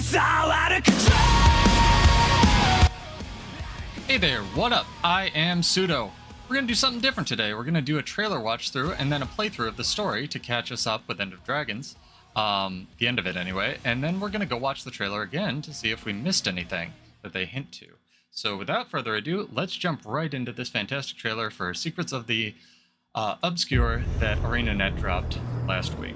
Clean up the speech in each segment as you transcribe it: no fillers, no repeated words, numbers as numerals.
It's all out of control. Hey there, what up? I am Pseudo. We're going to do something different today. We're going to do a trailer watch through and then a playthrough of the story to catch us up with End of Dragons. The end of it anyway. And then we're going to go watch the trailer again to see if we missed anything that they hint to. So without further ado, let's jump right into this fantastic trailer for Secrets of the Obscure that arenanet dropped last week.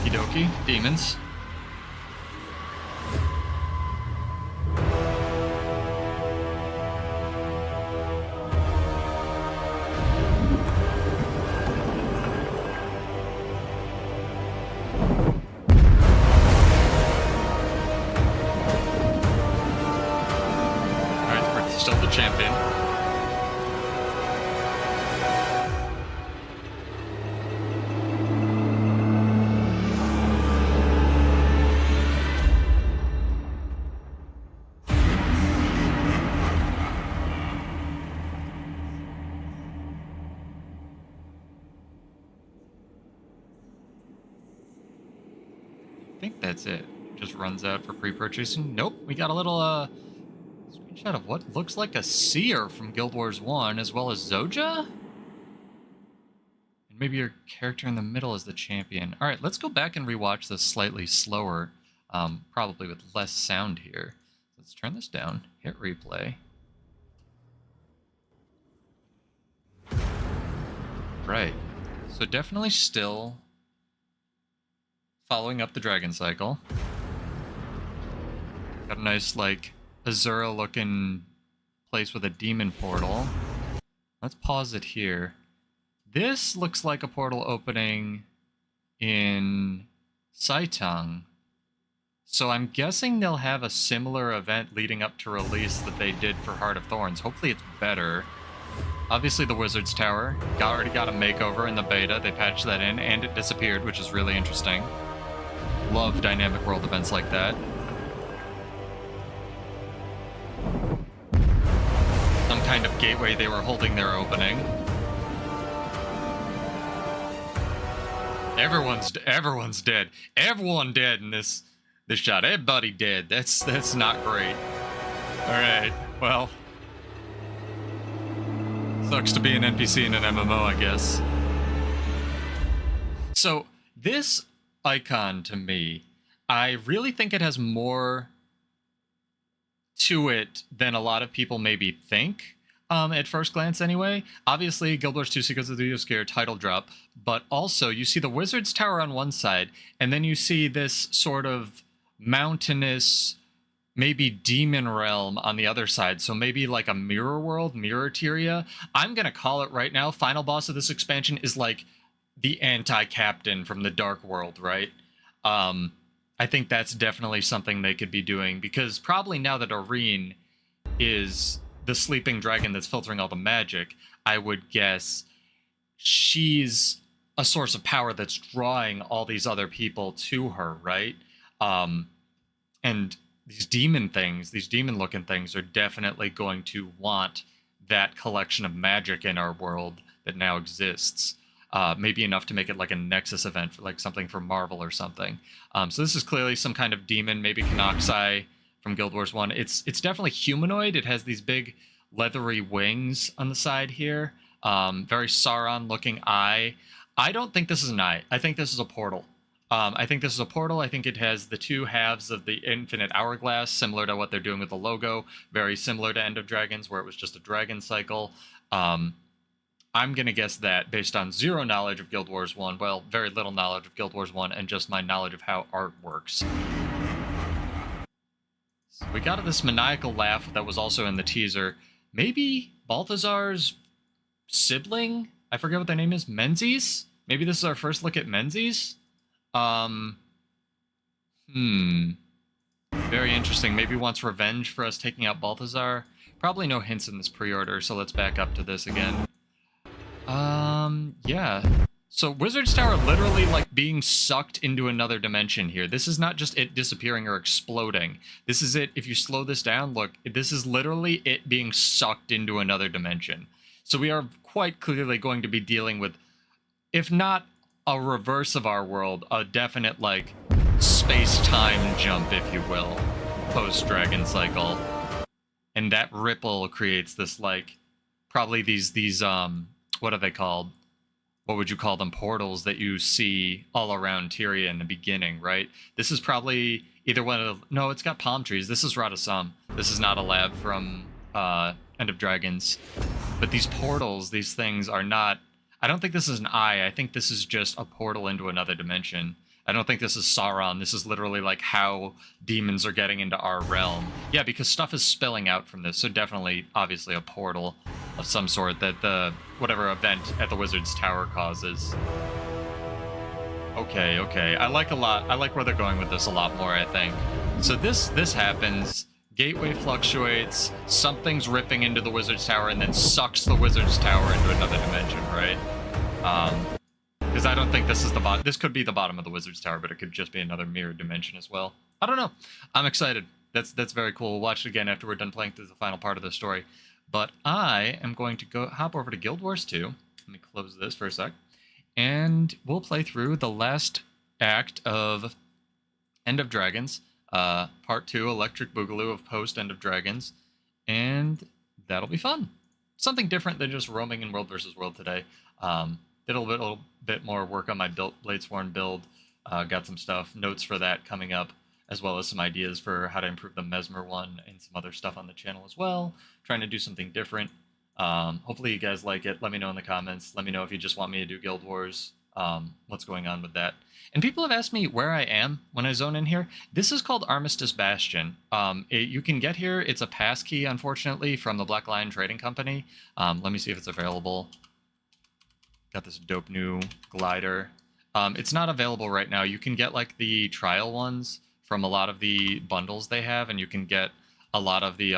Okie dokie, demons. Still the champion. I think that's it. Just runs out for pre-purchasing. Nope, we got a little screenshot of what looks like a seer from Guild Wars 1, as well as Zoja? And maybe your character in the middle is the champion. Alright, let's go back and rewatch this slightly slower, probably with less sound here. Let's turn this down, hit replay. Right, so definitely still following up the dragon cycle. Got a nice, like, Azura looking place with a demon portal. Let's pause it here. This looks like a portal opening in Saitang. So I'm guessing they'll have a similar event leading up to release that they did for Heart of Thorns. Hopefully it's better. Obviously the Wizard's Tower already got a makeover in the beta. They patched that in and it disappeared, which is really interesting. Love dynamic world events like that. Some kind of gateway they were holding their opening. Everyone's dead. Everyone dead in this shot. Everybody dead. That's not great. All right. Well, sucks to be an NPC in an MMO, I guess. So this icon to me, I really think it has more to it than a lot of people maybe think, at first glance anyway. Obviously, Guild Wars 2 Secrets of the Obscure title drop, but also you see the Wizard's Tower on one side, and then you see this sort of mountainous, maybe demon realm on the other side, so maybe like a mirror world, mirror Tyria. I'm gonna call it right now, final boss of this expansion is like the anti-captain from the Dark World, right? I think that's definitely something they could be doing, because probably now that Arene is the sleeping dragon that's filtering all the magic, I would guess she's a source of power that's drawing all these other people to her, right? And these demon things, these demon-looking things, are definitely going to want that collection of magic in our world that now exists. Maybe enough to make it like a Nexus event, for like something for Marvel or something. So this is clearly some kind of demon, maybe Kanoxai from Guild Wars 1. It's definitely humanoid. It has these big leathery wings on the side here. Very Sauron-looking eye. I don't think this is an eye. I think this is a portal. I think this is a portal. I think it has the two halves of the infinite hourglass, similar to what they're doing with the logo. Very similar to End of Dragons, where it was just a dragon cycle. I'm going to guess that based on zero knowledge of Guild Wars 1, well, very little knowledge of Guild Wars 1, and just my knowledge of how art works. So we got this maniacal laugh that was also in the teaser. Maybe Balthazar's sibling? I forget what their name is. Menzies? Maybe this is our first look at Menzies? Very interesting. Maybe wants revenge for us taking out Balthazar. Probably no hints in this pre-order, so let's back up to this again. Yeah. So Wizard's Tower literally like being sucked into another dimension here. This is not just it disappearing or exploding. This is it. If you slow this down, look, this is literally it being sucked into another dimension. So we are quite clearly going to be dealing with if not a reverse of our world, a definite, like, space-time jump, if you will, post-Dragon Cycle. And that ripple creates this, like, probably these what are they called? What would you call them? Portals that you see all around Tyria in the beginning, right? This is probably either one of the... No, it's got palm trees. This is Radasam. This is not a lab from End of Dragons. But these portals, these things are not... I don't think this is an eye. I think this is just a portal into another dimension. I don't think this is Sauron. This is literally like how demons are getting into our realm. Yeah, because stuff is spilling out from this. So definitely, obviously, a portal of some sort that the whatever event at the Wizard's Tower causes. Okay, okay. I like where they're going with this a lot more, I think. So this happens. Gateway fluctuates. Something's ripping into the Wizard's Tower and then sucks the Wizard's Tower into another dimension, right? Because I don't think this is the bottom. This could be the bottom of the Wizard's Tower, but it could just be another mirrored dimension as well. I don't know. I'm excited. That's very cool. We'll watch it again after we're done playing through the final part of the story. But I am going to go hop over to Guild Wars 2. Let me close this for a sec. And we'll play through the last act of End of Dragons. Part 2, Electric Boogaloo of post End of Dragons. And that'll be fun. Something different than just roaming in World versus World today. Did a little bit more work on my Bladesworn build. Got some stuff, notes for that coming up, as well as some ideas for how to improve the Mesmer one and some other stuff on the channel as well. Trying to do something different. Hopefully you guys like it. Let me know in the comments. Let me know if you just want me to do Guild Wars. What's going on with that. And people have asked me where I am when I zone in here. This is called Armistice Bastion. You can get here. It's a pass key, unfortunately, from the Black Lion Trading Company. Let me see if it's available. Got this dope new glider. It's not available right now. You can get like the trial ones from a lot of the bundles they have, and you can get a lot of the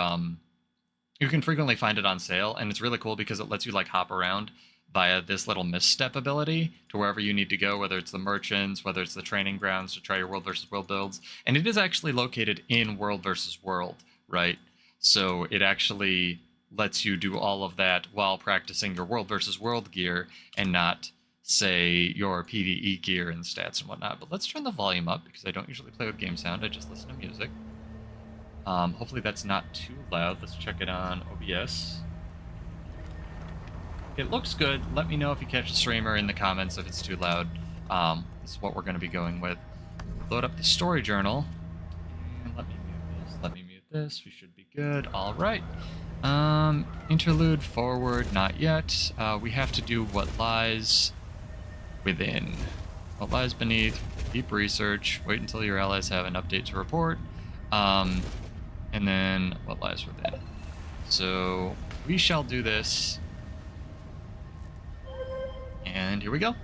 you can frequently find it on sale, and it's really cool because it lets you like hop around via this little misstep ability to wherever you need to go, whether it's the merchants, whether it's the training grounds to try your World versus World builds. And it is actually located in World versus World, right? So it actually lets you do all of that while practicing your World versus World gear and not, say, your PvE gear and stats and whatnot. But let's turn the volume up because I don't usually play with game sound. I just listen to music. Hopefully that's not too loud. Let's check it on OBS. It looks good. Let me know if you catch the streamer in the comments if it's too loud. This is what we're going to be going with. Load up the story journal. And let me mute this. Let me mute this. We should be good. All right. Interlude forward, not yet. We have to do what lies within. What lies beneath, deep research, wait until your allies have an update to report, and then what lies within. So we shall do this, and here we go.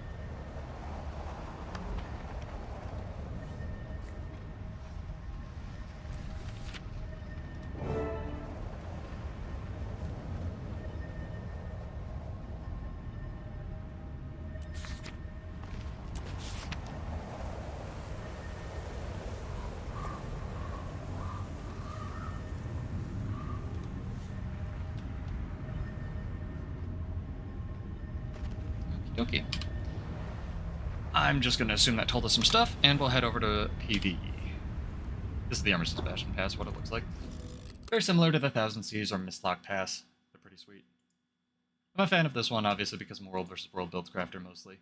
Okay. I'm just going to assume that told us some stuff, and we'll head over to PvE. This is the Armistice Bastion Pass, what it looks like. Very similar to the Thousand Seas or Mistlock Pass. They're pretty sweet. I'm a fan of this one, obviously, because I'm a World vs. World builds crafter mostly.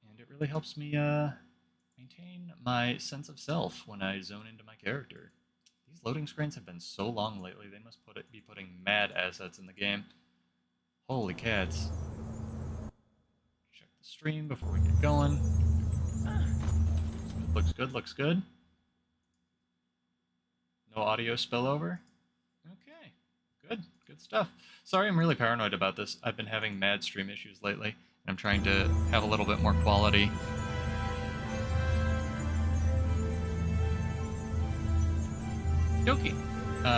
And it really helps me maintain my sense of self when I zone into my character. These loading screens have been so long lately, they must be putting mad assets in the game. Holy cats. Stream before we get going. Looks good, looks good. No audio spillover. Okay, good stuff. Sorry, I'm really paranoid about this. I've been having mad stream issues lately, and I'm trying to have a little bit more quality. Dokie.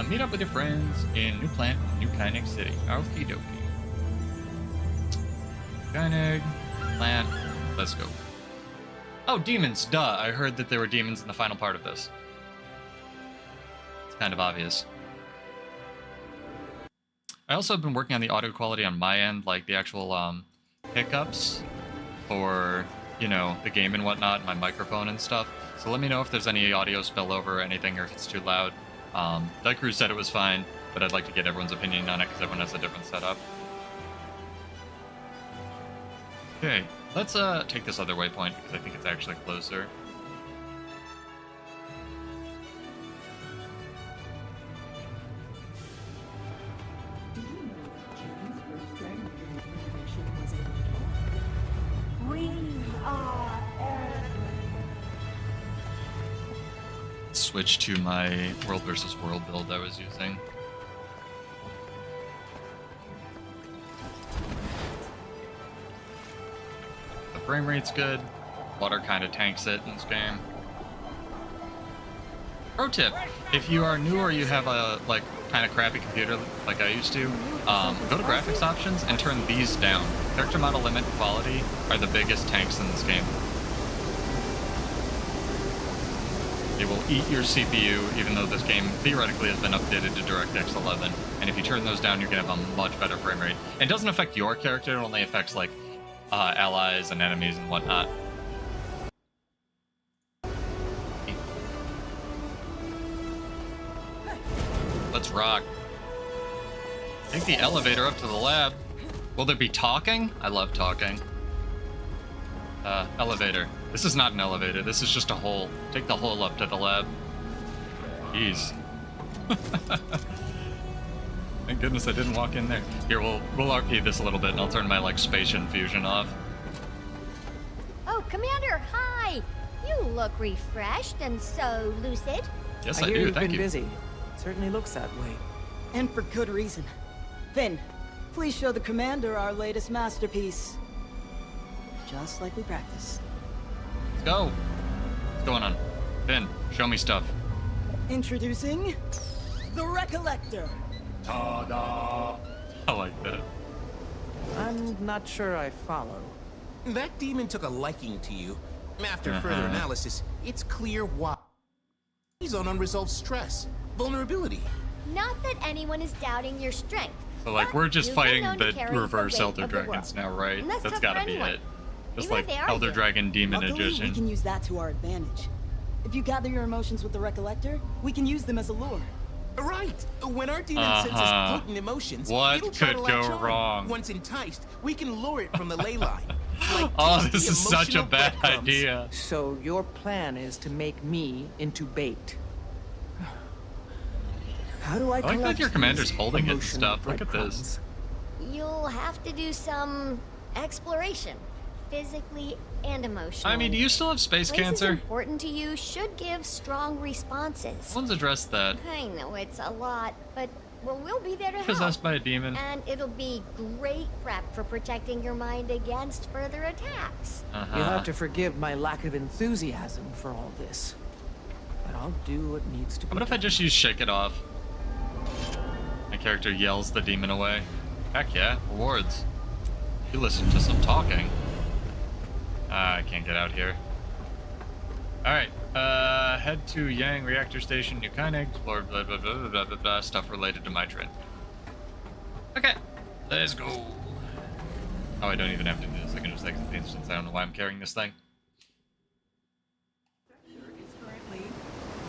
Meet up with your friends in New Plant, New Kynig City. Okie dokie. Kynig. Plant. Let's go. Oh, demons. Duh. I heard that there were demons in the final part of this. It's kind of obvious. I also have been working on the audio quality on my end, like the actual pickups for, you know, the game and whatnot, my microphone and stuff. So let me know if there's any audio spillover or anything, or if it's too loud. Crew said it was fine, but I'd like to get everyone's opinion on it because everyone has a different setup. Okay, let's take this other waypoint because I think it's actually closer. Switch to my world versus world build I was using. The frame rate's good. Water kind of tanks it in this game. Pro tip: if you are new or you have a kind of crappy computer like I used to, go to graphics options and turn these down. Character model limit and quality are the biggest tanks in this game. It will eat your CPU, even though this game theoretically has been updated to DirectX 11. And if you turn those down, you're going to have a much better frame rate. And it doesn't affect your character, it only affects, like, allies and enemies and whatnot. Let's rock. Take the elevator up to the lab. Will there be talking? I love talking. Elevator. This is not an elevator. This is just a hole. Take the hole up to the lab. Jeez. Thank goodness I didn't walk in there. Here, we'll RP this a little bit, and I'll turn my, like, space infusion off. Oh, Commander, hi! You look refreshed and so lucid. Yes, I do. You've Thank been you. busy. It certainly looks that way. And for good reason. Finn, please show the Commander our latest masterpiece. Just like we practiced. Let's go. What's going on? Finn, show me stuff. Introducing the Recollector. Ta-da! I like that. I'm not sure I follow. That demon took a liking to you. After further analysis, it's clear why. He's on unresolved stress, vulnerability. Not that anyone is doubting your strength. So, like, but we're just you've been fighting known to the carry reverse weight Elder of the Dragons world. now, right? And that's That's tough gotta for be anyone. it. Just Even like if they are Elder you. Dragon Demon Luckily, Edition. we can use that to our advantage. If you gather your emotions with the Recollector, we can use them as a lure. Right. When our demon senses potent emotions, What it'll try could to latch go on. wrong? Once enticed, we can lure it from the ley line. Like Oh, tasty this is such a emotional bad breadcrumbs. idea. So your plan is to make me into bait. How do I I like that collect your commander's these holding it and emotional stuff. Look at this. breadcrumbs? You'll have to do some exploration, physically and emotionally. I mean, do you still have space Places cancer? important to you should give strong responses. Someone's addressed that. I know it's a lot, but we'll be there to help. Possessed by a demon. And it'll be great prep for protecting your mind against further attacks. You'll have to forgive my lack of enthusiasm for all this. But I'll do what needs to be What if I just use Shake It Off? My character yells the demon away. Heck yeah, rewards. You listen to some talking. I can't get out here. Alright, head to Yang Reactor Station, you kinda explore blah blah blah blah blah blah stuff related to my trade. Okay, let's go. Oh, I don't even have to do this. I can just exit the instance. I don't know why I'm carrying this thing.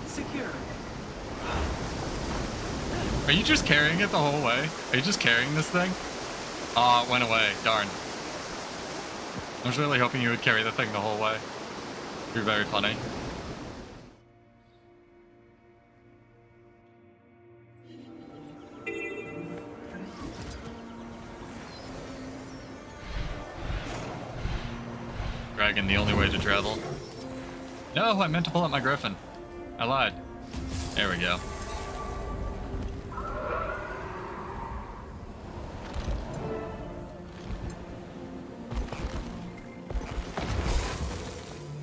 secure. Are you just carrying it the whole way? Are you just carrying this thing? Oh, it went away. Darn. I was really hoping you would carry the thing the whole way. You're very funny. Dragon, the only way to travel. No, I meant to pull up my Griffin. I lied. There we go.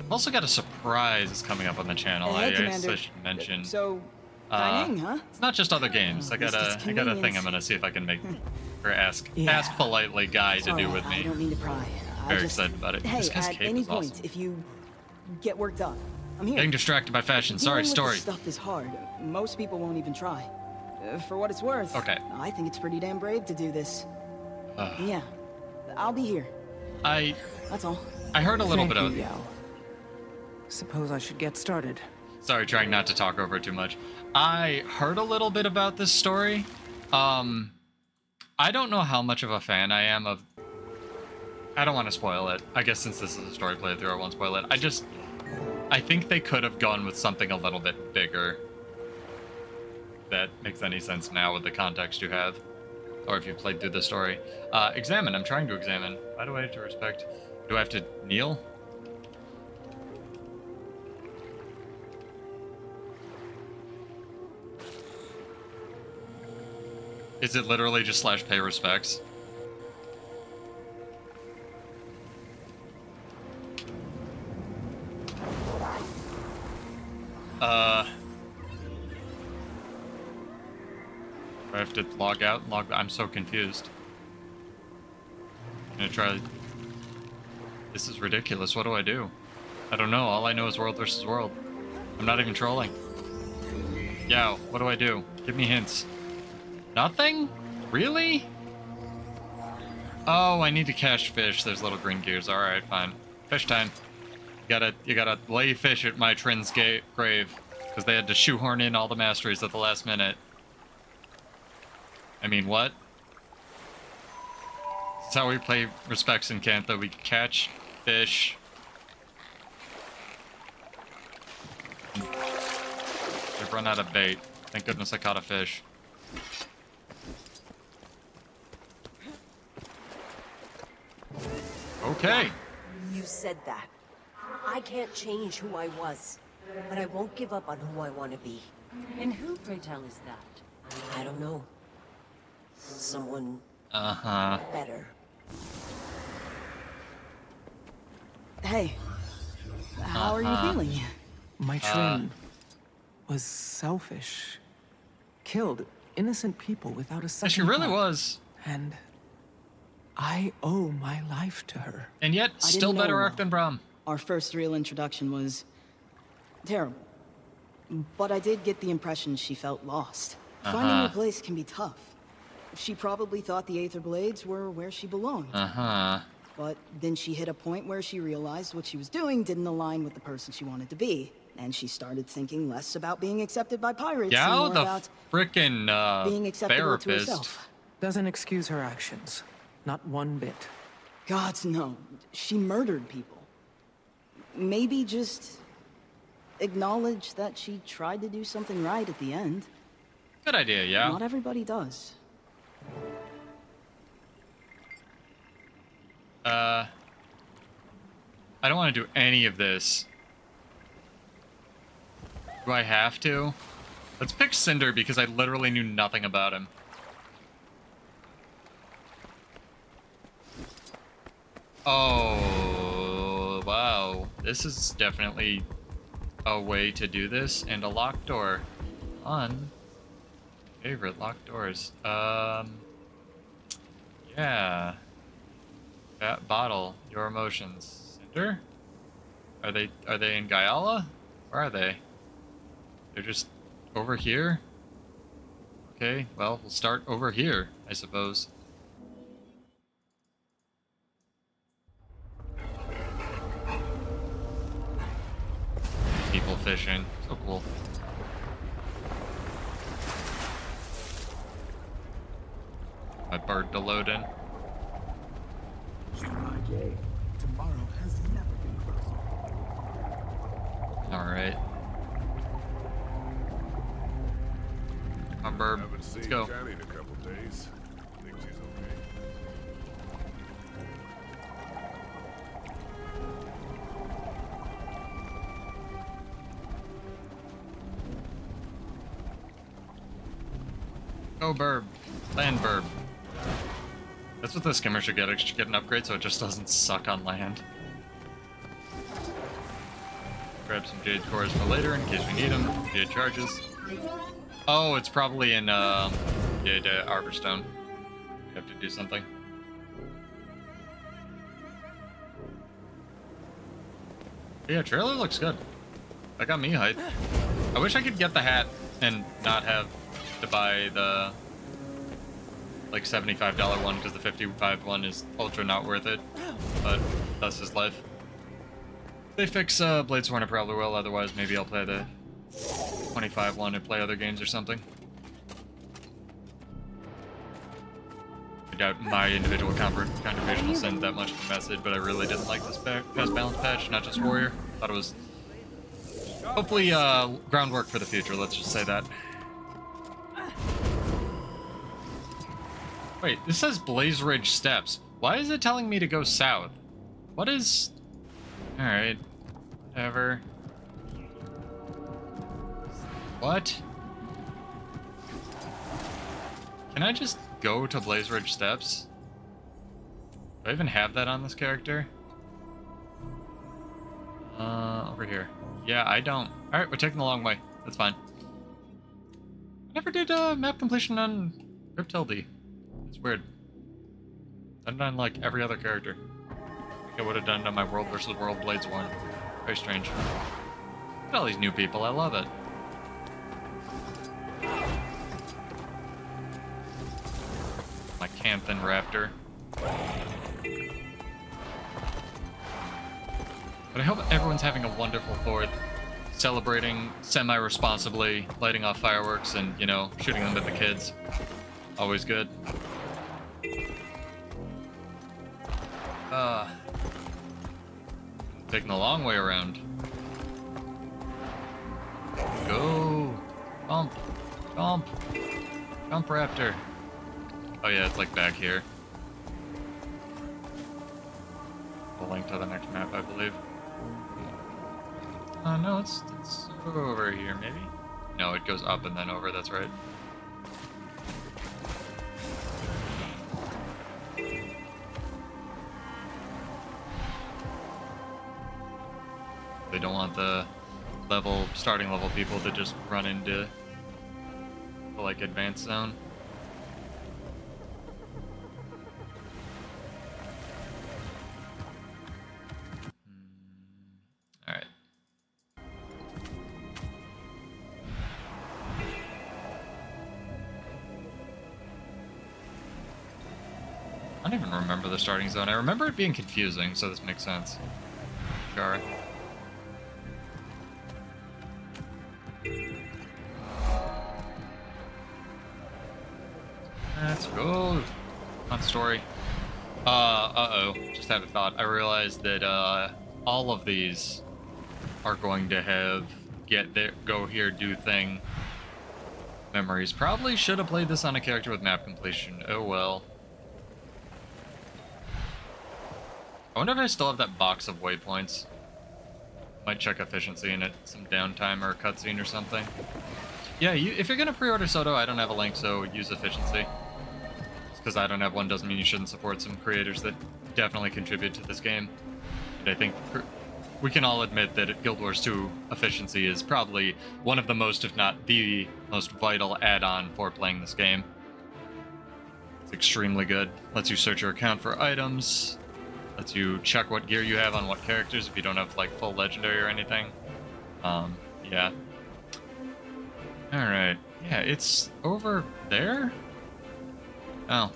I've also got a surprise coming up on the channel. Hey, I guess Commander. I should mention. So, dining, huh? It's not just other games. I got This is a thing I'm convenience. gonna see if I can make or ask Yeah. politely guy to do with I me. don't mean to pry. Very excited about it. Hey, This guy's at cape any is point, awesome. if you get worked up, I'm here. Getting distracted by fashion. Sorry, Dealing with story. this stuff is hard. Most people won't even try. For what it's worth, Okay. I think it's pretty damn brave to do this. Ugh. Yeah, I'll be here. I That's all. I heard a little Thank bit you, of... Yao. Suppose I should get started. Sorry, trying not to talk over it too much. I heard a little bit about this story. I don't know how much of a fan I am of... I don't want to spoil it. I guess since this is a story playthrough, I won't spoil it. I think they could have gone with something a little bit bigger. If that makes any sense now with the context you have. Or if you played through the story. Examine. I'm trying to examine. Why do I have to respect... Do I have to kneel? Is it literally just / pay respects? Do I have to log out and log... I'm so confused. I'm gonna try... This is ridiculous. What do I do? I don't know. All I know is world versus world. I'm not even trolling. Yow, what do I do? Give me hints. Nothing? Really? Oh, I need to catch fish. There's little green gears. Alright, fine. Fish time. You gotta lay fish at my Trin's grave. Because they had to shoehorn in all the masteries at the last minute. I mean, what? That's how we play respects in Cantha. We catch fish. I've run out of bait. Thank goodness I caught a fish. Okay. You said that. I can't change who I was, but I won't give up on who I want to be. And who, pray tell, is that? I don't know. Someone Uh-huh. better. Hey, how are you feeling? My Trin was selfish. Killed innocent people without a second She really thought. was. And I owe my life to her. And yet, I still didn't better know. arc than Braum. Our first real introduction was terrible. But I did get the impression she felt lost. Finding your place can be tough. She probably thought the Aether Blades were where she belonged. Uh-huh. But then she hit a point where she realized what she was doing didn't align with the person she wanted to be. And she started thinking less about being accepted by pirates and Yeah, more the about frickin' being acceptable to therapist. herself. Doesn't excuse her actions. Not one bit. Gods, no. She murdered people. Maybe just acknowledge that she tried to do something right at the end. Good idea, yeah. Not everybody does. I don't want to do any of this. Do I have to? Let's pick Cinder because I literally knew nothing about him. Oh, wow. This is definitely a way to do this. And a locked door. On. Favorite locked doors. Yeah. That bottle. Your emotions. Cinder? Are they in Guyala? Where are they? They're just over here? Okay, well, we'll start over here, I suppose. People fishing. So cool. My bird to load in. Tomorrow has never been closer. Alright. My bird. Haven't Let's seen go. Johnny in a couple days. Think she's okay. Go burb. Land burb. That's what the skimmer should get. It should get an upgrade so it just doesn't suck on land. Grab some jade cores for later in case we need them. Jade charges. Oh, it's probably in jade Arborstone. We have to do something. Yeah, trailer looks good. That got me hyped. I wish I could get the hat and not have to buy the like $75 one because the $55 one is ultra not worth it, but that's his life. If they fix Bladesworn, I probably will. Otherwise, maybe I'll play the 25 one and play other games or something. I doubt my individual contribution will send that much of a message, but I really didn't like this past balance patch, not just Warrior. Thought it was hopefully groundwork for the future, let's just say that. Wait, this says Blaze Ridge Steps. Why is it telling me to go south? What is... Alright. Whatever. What? Can I just go to Blaze Ridge Steps? Do I even have that on this character? Over here. Yeah, I don't. Alright, we're taking the long way. That's fine. I never did map completion on Cryptilde. It's weird. I've done like every other character. I think I would have done on my World vs. World Blades one. Very strange. Look at all these new people, I love it. My Cantha Raptor. But I hope everyone's having a wonderful 4th, celebrating semi-responsibly, lighting off fireworks and, you know, shooting them at the kids. Always good. Taking the long way around. Go! Jump! Jump! Jump, Raptor! Oh yeah, it's like back here. A link to the next map, I believe. No, it's over here, maybe? No, it goes up and then over, that's right. They don't want the starting level people to just run into the, like, advanced zone. Alright. I don't even remember the starting zone. I remember it being confusing, so this makes sense. Sure. Let's go. Fun story. Uh-oh. Just had a thought. I realized that all of these are going to have get there, go here, do thing memories. Probably should have played this on a character with map completion. Oh well. I wonder if I still have that box of waypoints. Might check efficiency in it, some downtime or a cutscene or something. Yeah, if you're gonna pre-order Pseudo, I don't have a link, so use efficiency. Because I don't have one doesn't mean you shouldn't support some creators that definitely contribute to this game. And I think we can all admit that Guild Wars 2 efficiency is probably one of the most, if not the most vital add-on for playing this game. It's extremely good. Lets you search your account for items. Lets you check what gear you have on what characters if you don't have like full legendary or anything. Yeah. Alright. Yeah, it's over there? Oh.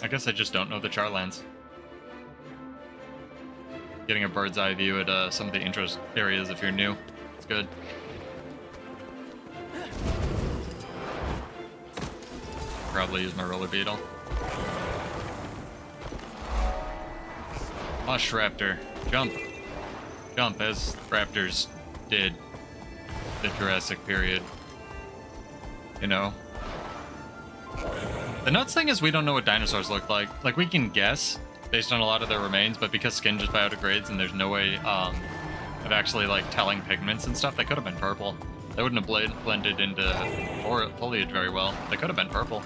I guess I just don't know the Charlands. Getting a bird's eye view at some of the interest areas if you're new. It's good. Probably use my roller beetle. Mush Raptor. Jump. Jump as raptors did the Jurassic period. You know? The nuts thing is we don't know what dinosaurs look like. Like, we can guess based on a lot of their remains, but because skin just biodegrades and there's no way of actually, like, telling pigments and stuff, they could have been purple. They wouldn't have blended into foliage very well. They could have been purple.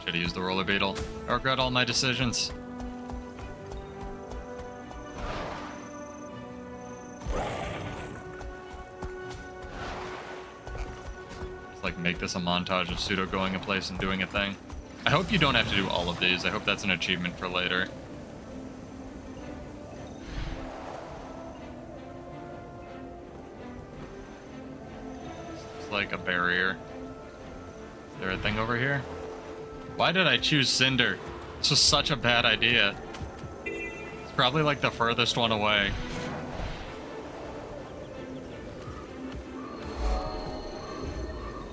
Should have used the roller beetle. I regret all my decisions. Like make this a montage of Pseudo going a place and doing a thing. I hope you don't have to do all of these. I hope that's an achievement for later. It's like a barrier. Is there a thing over here? Why did I choose Cinder? This was such a bad idea. It's probably like the furthest one away.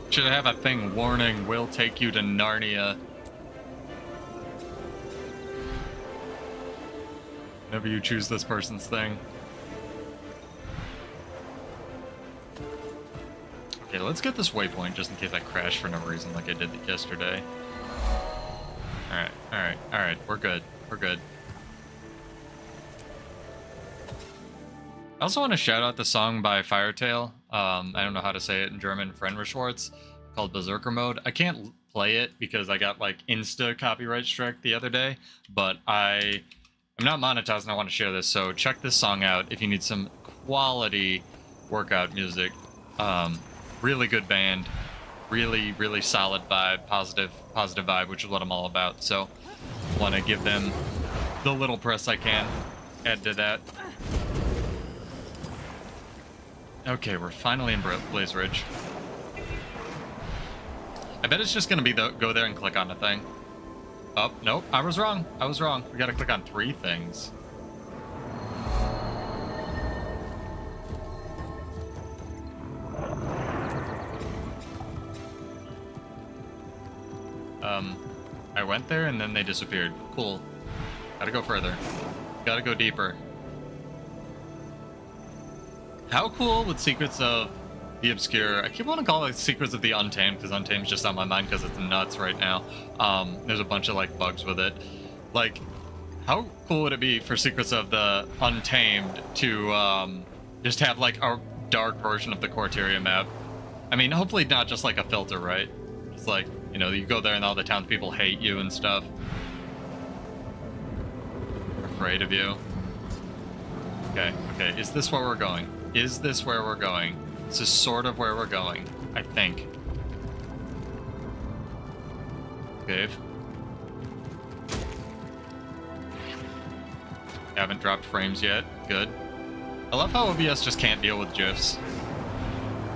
Should have a thing, warning, will take you to Narnia. Whenever you choose this person's thing. Okay, let's get this waypoint just in case I crash for no reason like I did yesterday. Alright, we're good. We're good. I also want to shout out the song by Firetail. I don't know how to say it in German, Schwartz, called Berserker Mode. I can't play it because I got like insta copyright strike the other day, but I'm not monetized and I want to share this, so check this song out if you need some quality workout music. Really good band, really solid vibe, positive vibe, which is what I'm all about. So want to give them the little press I can, add to that. Okay, we're finally in Blaze Ridge. I bet it's just gonna be go there and click on a thing. Oh, nope, I was wrong. We gotta click on 3 things. I went there and then they disappeared. Cool. Gotta go further. Gotta go deeper. How cool would Secrets of the Obscure... I keep wanting to call it Secrets of the Untamed, because Untamed's just on my mind because it's nuts right now. There's a bunch of, like, bugs with it. Like, how cool would it be for Secrets of the Untamed to just have, like, a dark version of the Corteria map? I mean, hopefully not just, like, a filter, right? It's like, you know, you go there and all the townspeople hate you and stuff. They're afraid of you. Okay, is this where we're going? Is this where we're going? This is sort of where we're going, I think. Cave. Haven't dropped frames yet. Good. I love how OBS just can't deal with GIFs.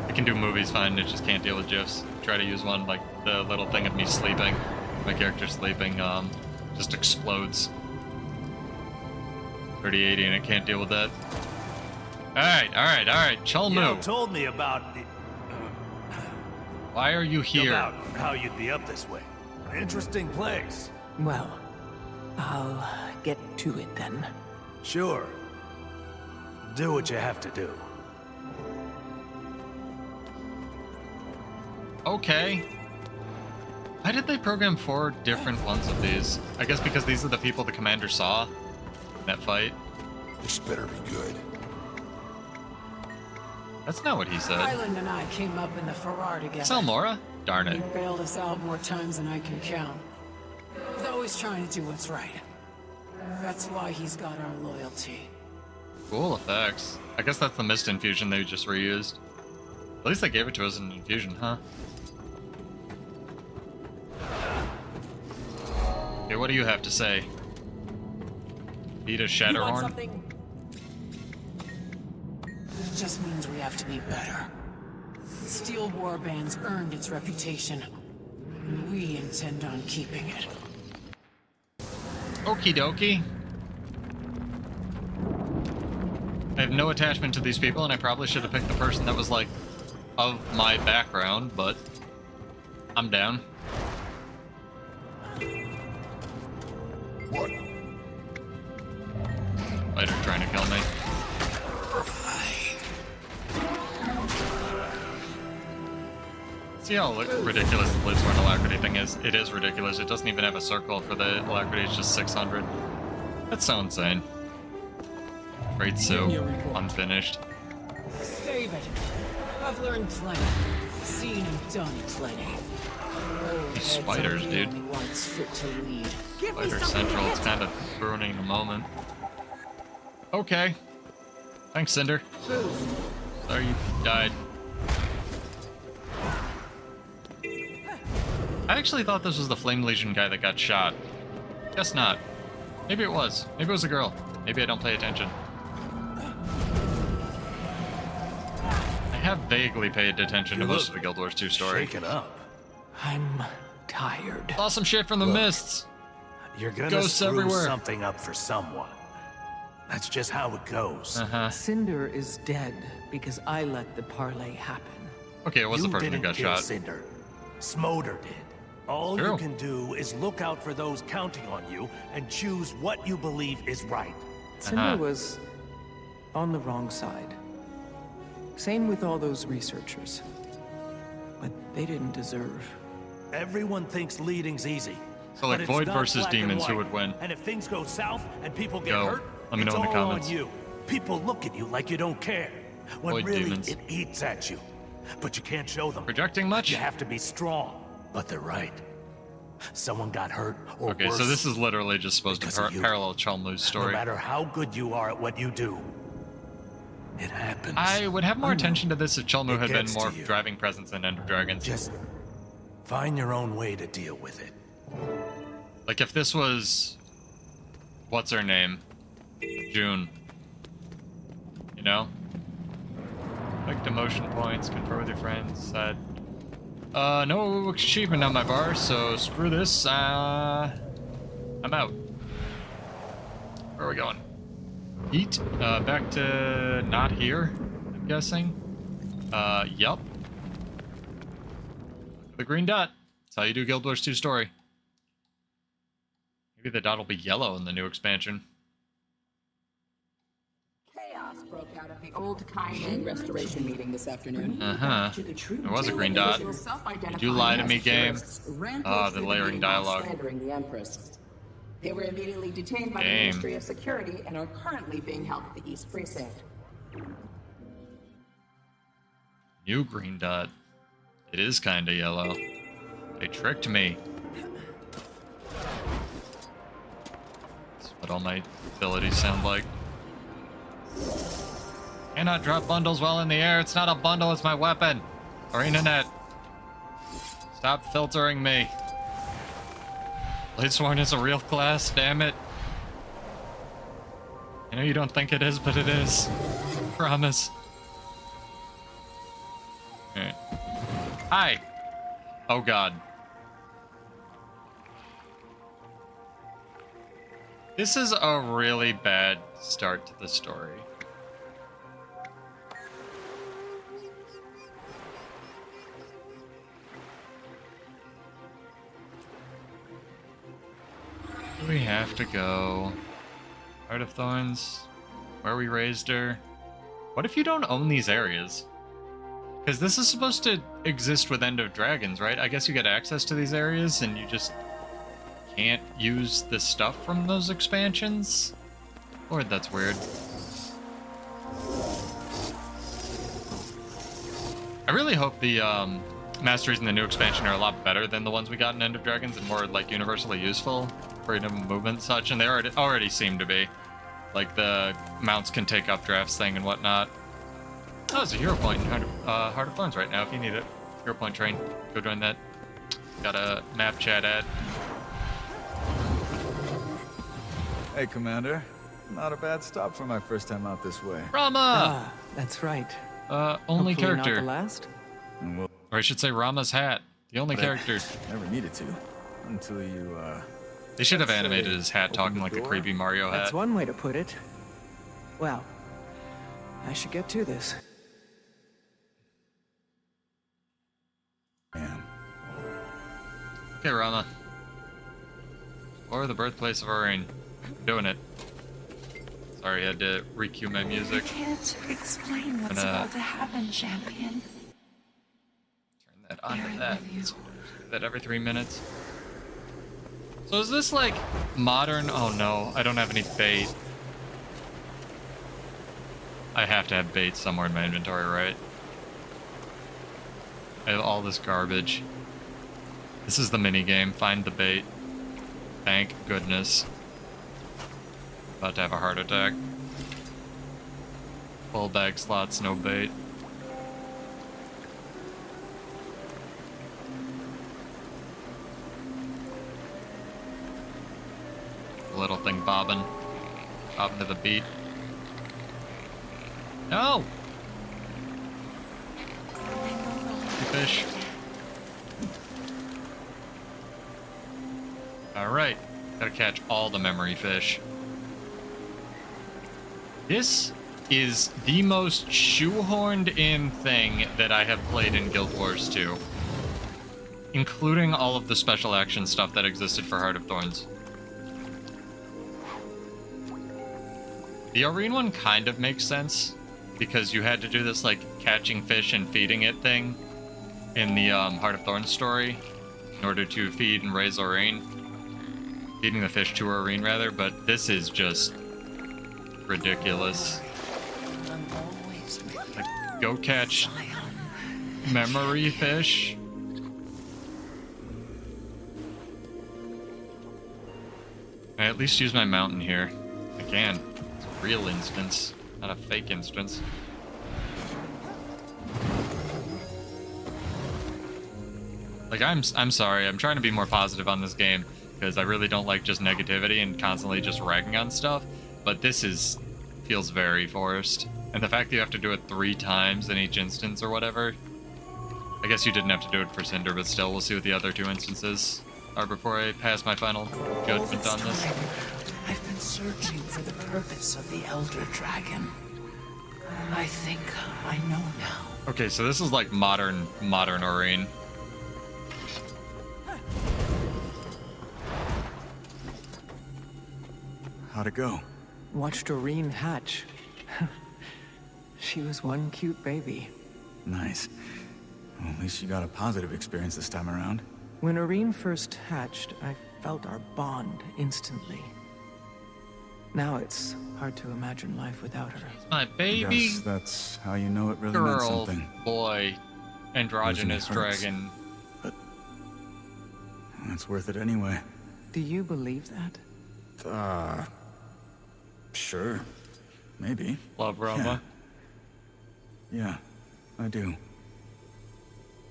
It can do movies fine, it just can't deal with GIFs. Try to use one, like the little thing of me sleeping. My character sleeping, just explodes. 3080 and it can't deal with that. Alright, Cholmu. You told me about the... Why are you here? About how you'd be up this way. Interesting place. Well, I'll get to it then. Sure. Do what you have to do. Okay. Why did they program 4 different ones of these? I guess because these are the people the commander saw in that fight. This better be good. That's not what he said. Island and I came up in the Farrar together. Salmora? Darn He it. bailed us out more times than I can count. He's always trying to do what's right. That's why he's got our loyalty. Cool effects. I guess that's the mist infusion they just reused. At least they gave it to us in infusion, huh? Okay, what do you have to say? Beat a Shatterhorn? It just means we have to be better. The Steel Warband's earned its reputation, and we intend on keeping it. Okie dokie. I have no attachment to these people, and I probably should have picked the person that was, like, of my background, but I'm down. What? Spider trying to kill me. See how ridiculous the Blizzard alacrity thing is? It is ridiculous. It doesn't even have a circle for the alacrity, it's just 600. That's so insane. Great Sue, unfinished. Save it. I've learned plenty. Seen and done plenty. These spiders, dude. Spider Central, it's kind of ruining the moment. Okay. Thanks, Cinder. Sorry you died. I actually thought this was the Flame Legion guy that got shot. Guess not. Maybe it was. Maybe it was a girl. Maybe I don't pay attention. I have vaguely paid attention to most of the Guild Wars 2 story. Shaken up. I'm tired. Saw some shit from the mists. You're gonna Ghosts screw everywhere. something up for someone. That's just how it goes. Cinder is dead because I let the parlay happen. Okay, it was the You person who didn't got kill shot. Cinder. Smolder did. All True. you can do is look out for those counting on you and choose what you believe is right. Cinder was on the wrong side. Same with all those researchers. But they didn't deserve. Everyone thinks leading's easy. So like but it's Void not versus black and demons, who white. would win? And if things go south and people get Go. hurt, Let me know it's in the all comments. on you. People look at you like you don't care. When Void really demons. it eats at you. But you can't show them. Projecting much? You have to be strong. But they're right. Someone got hurt or Okay, worse. so this is literally just supposed to because of you. parallel Chalmu's No story. matter how good you are at what you do, it happens. I would have more attention to this if Chalmu It had been gets more to you. driving presence in End of Dragons. Just find your own way to deal with it. Like if this was, what's her name? June. You know? Like demotion points, confer with your friends, said. No achievement on my bar, so screw this. I'm out. Where are we going? Eat. Back to not here, I'm guessing. Yup. The green dot. That's how you do Guild Wars 2 story. Maybe the dot will be yellow in the new expansion. Chaos broke out at the old Kainan restoration meeting this afternoon. There was a green dot. Did you lie to me, game? The layering dialogue. Slandering the Empress. They were immediately detained by the Game. Ministry of Security and are currently being held at the East Precinct. New green dot. It is kinda yellow. They tricked me. That's what all my abilities sound like. Cannot drop bundles while in the air. It's not a bundle, it's my weapon. Arenanet. Stop filtering me. Bladesworn is a real class, damn it. I know you don't think it is, but it is. Promise. Alright. Hi! Oh god. This is a really bad start to the story. Do we have to go? Heart of Thorns? Where we raised her? What if you don't own these areas? Because this is supposed to exist with End of Dragons, right? I guess you get access to these areas and you just can't use the stuff from those expansions? Lord, that's weird. I really hope the masteries in the new expansion are a lot better than the ones we got in End of Dragons and more like universally useful. Freedom of movement and such, and they already seem to be. Like the mounts can take updrafts thing and whatnot. Oh, there's a hero point in Heart of Thorns right now if you need it. Hero point train. Go join that. Got a map chat ad. Hey, Commander. Not a bad stop for my first time out this way. Rama! Ah, that's right. Only Hopefully character. Not the last? Or I should say Rama's hat. The only character. Never needed to. Until you, They should have animated his hat talking like a creepy Mario hat. That's one way to put it. Well, I should get to this. Man. Okay, Rama. Or the birthplace of our reign. I'm doing it. Sorry, I had to re-cue my music. I can't explain what's about to happen, champion. Turn that onto that. Do that every 3 minutes. So is this like modern? Oh no, I don't have any bait. I have to have bait somewhere in my inventory, right? I have all this garbage. This is the mini game. Find the bait. Thank goodness. About to have a heart attack. Full bag slots, no bait. Little thing bobbing. Bobbing to the beat. No! You fish. Alright. Gotta catch all the memory fish. This is the most shoehorned in thing that I have played in Guild Wars 2. Including all of the special action stuff that existed for Heart of Thorns. The Arene one kind of makes sense, because you had to do this, like, catching fish and feeding it thing in the Heart of Thorns story in order to feed and raise Arene. Feeding the fish to Arene, rather, but this is just ridiculous. Like, go catch memory fish. I at least use my mountain here. I can. It's a real instance, not a fake instance. Like, I'm sorry, I'm trying to be more positive on this game, because I really don't like just negativity and constantly just ragging on stuff, but this feels very forced. And the fact that you have to do it 3 times in each instance or whatever, I guess you didn't have to do it for Cinder, but still, we'll see what the other 2 instances are before I pass my final judgment on this. I've been searching for the purpose of the Elder Dragon. I think I know now. Okay, so this is like modern Arene. How'd it go? Watched Arene hatch. She was one cute baby. Nice. Well, at least you got a positive experience this time around. When Arene first hatched, I felt our bond instantly. Now it's hard to imagine life without her. My baby. I guess that's how you know it really meant Girl, something. boy, androgynous dragon. But it's worth it anyway. Do you believe that? Sure. Maybe. Love Roma. Yeah, I do.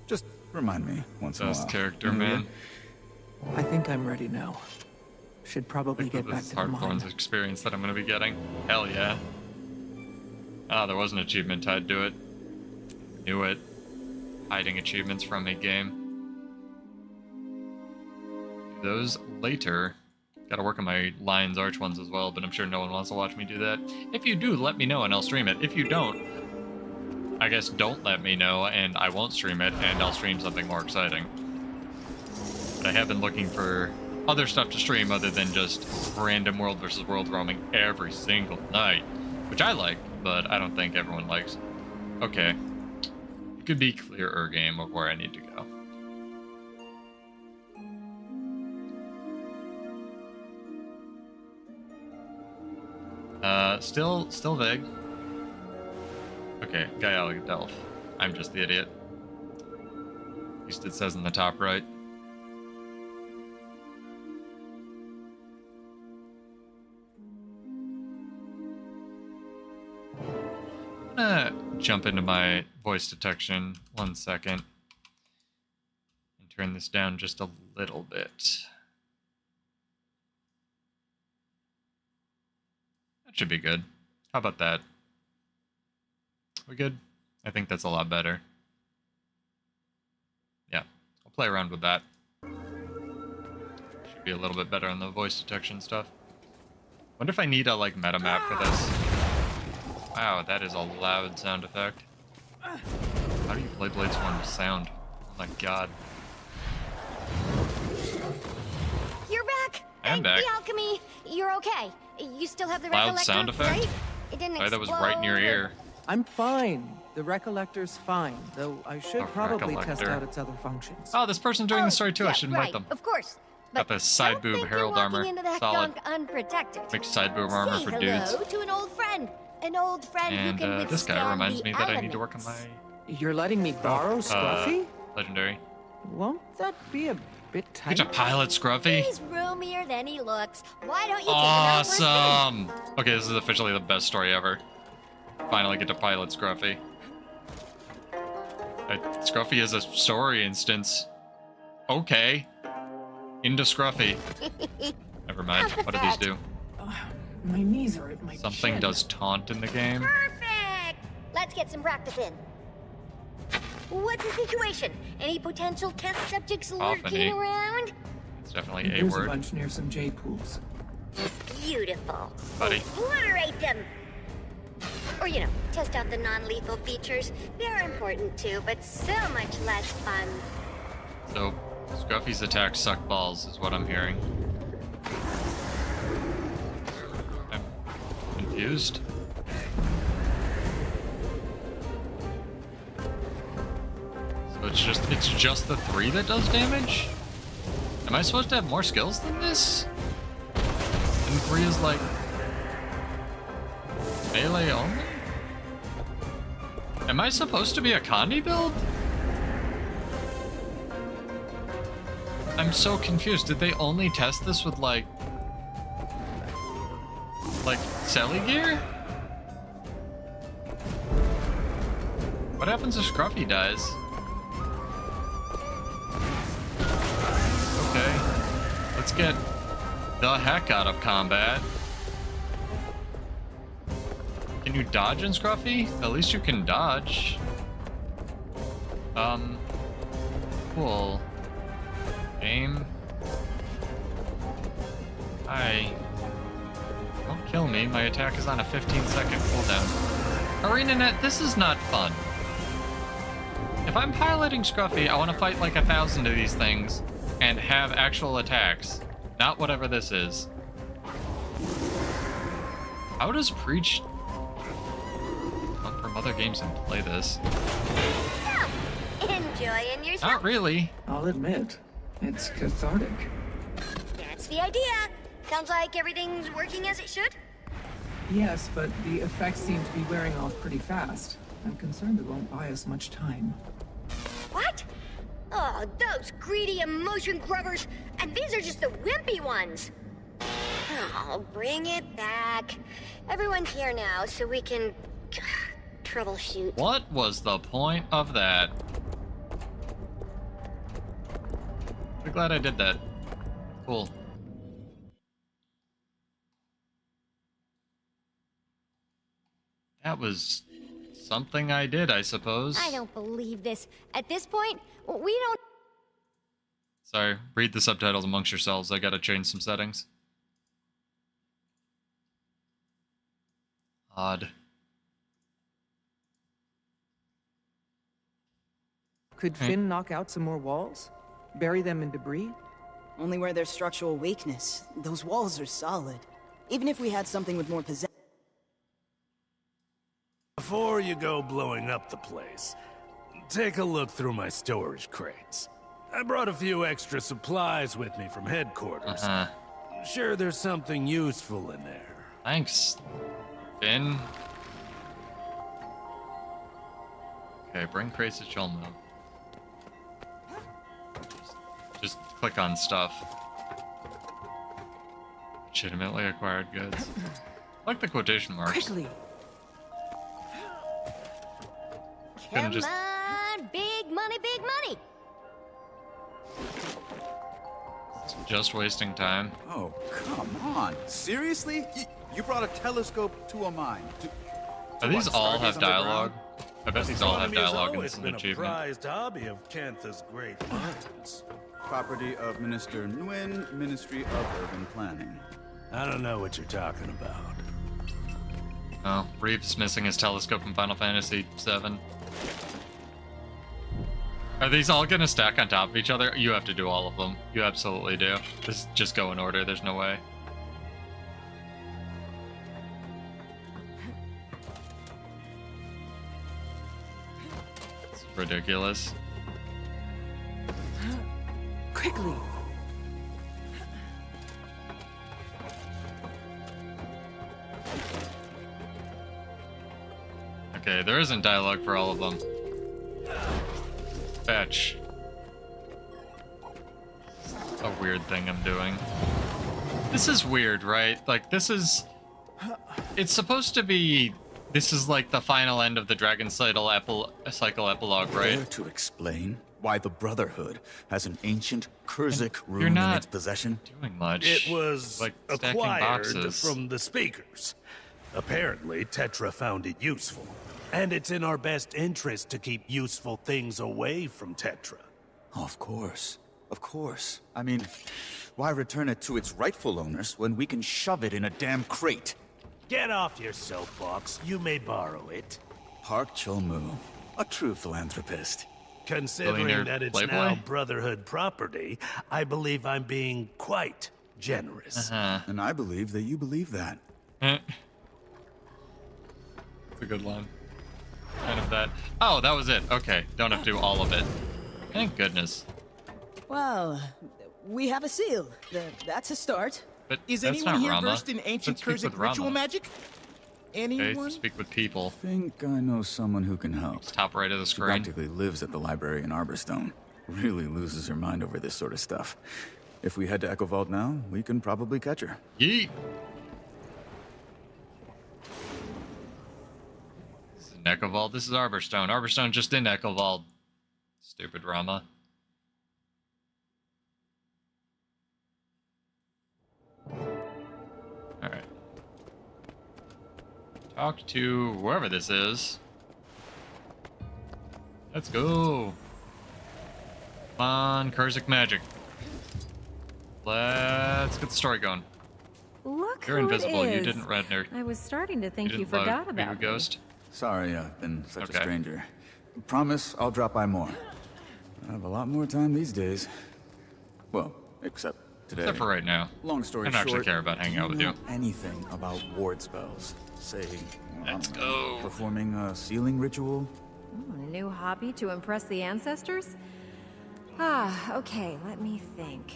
Just remind me once in a while. Best character, man. I think I'm ready now. Should probably get back This to the Heart of Thorns mine. experience that I'm going to be getting. Hell yeah. Ah, there was an achievement tied to it. Knew it. Hiding achievements from a game. Do those later. Gotta work on my Lion's Arch ones as well, but I'm sure no one wants to watch me do that. If you do, let me know and I'll stream it. If you don't, I guess don't let me know and I won't stream it and I'll stream something more exciting. But I have been looking for other stuff to stream other than just random world versus world roaming every single night, which I like, but I don't think everyone likes. Okay. Could be clearer game of where I need to go. Still vague. Okay, Gaialic Delph. I'm just the idiot. At least it says in the top right. I'm gonna jump into my voice detection 1 second and turn this down just a little bit. That should be good. How about that? We good? I think that's a lot better. Yeah, I'll play around with that. Should be a little bit better on the voice detection stuff. Wonder if I need a like meta map for this. Wow, that is a loud sound effect. How do you play Blades 1 with sound? Oh my god. You're back. I am back. The alchemy. You're okay. You still have the Loud recollector, sound effect? right? It didn't explode. That was right in your ear. I'm fine. The Recollector's fine, though I should A probably test Recollector. out its other functions. Oh, this person doing the story too. Yeah, I should invite right, them. Of course. Got the side don't boob think Herald you're walking armor. into that Solid. gunk unprotected. Make side boob armor Say for hello dudes. to an old friend. An old friend And who can this guy withstand reminds the me that I need to work on elements. my You're letting me borrow Scruffy? legendary. Won't that be a bit tight? Get a pilot, Scruffy. He's roomier than he looks. Why don't you take him out for a spin? Awesome. Okay, this is officially the best story ever. Finally get to pilot Scruffy. Scruffy is a story instance. Okay. Into Scruffy. Never mind. What do these do? My knees are at my Something chin. does taunt in the game. Perfect. Let's get some practice in. What's the situation? Any potential test subjects lurking Coffee. around? It's definitely a There's word. a bunch near some jade pools. Beautiful. Buddy. Obliterate them! Or, you know, test out the non-lethal features. They're important too, but so much less fun. So, Scruffy's attacks suck balls, is what I'm hearing. I'm confused. So it's just the 3 that does damage? Am I supposed to have more skills than this? And 3 is like melee only? Am I supposed to be a Condi build? I'm so confused. Did they only test this with like Sally gear? What happens if Scruffy dies? Okay, let's get the heck out of combat. Can you dodge in Scruffy? At least you can dodge. Cool. Game. Hi. Don't kill me. My attack is on a 15-second cooldown. Arenanet, this is not fun. If I'm piloting Scruffy, I want to fight like 1,000 of these things and have actual attacks, not whatever this is. How does Preach come from other games and play this? So, enjoying yourself? Not really. I'll admit, it's cathartic. That's the idea. Sounds like everything's working as it should. Yes, but the effects seem to be wearing off pretty fast. I'm concerned it won't buy us much time. What? Oh, those greedy emotion grubbers. And these are just the wimpy ones. Oh, bring it back. Everyone's here now, so we can troubleshoot. What was the point of that? I'm glad I did that. Cool. That was something I did, I suppose. I don't believe this. At this point, we don't... Sorry, read the subtitles amongst yourselves. I gotta change some settings. Odd. Could Finn knock out some more walls? Bury them in debris? Only where there's structural weakness. Those walls are solid. Even if we had something with more possession. Before you go blowing up the place, take a look through my storage crates. I brought a few extra supplies with me from headquarters. Sure there's something useful in there. Thanks, Finn. Okay, bring crates to Chelmo. Just click on stuff. Legitimately acquired goods. I like the quotation marks. Quickly. Come on, big money, big money. Just wasting time. Oh, come on. Seriously? You brought a telescope to a mine. Do these all have dialogue? I bet these all have dialogue in It's an been a achievement. prized hobby of Cantha's great minds. Property of Minister Nguyen, Ministry of Urban Planning. I don't know what you're talking about. Oh, Reeves missing his telescope in Final Fantasy VII. Are these all gonna stack on top of each other? You have to do all of them. You absolutely do. Just go in order. There's no way. It's ridiculous. Quickly. Okay, there isn't dialogue for all of them. Fetch. A weird thing I'm doing. This is weird, right? Like, this is... It's supposed to be... This is like the final end of the Dragon Cycle epilogue, right? Dare to explain why the Brotherhood has an ancient Kurzik You're rune in not its possession? doing much. It was like stacking acquired boxes. from the speakers. Apparently, Tetra found it useful. And it's in our best interest to keep useful things away from Tetra. Of course. Of course. I mean, why return it to its rightful owners when we can shove it in a damn crate? Get off your soapbox. You may borrow it. Park Chul-Mu, a true philanthropist. Considering that it's Playboy? now Brotherhood property, I believe I'm being quite generous. And I believe that you believe that. It's a good line. Kind of that. Oh, that was it. Okay, don't have to do all of it. Thank goodness. Well, we have a seal. That's a start. But Is that's anyone not here Rama. versed in ancient Don't speak Kurzic with Rama. ritual magic? Okay, Anyone? speak with people. Think I know someone who can help. It's top right of the She screen. practically lives at the library in Arborstone. Really loses her mind over this sort of stuff. If we head to Echo Vault now, we can probably catch her. Yeet. This is Echo Vault. This is Arborstone. Arborstone just in Echo Vault. Stupid Rama. Alright. Talk to whoever this is. Let's go. Come on, Kurzic magic. Let's get the story going. Look You're who invisible. it You is. didn't Redner. I was starting to think you didn't bug forgot Big about me. Ghost. Sorry, I've been such Okay. a stranger. Promise I'll drop by more. I have a lot more time these days. Well, except today. Except for right now. Long story I don't short, actually care about hanging out with do you. know anything about ward spells? Say, Let's go. Performing a sealing ritual? New hobby to impress the ancestors? Ah, okay, let me think.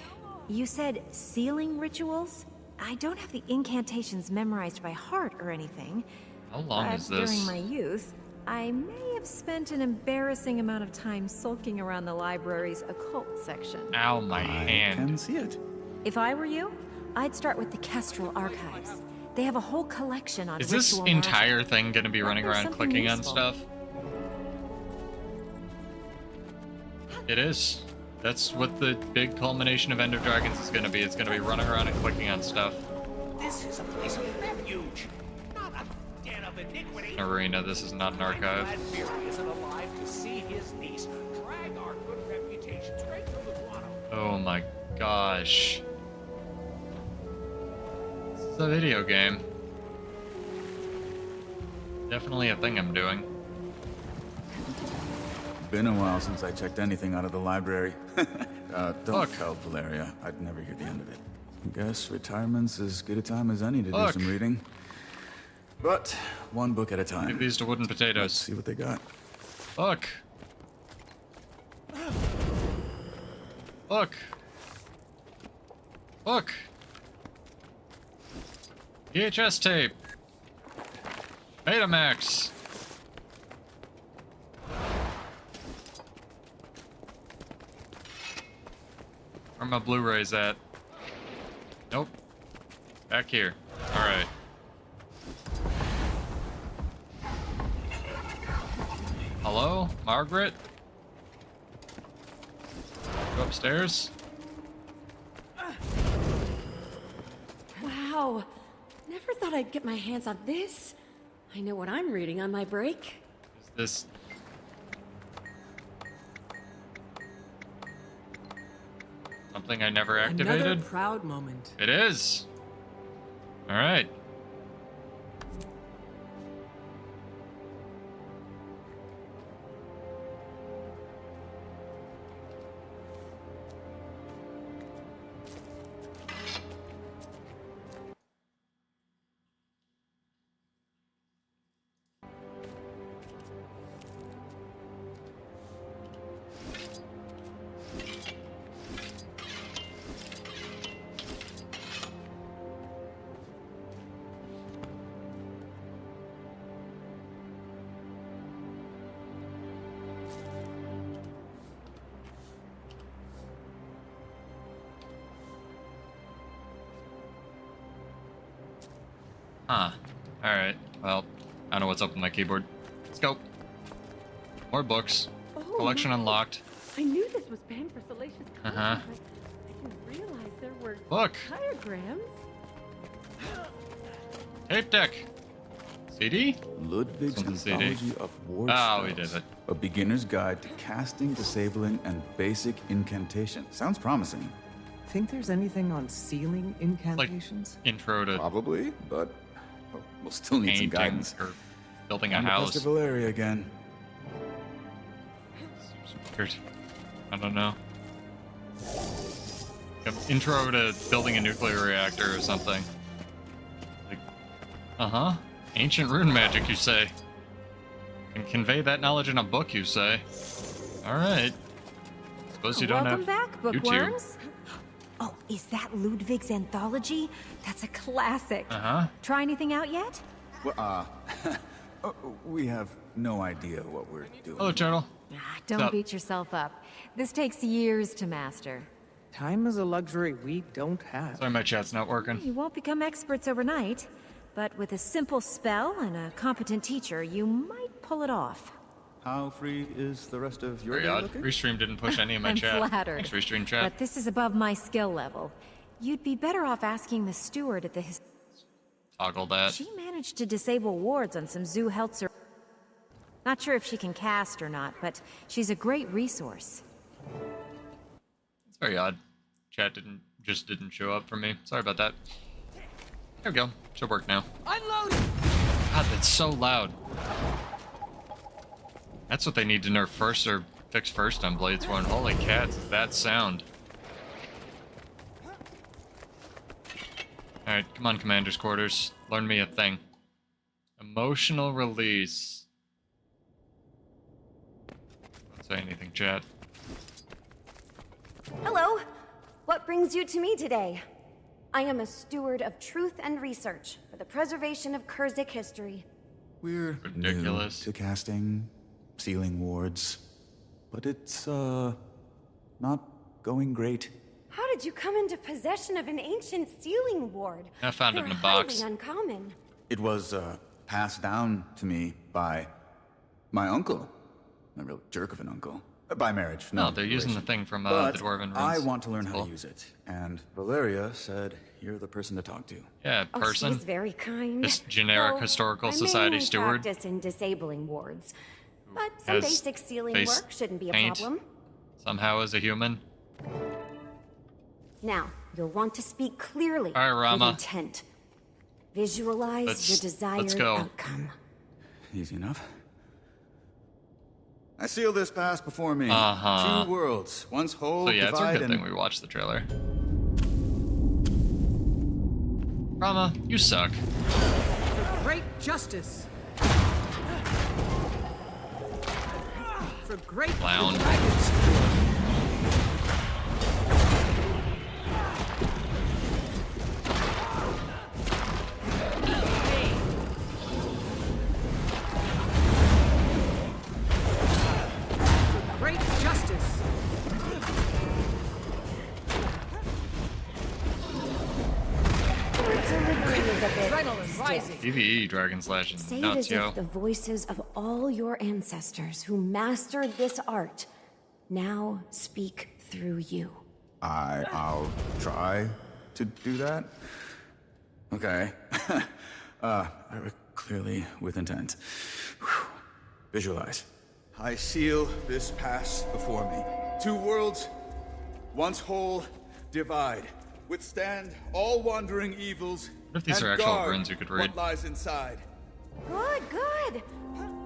You said sealing rituals? I don't have the incantations memorized by heart or anything. How long but is this? During my youth, I may have spent an embarrassing amount of time sulking around the library's occult section. Ow, my I hand. can see it. If I were you, I'd start with the Kestrel Archives. They have a whole collection on Is this ritual entire magic. thing going to be running around something clicking on useful. stuff? It is. That's what the big culmination of End of Dragons is going to be. It's going to be running around and clicking on stuff. This is a place of refuge, not a den of iniquity. An arena. This is not an archive. I'm glad Fury isn't alive to see his niece drag our good reputation straight to the guano. Oh my gosh. This is a video game. Definitely a thing I'm doing. Been a while since I checked anything out of the library. Don't Look. tell Valeria. I'd never hear the end of it. Guess retirement's as good a time as any to Look. do some reading. But one book at a time. Give these to wooden Let's potatoes. see what they got. Look. Look. Look. VHS tape. Betamax. Where my Blu-rays at? Nope. Back here. Alright. Hello? Margaret? Go upstairs? Wow. Never thought I'd get my hands on this. I know what I'm reading on my break. Is this... something I never activated? Another proud moment. It is! Alright. Huh. Alright. Well, I don't know what's up with my keyboard. Let's go. More books. Collection unlocked. I knew this was banned for salacious Uh-huh. content, but I didn't realize there were Look. diagrams. Tape deck. CD? Ludwig's Something CD. Anthology of War Oh, we Spells. did it. A beginner's guide to casting, disabling, and basic incantation. Sounds promising. Think there's anything on sealing incantations? Intro to Probably, but we'll still need some painting guidance. or building a On the house. Festival area again. Weird. I don't know. Intro to building a nuclear reactor or something. Like, ancient rune magic, you say? Can convey that knowledge in a book, you say? All right. Suppose you don't Welcome have back, YouTube. bookworms. Oh, is that Ludwig's anthology? That's a classic. Try anything out yet? Well, we have no idea what we're doing. Hello, Turtle. Don't beat yourself up. This takes years to master. Time is a luxury we don't have. Sorry, my chat's not working. You won't become experts overnight, but with a simple spell and a competent teacher, you might pull it off. How free is the rest of your Very day odd. looking? Restream didn't push any of my I'm chat. flattered. Thanks, Restream chat. But this is above my skill level. You'd be better off asking the steward at the Toggle that. She managed to disable wards on some zoo Heltzer. Not sure if she can cast or not, but she's a great resource. It's very odd. Chat just didn't show up for me. Sorry about that. There we go. Should work now. Unloading! God, that's so loud. That's what they need to nerf first or fix first on Blades 1. Holy cats, is that sound. Alright, come on, Commander's Quarters. Learn me a thing. Emotional release. Don't say anything, chat. Hello. What brings you to me today? I am a steward of truth and research for the preservation of Kurzik history. We're ridiculous new to casting, sealing wards, but it's not going great. How did you come into possession of an ancient sealing ward? I found it They're in a box. highly uncommon. It was passed down to me by my uncle, a real jerk of an uncle. By marriage. No, they're using the thing from the But Dwarven runes. I want to learn how Cool. to use it, and Valeria said you're the person to talk to. Yeah, person. Oh, she's very kind. This generic Well, historical I society mainly steward. practice in disabling wards, but some Has basic sealing face work shouldn't be a paint. problem. Somehow as a human. Now, you'll want to speak clearly All right, Rama. with intent. Visualize your desired go. outcome. Easy enough. I seal this pass before me. Uh-huh. 2 worlds, once whole, So yeah, it's a divide, good thing we watched the trailer. Rama, you suck. For great justice. For great Clown. dragons. For great justice. Adrenaline rising. PvE Dragon Slash and Say it nuts, as yo. if the voices of all your ancestors who mastered this art now speak through you. I'll try to do that. Okay. Clearly with intent. Whew. Visualize. I seal this pass before me. 2 worlds, once whole, divide. Withstand all wandering evils. What if these and are actual guard runes you could read? what lies inside. Good, good.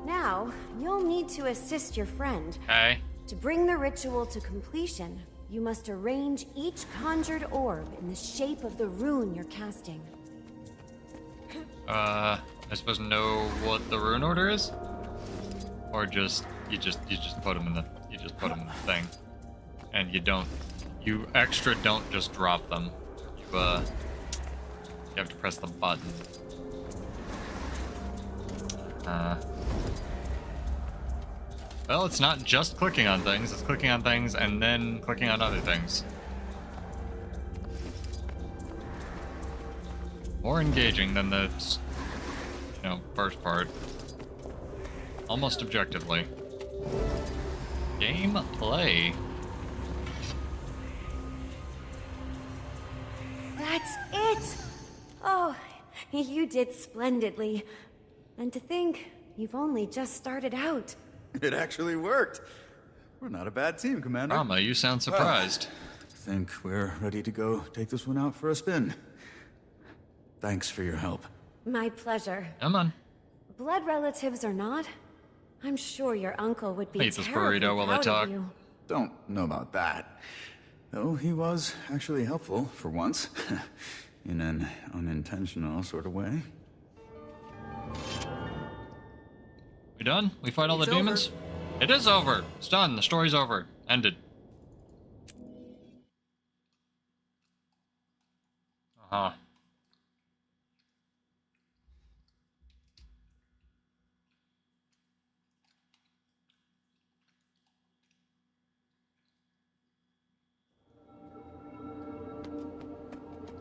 Now, you'll need to assist your friend. Okay. To bring the ritual to completion, you must arrange each conjured orb in the shape of the rune you're casting. I suppose know what the rune order is? Or just you just put them in the thing. And you extra don't just drop them. You have to press the button. Well, it's not just clicking on things, it's clicking on things and then clicking on other things. More engaging than the, first part. Almost objectively. Gameplay. That's it! Oh, you did splendidly. And to think, you've only just started out. It actually worked. We're not a bad team, Commander. Rama, you sound surprised. I think we're ready to go take this one out for a spin. Thanks for your help. My pleasure. Come on. Blood relatives or not, I'm sure your uncle would be Eat this terribly burrito while I proud of talk. you. Don't know about that. Though he was actually helpful, for once. In an unintentional sort of way. We done? We fight all the It's demons? It is over. It's done. The story's over. Ended. Uh-huh.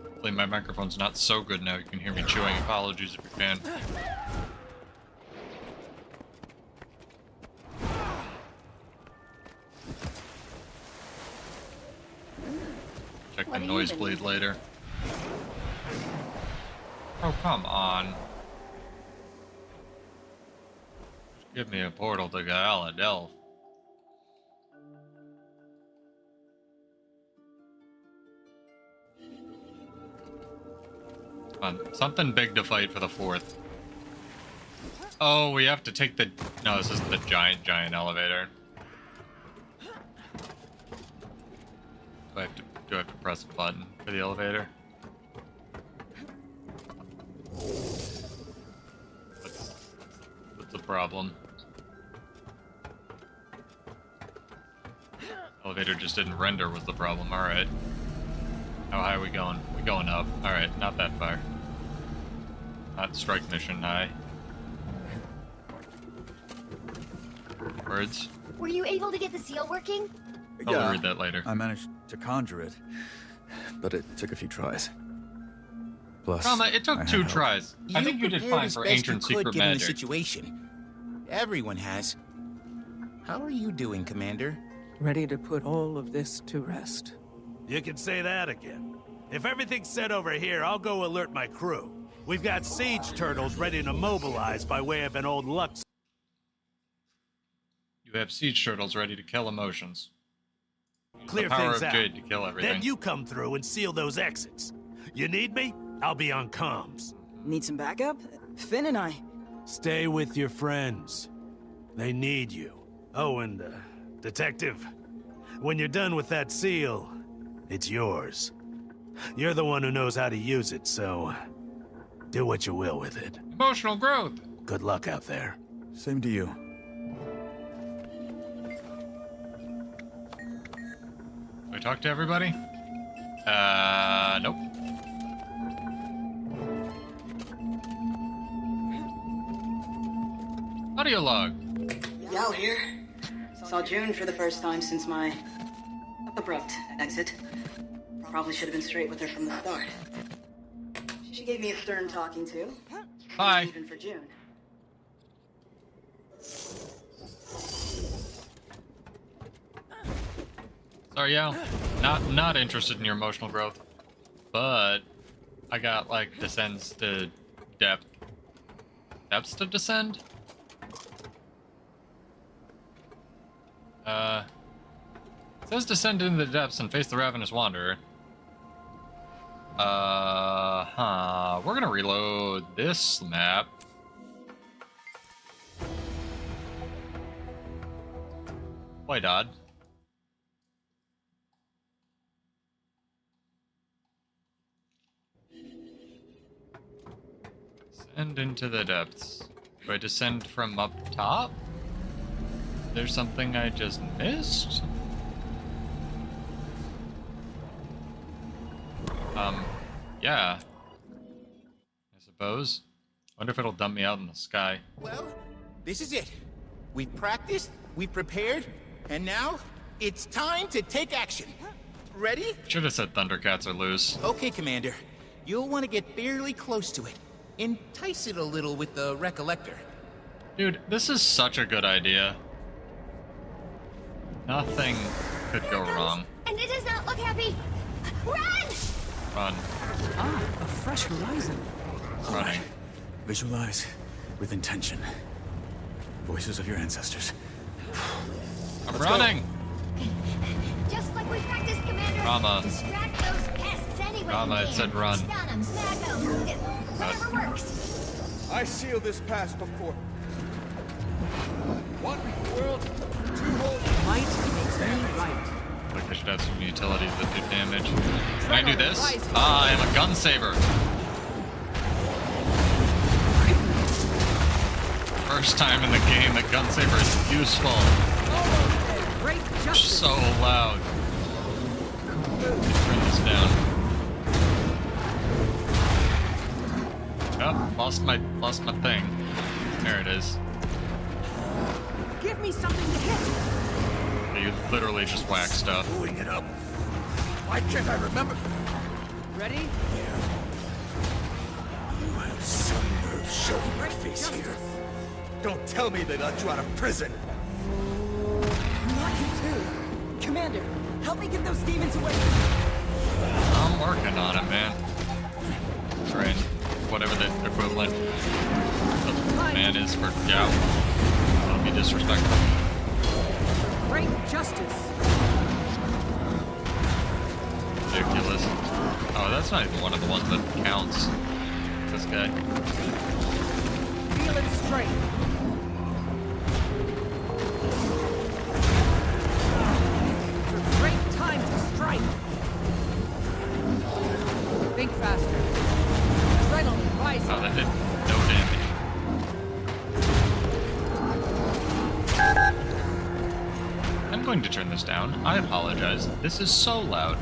Hopefully my microphone's not so good now you can hear me chewing. Apologies if you can. Check the noise bleed later. Oh, come on. Just give me a portal to Galadelph. Come on, something big to fight for the 4th. Oh, we have to take the... No, this isn't the giant elevator. Do I have to press a button for the elevator? What's the problem? Elevator just didn't render was the problem, alright. How high are we going? We're going up. Alright, not that far. Not strike mission high. Words? Were you able to get the seal working? I'll read that later. I managed to conjure it, but it took a few tries. Plus, Rama, it took 2 tries. I think you did prepared fine as for best ancient you could secret given the magic. situation. Everyone has. How are you doing, Commander? Ready to put all of this to rest. You can say that again. If everything's set over here, I'll go alert my crew. We've got siege turtles ready to mobilize by way of an old Lux. You have siege turtles ready to kill emotions. Use Clear the power things of out. jade to kill everything. Then you come through and seal those exits. You need me? I'll be on comms. Need some backup? Finn and I. Stay with your friends. They need you. Oh, and, Detective, when you're done with that seal, it's yours. You're the one who knows how to use it, so do what you will with it. Emotional growth. Good luck out there. Same to you. Do I talk to everybody? Nope. Audio log. Yao here. Saw June for the first time since my abrupt exit. Probably should have been straight with her from the start. She gave me a stern talking to. Bye. Even for June. Sorry, Yao. Not interested in your emotional growth, but I got like descends to depth. Depths to descend? It says descend into the depths and face the ravenous wanderer. We're gonna reload this map. Quite odd. Descend into the depths. Do I descend from up top? There's something I just missed? Yeah. I suppose. Wonder if it'll dump me out in the sky. Well, this is it. We've practiced, we've prepared, and now it's time to take action. Ready? Should have said Thundercats are loose. Okay, Commander. You'll want to get fairly close to it. Entice it a little with the Recollector. Dude, this is such a good idea. Nothing could go wrong. And it does not look happy. Run! Run. Ah, a fresh horizon. Running. Visualize. with intention. Voices of your ancestors. I'm running! Just like we practiced, Commander. Rama. Distract those pests anyway. Rama, it said run. Stun them, smack them. Whatever works. I seal this pass before. One world, two worlds. Might makes me right. Like I should have some utilities that do damage. Can I do this? Ah, I am a gun saver. First time in the game that gun saver is useful. So loud. Let's turn this down. Oh, lost my thing. There it is. Give me something to hit. You literally just whack stuff. Pulling it up. Why can't I remember? Ready? You have some nerve showing your face here. Don't tell me they let you out of prison. Not you too. Commander, help me get those demons away. I'm working on it, man. Train, whatever the equivalent of man is for gout. Don't be disrespectful. Great justice. Ridiculous. Oh, that's not even one of the ones that counts. This guy. Feeling straight. Great time to strike. Think faster. Adrenaline rising. Oh, that did no damage. I'm going to turn this down. I apologize. This is so loud.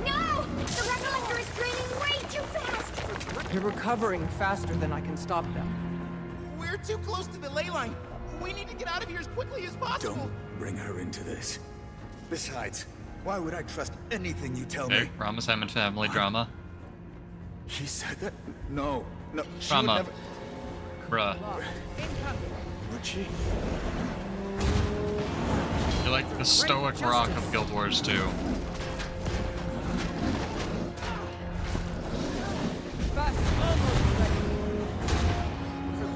No! The recollector is draining way too fast! They're recovering faster than I can stop them. We're too close to the ley line. We need to get out of here as quickly as possible. Don't bring her into this. Besides, why would I trust anything you tell Okay, me? Rama's having family drama. She said that? No, she Rama. would never... Bruh. Would she? You're like the stoic rock of Guild Wars 2.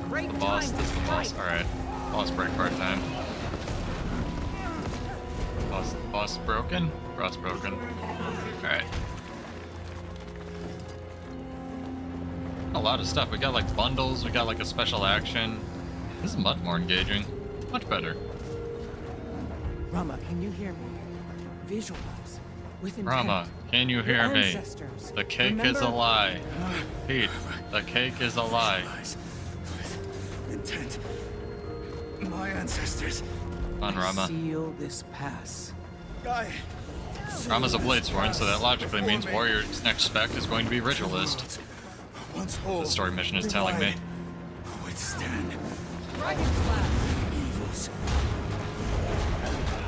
The boss, this is the boss. Alright. Boss break part time. Boss broken? Boss broken. Alright. A lot of stuff. We got like bundles, we got like a special action. This is much more engaging. Much better. Rama, can you hear me? Visualize. With intent. Rama, can you hear me? Ancestors. The cake is a lie. Pete, the cake is a lie. Intent. My ancestors. Come on, Rama. Seal this pass. Rama's a Bladesworn, so that logically means Warrior's next spec is going to be Ritualist. The story mission is telling me. Withstand Dragon Flash. evils.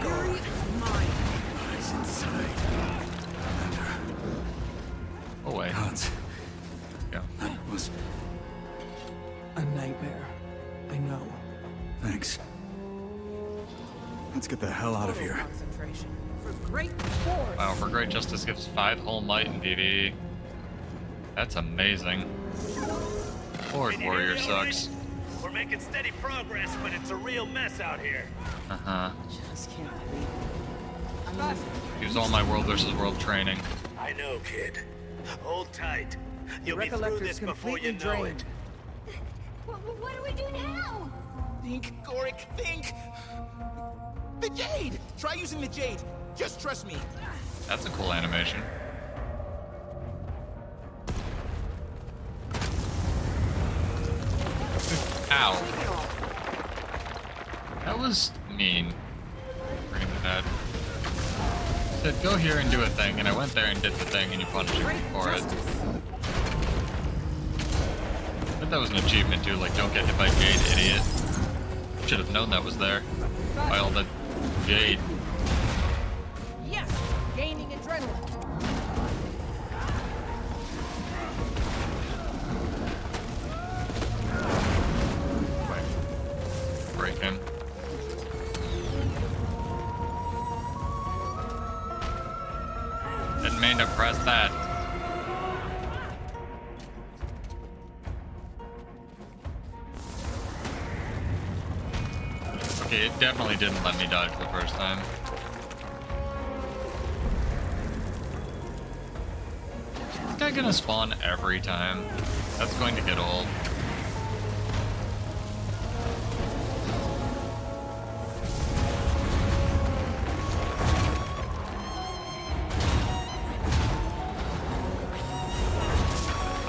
Fury mine. Lies inside. Oh wait. Gods. Go. That was... A nightmare. I know. Thanks. Let's get the hell out of here. Concentration. For great force. Wow, for Great Justice gives 5 whole might in PvE. That's amazing. Lord Warrior sucks. We're making steady progress, but it's a real mess out here. Uh-huh. Just can't believe it. Use all my world versus world training. I know, kid. Hold tight. You'll be through Recollector's this before you completely know drained. it. What do we do now? Think, Goric, think! The jade! Try using the jade. Just trust me. That's a cool animation. Ow. That was mean. Pretty bad. Said go here and do a thing, and I went there and did the thing, and you punished me for it. But that was an achievement too, like don't get hit by Jade, idiot. Should have known that was there. By all the Jade. Yes! Gaining adrenaline. Break him. Didn't mean to press that. Okay, it definitely didn't let me dodge the first time. Is this guy gonna spawn every time? That's going to get old.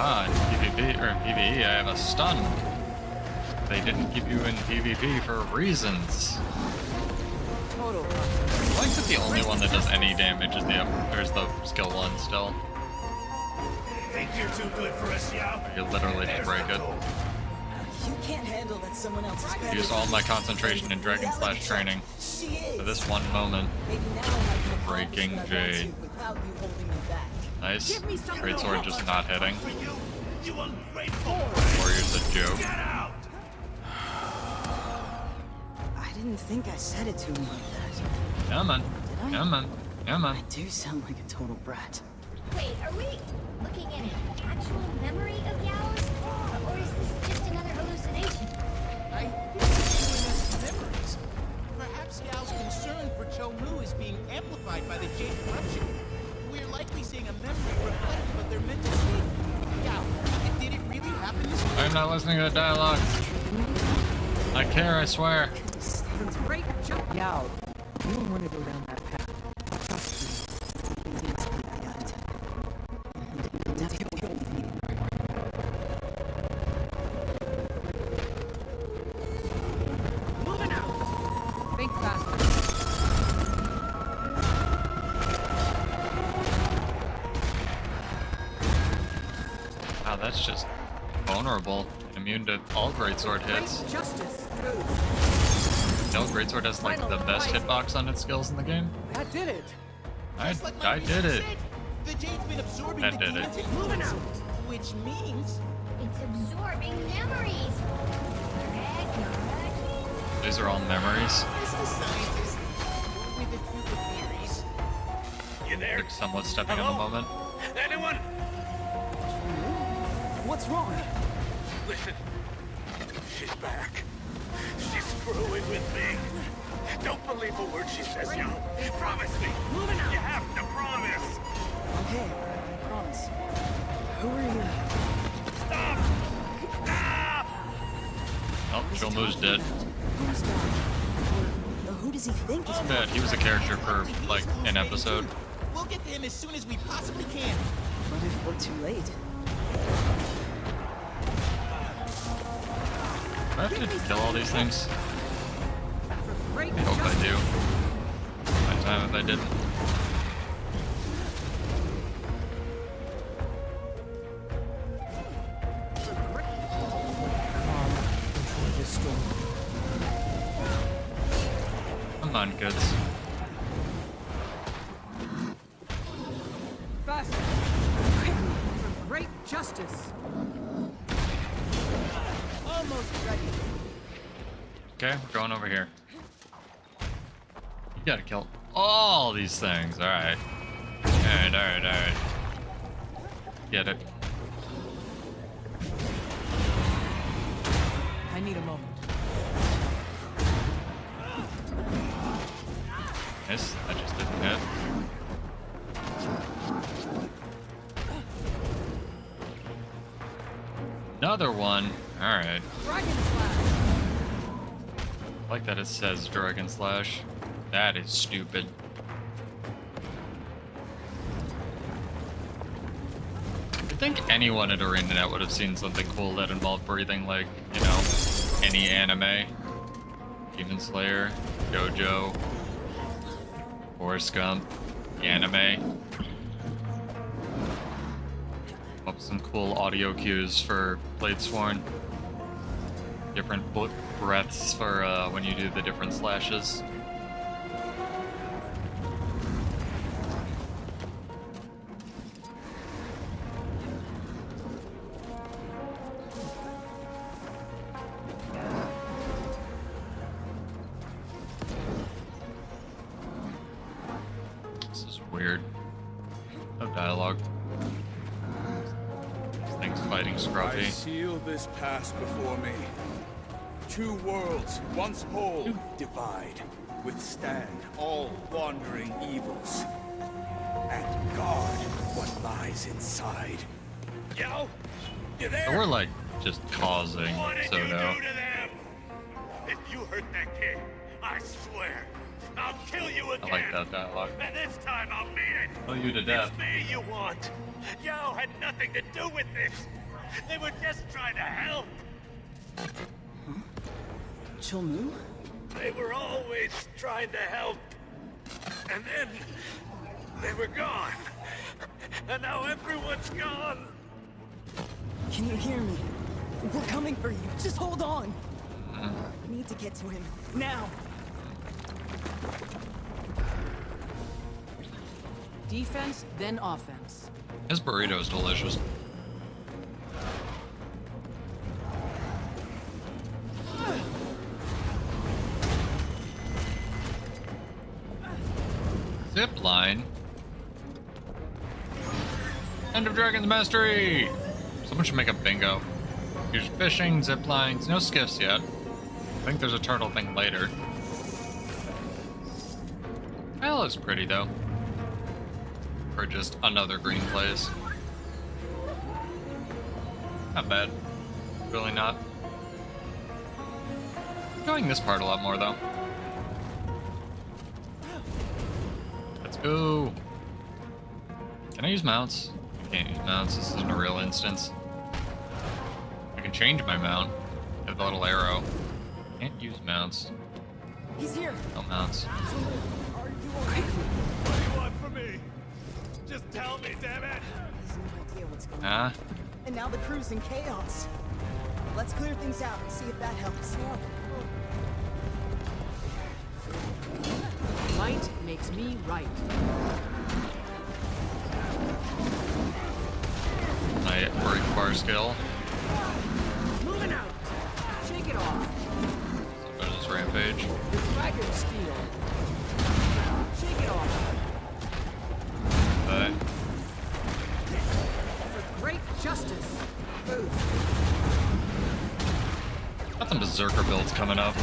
Ah, in PvP, or in PvE, I have a stun. They didn't keep you in PvP for reasons. Why is it the only one that does any damage is there's the skill one still? Think you're too good for us, Yao? You literally just break it. You can't handle that someone else is better. Use all my concentration in Dragon Slash training for this one moment. Breaking Jade. Nice. Greatsword just not hitting. Warrior's a joke. I didn't think I said it to him like that. Come on. Come on. Come on. I do sound like a total brat. Wait, are we looking at an actual memory of Yao's? Or is this just another hallucination? I think it's memories. Perhaps Yao's concern for Cho Mu is being amplified by the Jade corruption. We're likely seeing a memory reflective of their mental state. Yao, did it really happen this way? I'm not listening to the dialogue. I care, I swear. Great job. Yao, you don't want to go down that path. Trust me. Moving out. Think faster. Wow, that's just vulnerable. Immune to all greatsword hits. Justice. No, greatsword has like the best hitbox on its skills in the game. That did it. I did it. The Jade's been absorbing That the did it. demon's influence, which means It's absorbing memories. These are all memories. as a scientist with a few theories. You there? They're somewhat stepping in the moment. Anyone? What's wrong? Listen. She's back. She's screwing with me. Don't believe a word she says, Yao. Promise me. Moving out. You have to promise. Okay, promise. Who are you? Stop! Stop! Oh, Chomu's dead. Who's that? Or who does he think is Dead. He was a character for like an episode. We'll get to him as soon as we possibly can. What if we're too late? Do I have to kill all these things? I Great hope I do. My time if I didn't. Come on, kids. Faster. Quickly. For great justice. Almost ready. Okay, we're going over here. You gotta kill all these things. Alright. Alright, alright, alright. Get it. I need a moment. Nice. That just didn't hit. Another one. Alright. Dragon Slash. I like that it says Dragon Slash. That is stupid. I think anyone at arenanet would have seen something cool that involved breathing, like, you know, any anime. Demon Slayer, JoJo, Forrest Gump, the anime. Up some cool audio cues for Bladesworn. Different breaths for when you do the different slashes. This is weird. No dialogue. This thing's fighting I Scruffy. seal this pass before me Two worlds, once whole, divide, withstand all wandering evils, and guard what lies inside. Yo, you there? So we're like just causing What did you Pseudo. do to them? If you hurt that kid, I swear, I'll kill you again. I like that dialogue. And this time I'll mean it. Kill you to death. It's me you want. Yo had nothing to do with this. They were just trying to help. Chilmu? They were always trying to help. And then they were gone. And now everyone's gone. Can you hear me? We're coming for you. Just hold on. We need to get to him. Now. Defense, then offense. His burrito is delicious. Zip line. End of Dragon's Mastery! Someone should make a bingo. Here's fishing, zip lines, no skiffs yet. I think there's a turtle thing later. That looks pretty though. Or just another green place. Not bad. Really not. Enjoying this part a lot more though. Let's go. Can I use mounts? I can't use mounts. This isn't a real instance. I can change my mount. I have the little arrow. Can't use mounts. He's here. No mounts. Are you okay? What do you want from me? Just tell me, damn it. No idea what's going on. Ah. And now the crew's in chaos. Let's clear things out and see if that helps. Might makes me right. My break bar skill. Moving out. Shake it off. So there's this rampage. The dragon steel. Shake it off. For great justice. Got some berserker builds coming up.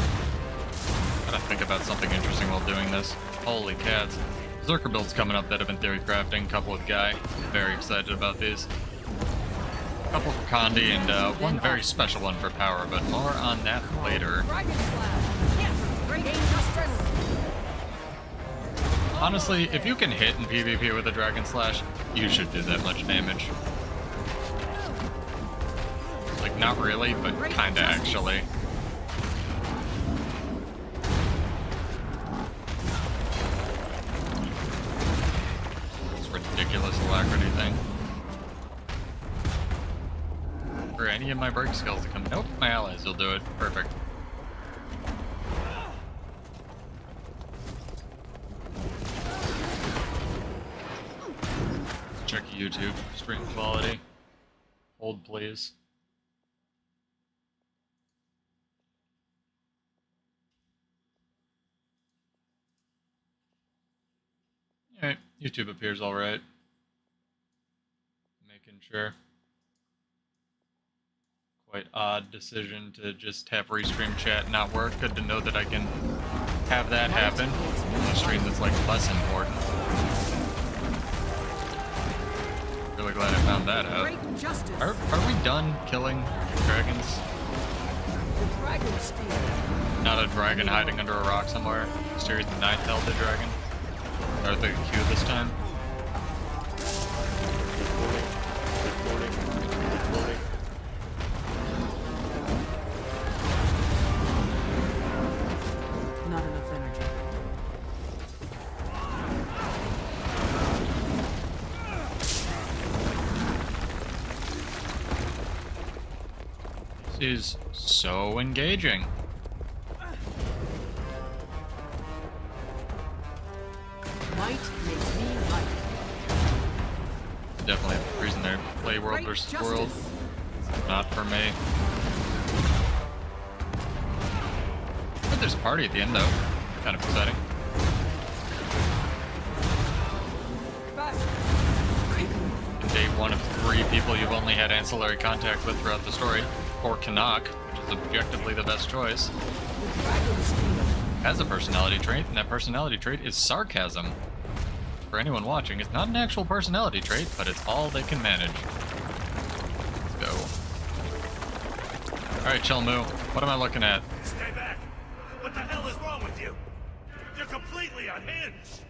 Gotta think about something interesting while doing this. Holy cats. Berserker builds coming up that have been theory crafting. A couple with Guy. Very excited about these. A couple for Condi and one very special one for power, but more on that later. Honestly, if you can hit in PvP with a Dragon Slash, you should do that much damage. Like, not really, but kinda actually. This ridiculous alacrity thing. For any of my break skills to come. Nope, my allies will do it. Perfect. Check YouTube stream quality. Hold, please. Alright, YouTube appears alright. Making sure. Quite odd decision to just have restream chat not work. Good to know that I can have that happen in a stream that's like less important. Really glad I found that out. Are we done killing dragons? Not a dragon hiding under a rock somewhere. Steer the nightfall the dragon. Or the Q this time. Not enough energy. This is so engaging. Might makes me right. Definitely the reason they play World versus World. Not for me. But there's a party at the end though. Kind of exciting. And day one of 3 people you've only had ancillary contact with throughout the story. or Canuck, which is objectively the best choice, has a personality trait, and that personality trait is sarcasm. For anyone watching, it's not an actual personality trait, but it's all they can manage. Let's go. Alright, Chelmu, what am I looking at? Stay back! What the hell is wrong with you? You're completely unhinged!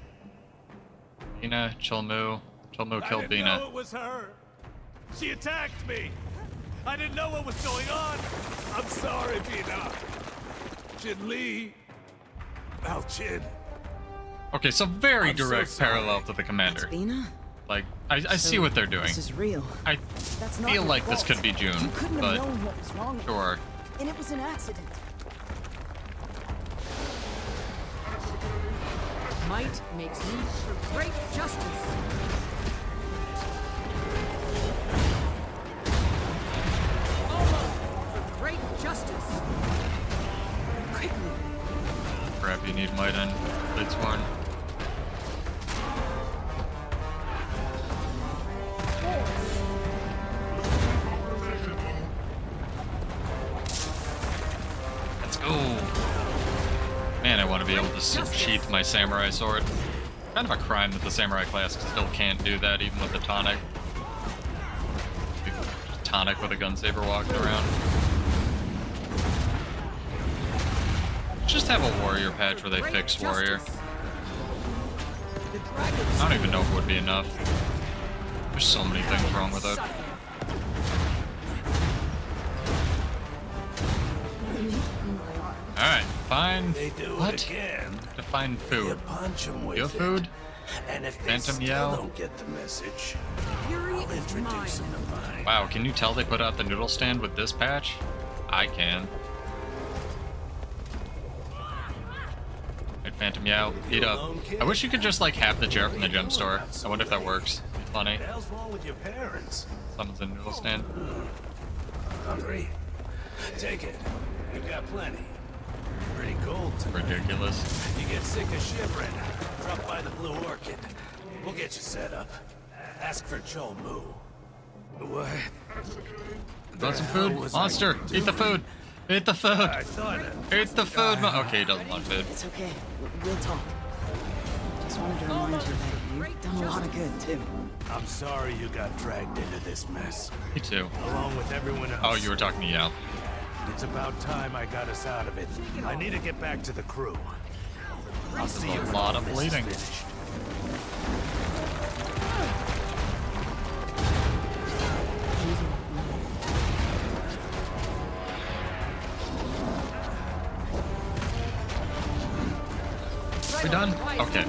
Bina, Chelmu. Chelmu killed I didn't Bina. know it was her. She attacked me. I didn't know what was going on. I'm sorry, Bina. Jin Lee. Al-Jin. Okay, so very I'm so direct sorry. parallel to the commander. Bina? Like, I see what they're doing. This is real. I That's not feel your like this fault. could be June, You couldn't but have known what was wrong. sure. And it was an accident. Might makes need for great justice. For great justice. Quickly. Crap, you need might and Blitzhorn. Let's go. Man, I want to be able to sheath my samurai sword. Kind of a crime that the samurai class still can't do that, even with the tonic. Tonic with a gun saber walking around. Just have a warrior patch where they fix warrior. I don't even know if it would be enough. There's so many things wrong with it. Alright, find what? To find food. You have food? And if they Phantom still Yell? don't get the message, I'll introduce them to mine. Wow, can you tell they put out the noodle stand with this patch? I can. Right, Phantom Yao, eat up. I wish you could just like have the chair from the gem store. I wonder if that works. It's funny. What the hell's wrong with your parents? Summons a noodle stand. Hungry? Take it. We've got plenty. Pretty cold tonight. Ridiculous. You get sick of shivering, drop by the Blue Orchid. We'll get you set up. Ask for Chelmu. What? Want some food? Monster! Eat the food! Eat the food! I thought it. Eat the food! Okay, he doesn't want food. It's okay. We'll talk. Just wanted to remind you that you've done a lot of good, too. I'm sorry you got dragged into this mess. Me too. Along with everyone else. Oh, you were talking to Yao. It's about time I got us out of it. I need to get back to the crew. I'll see you A lot of when this is bleeding. finished. We done? Okay.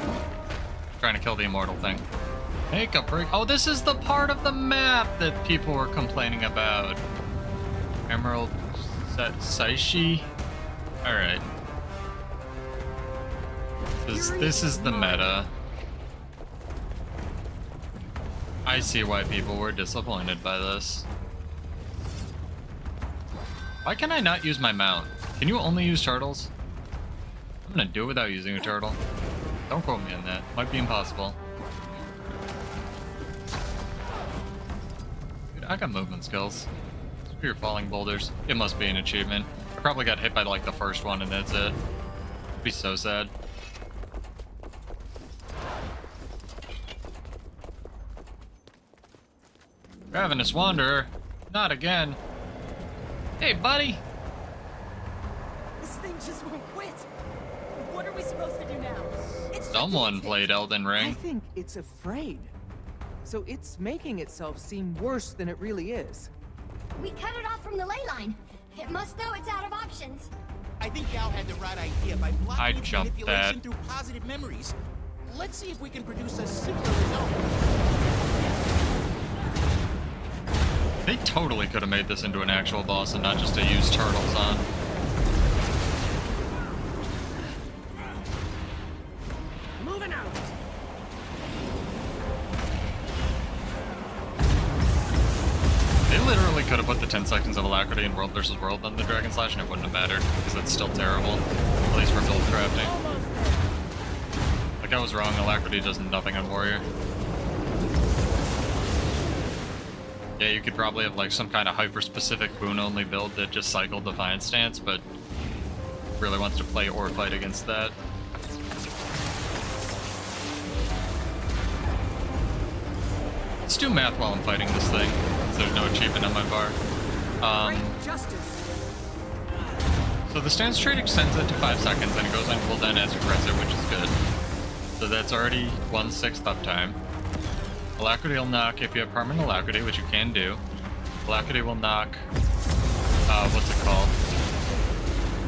Trying to kill the immortal thing. Make a break. Oh, this is the part of the map that people were complaining about. Emerald Saishi? Alright. This is the meta. I see why people were disappointed by this. Why can I not use my mount? Can you only use turtles? I'm gonna do it without using a turtle. Don't quote me on that. Might be impossible. Dude, I got movement skills. Spear falling boulders. It must be an achievement. I probably got hit by like the first one and that's it. It'd be so sad. Ravenous Wanderer. Not again. Hey, buddy. This thing just won't quit. What are we supposed to do now? Someone played Elden I Ring. think it's afraid. So it's making itself seem worse than it really is. We cut it off from the ley line. It must know it's out of options. I think Yao had the right idea by blocking I'd its jump manipulation that. through positive memories. Let's see if we can produce a similar result. They totally could have made this into an actual boss and not just to use turtles on. Moving out. They literally could have put the 10 seconds of alacrity in World vs. World on the Dragon Slash and it wouldn't have mattered, because it's still terrible. At least for build crafting. Like, I was wrong, alacrity does nothing on Warrior. Yeah, you could probably have like some kind of hyper-specific boon-only build that just cycled Defiant Stance, but really wants to play or fight against that. Let's do math while I'm fighting this thing, since there's no achievement on my bar. So the stance trait extends it to 5 seconds and it goes on cooldown as you press it, which is good. So that's already 1/6 uptime. Alacrity will knock if you have permanent alacrity, which you can do. Alacrity will knock, what's it called?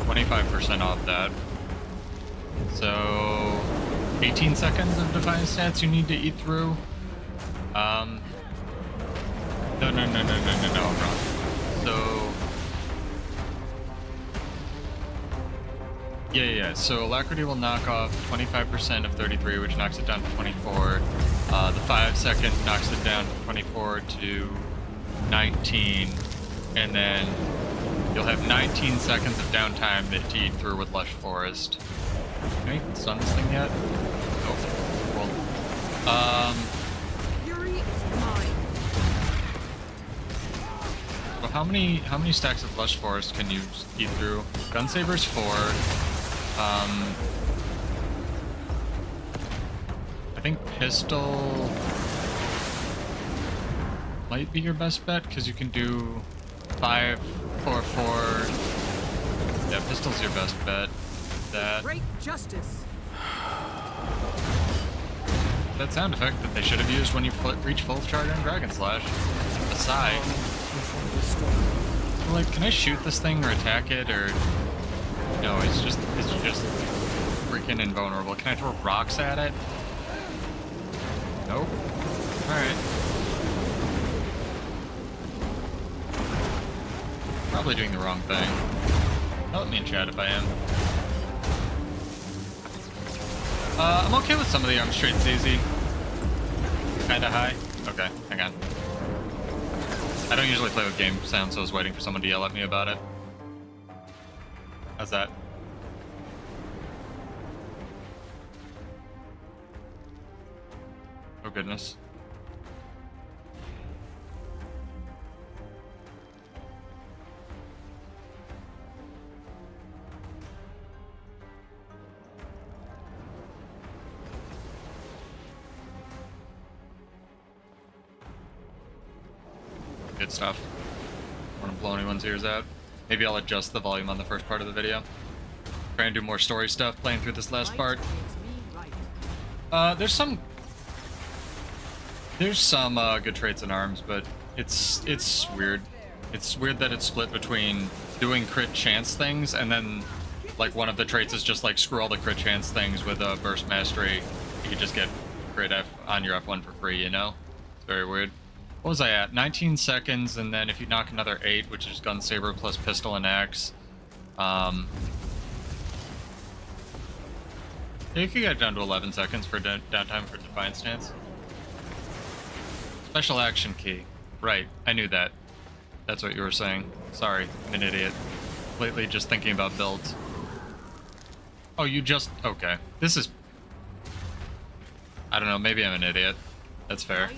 25% off that. So 18 seconds of Defiant Stance you need to eat through. No, I'm wrong. So, yeah. So Alacrity will knock off 25% of 33, which knocks it down to 24. The 5 second knocks it down from 24 to 19, and then you'll have 19 seconds of downtime to eat through with Lush Forest. Can I stun this thing yet? Oh, cool. Fury is mine. Well, how many stacks of Lush Forest can you eat through? Gunsaber's 4. I think pistol might be your best bet because you can do 5, 4, 4. Yeah, pistol's your best bet. That. Great justice. That sound effect that they should have used when you reach full charge on Dragon Slash. Aside. So, like, can I shoot this thing or attack it or? No, it's just freaking invulnerable. Can I throw rocks at it? Nope. Alright. Probably doing the wrong thing. Tell me in chat if I am. I'm okay with some of the arms traits easy. Kinda high. Okay, hang on. I don't usually play with game sound, so I was waiting for someone to yell at me about it. How's that? Oh goodness. Good stuff. I don't want to blow anyone's ears out. Maybe I'll adjust the volume on the first part of the video. Try and do more story stuff playing through this last part. There's some good traits in arms, but it's weird. It's weird that it's split between doing crit chance things and then like one of the traits is just like screw all the crit chance things with a burst mastery. You can just get crit F on your F1 for free, you know? It's very weird. What was I at? 19 seconds, and then if you knock another 8, which is gun saber plus pistol and axe, you could get down to 11 seconds for downtime for Defiant Stance. Special action key. Right, I knew that. That's what you were saying. Sorry, I'm an idiot. Lately just thinking about builds. Oh, you just... Okay. This is... I don't know, maybe I'm an idiot. That's fair.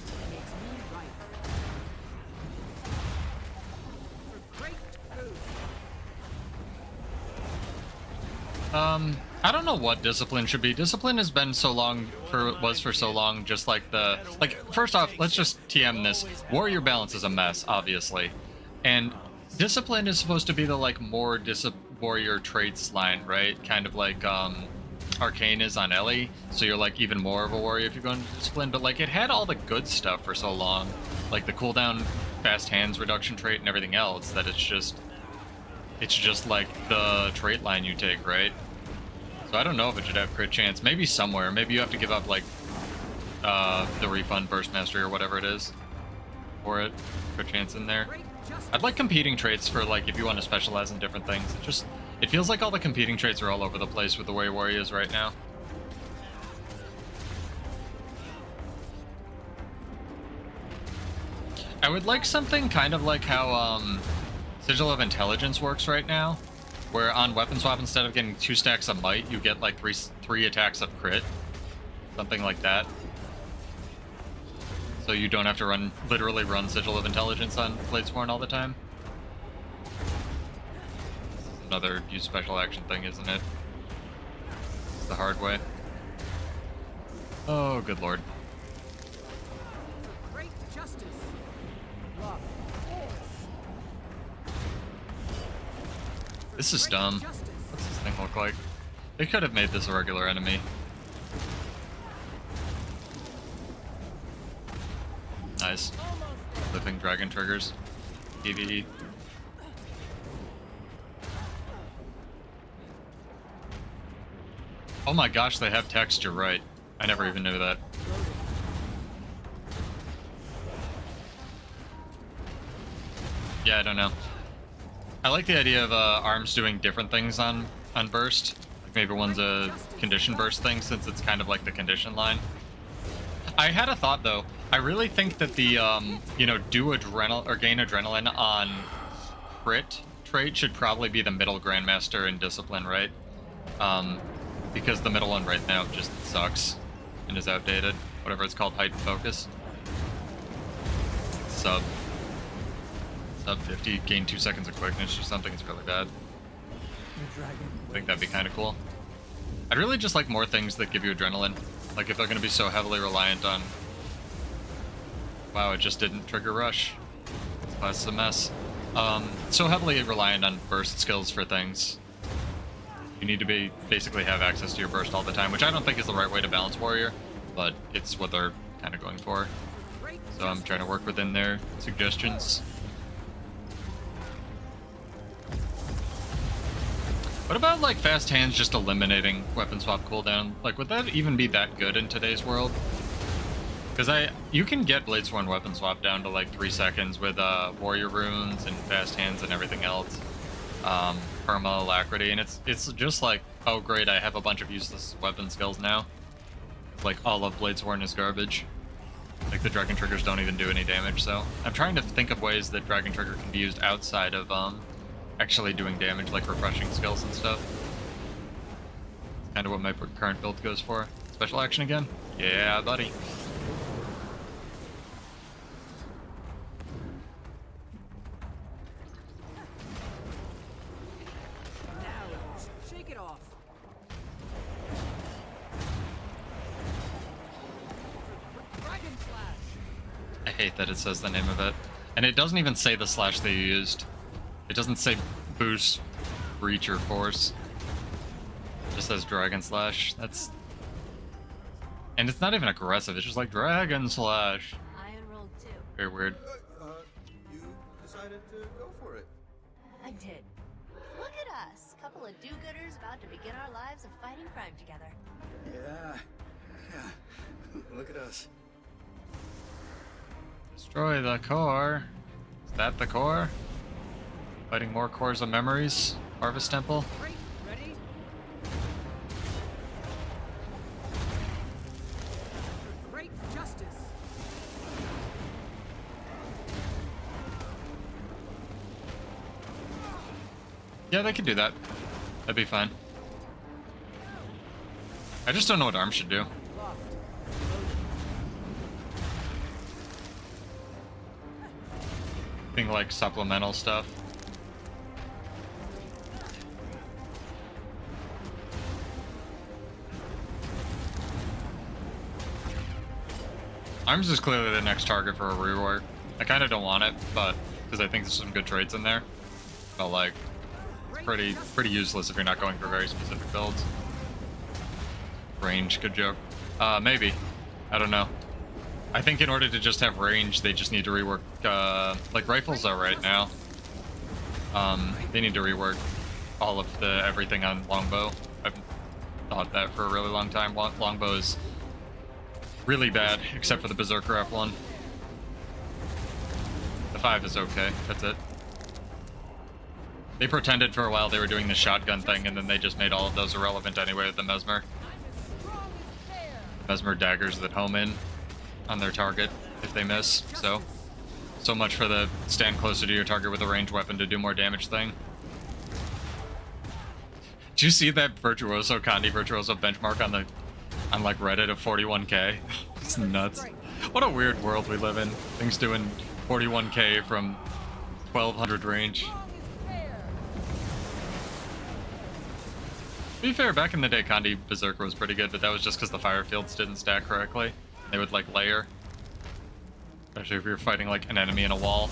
I don't know what discipline should be. Discipline has been so long was for so long, just like the first off, let's just TM this. Warrior balance is a mess, obviously. And discipline is supposed to be the more warrior traits line, right? Kind of like Arcane is on Ellie, so you're like even more of a warrior if you're going to discipline, but like it had all the good stuff for so long. Like the cooldown fast hands reduction trait and everything else, that it's just like the trait line you take, right? So I don't know if it should have crit chance. Maybe somewhere. Maybe you have to give up like the refund burst mastery or whatever it is for it. Crit chance in there. I'd like competing traits for like if you want to specialize in different things. It feels like all the competing traits are all over the place with the way Warrior is right now. I would like something kind of like how Sigil of Intelligence works right now, where on weapon swap, instead of getting 2 stacks of might, you get like three attacks of crit. Something like that. So you don't have to literally run Sigil of Intelligence on Bladesworn all the time. This is another use special action thing, isn't it? It's the hard way. Oh, good lord. Great justice. This is dumb. What's this thing look like? They could have made this a regular enemy. Nice. Living dragon triggers. PvE. Oh my gosh, they have texture, right. I never even knew that. Yeah, I don't know. I like the idea of arms doing different things on burst. Like maybe one's a condition burst thing, since it's kind of like the condition line. I had a thought though. I really think that the you know, do adrenal or gain adrenaline on crit trait should probably be the middle grandmaster in discipline, right? Because the middle one right now just sucks and is outdated. Whatever it's called, heightened focus. Sub 50, gain 2 seconds of quickness or something. It's really bad. I think that'd be kind of cool. I'd really just like more things that give you adrenaline. Like if they're going to be so heavily reliant on... Wow, it just didn't trigger rush. This class is a mess. So heavily reliant on burst skills for things. You need to basically have access to your burst all the time, which I don't think is the right way to balance warrior, but it's what they're kind of going for. So I'm trying to work within their suggestions. What about like fast hands just eliminating weapon swap cooldown? Like would that even be that good in today's world? Because you can get Bladesworn weapon swap down to like 3 seconds with warrior runes and fast hands and everything else. Perma alacrity, and it's just like, oh great, I have a bunch of useless weapon skills now. It's like all of Bladesworn is garbage. Like the dragon triggers don't even do any damage, so I'm trying to think of ways that dragon trigger can be used outside of actually doing damage, like refreshing skills and stuff. It's kind of what my current build goes for. Special action again? Yeah, buddy. Shake it off. Dragon slash. I hate that it says the name of it. And it doesn't even say the slash they used. It doesn't say boost, reach, or force. It just says dragon slash. That's... And it's not even aggressive, it's just like dragon slash. I enrolled too. Very weird. You decided to go for it. I did. Look at us, couple of do-gooders about to begin our lives of fighting crime together. Yeah. Look at us. Destroy the core. Is that the core? Fighting more cores of memories. Harvest Temple. Ready? Great justice. Yeah, they could do that. That'd be fine. I just don't know what arms should do. Think like supplemental stuff. Arms is clearly the next target for a rework. I kind of don't want it, but because I think there's some good traits in there. But like, it's pretty useless if you're not going for very specific builds. Range, good joke. Maybe. I don't know. I think in order to just have range, they just need to rework, like rifles are right now. They need to rework all of everything on longbow. I've thought that for a really long time. Longbow is really bad, except for the Berserker F1. The 5 is okay, that's it. They pretended for a while they were doing the shotgun thing, and then they just made all of those irrelevant anyway with the Mesmer. Mesmer daggers that home in on their target if they miss, so much for the stand closer to your target with a ranged weapon to do more damage thing. Did you see that Kandi Virtuoso benchmark on like Reddit of 41k? It's nuts. What a weird world we live in. Things doing 41k from 1200 range. To be fair, back in the day, Kandi Berserker was pretty good, but that was just because the fire fields didn't stack correctly. They would, like, layer. Especially if you're fighting, like, an enemy in a wall.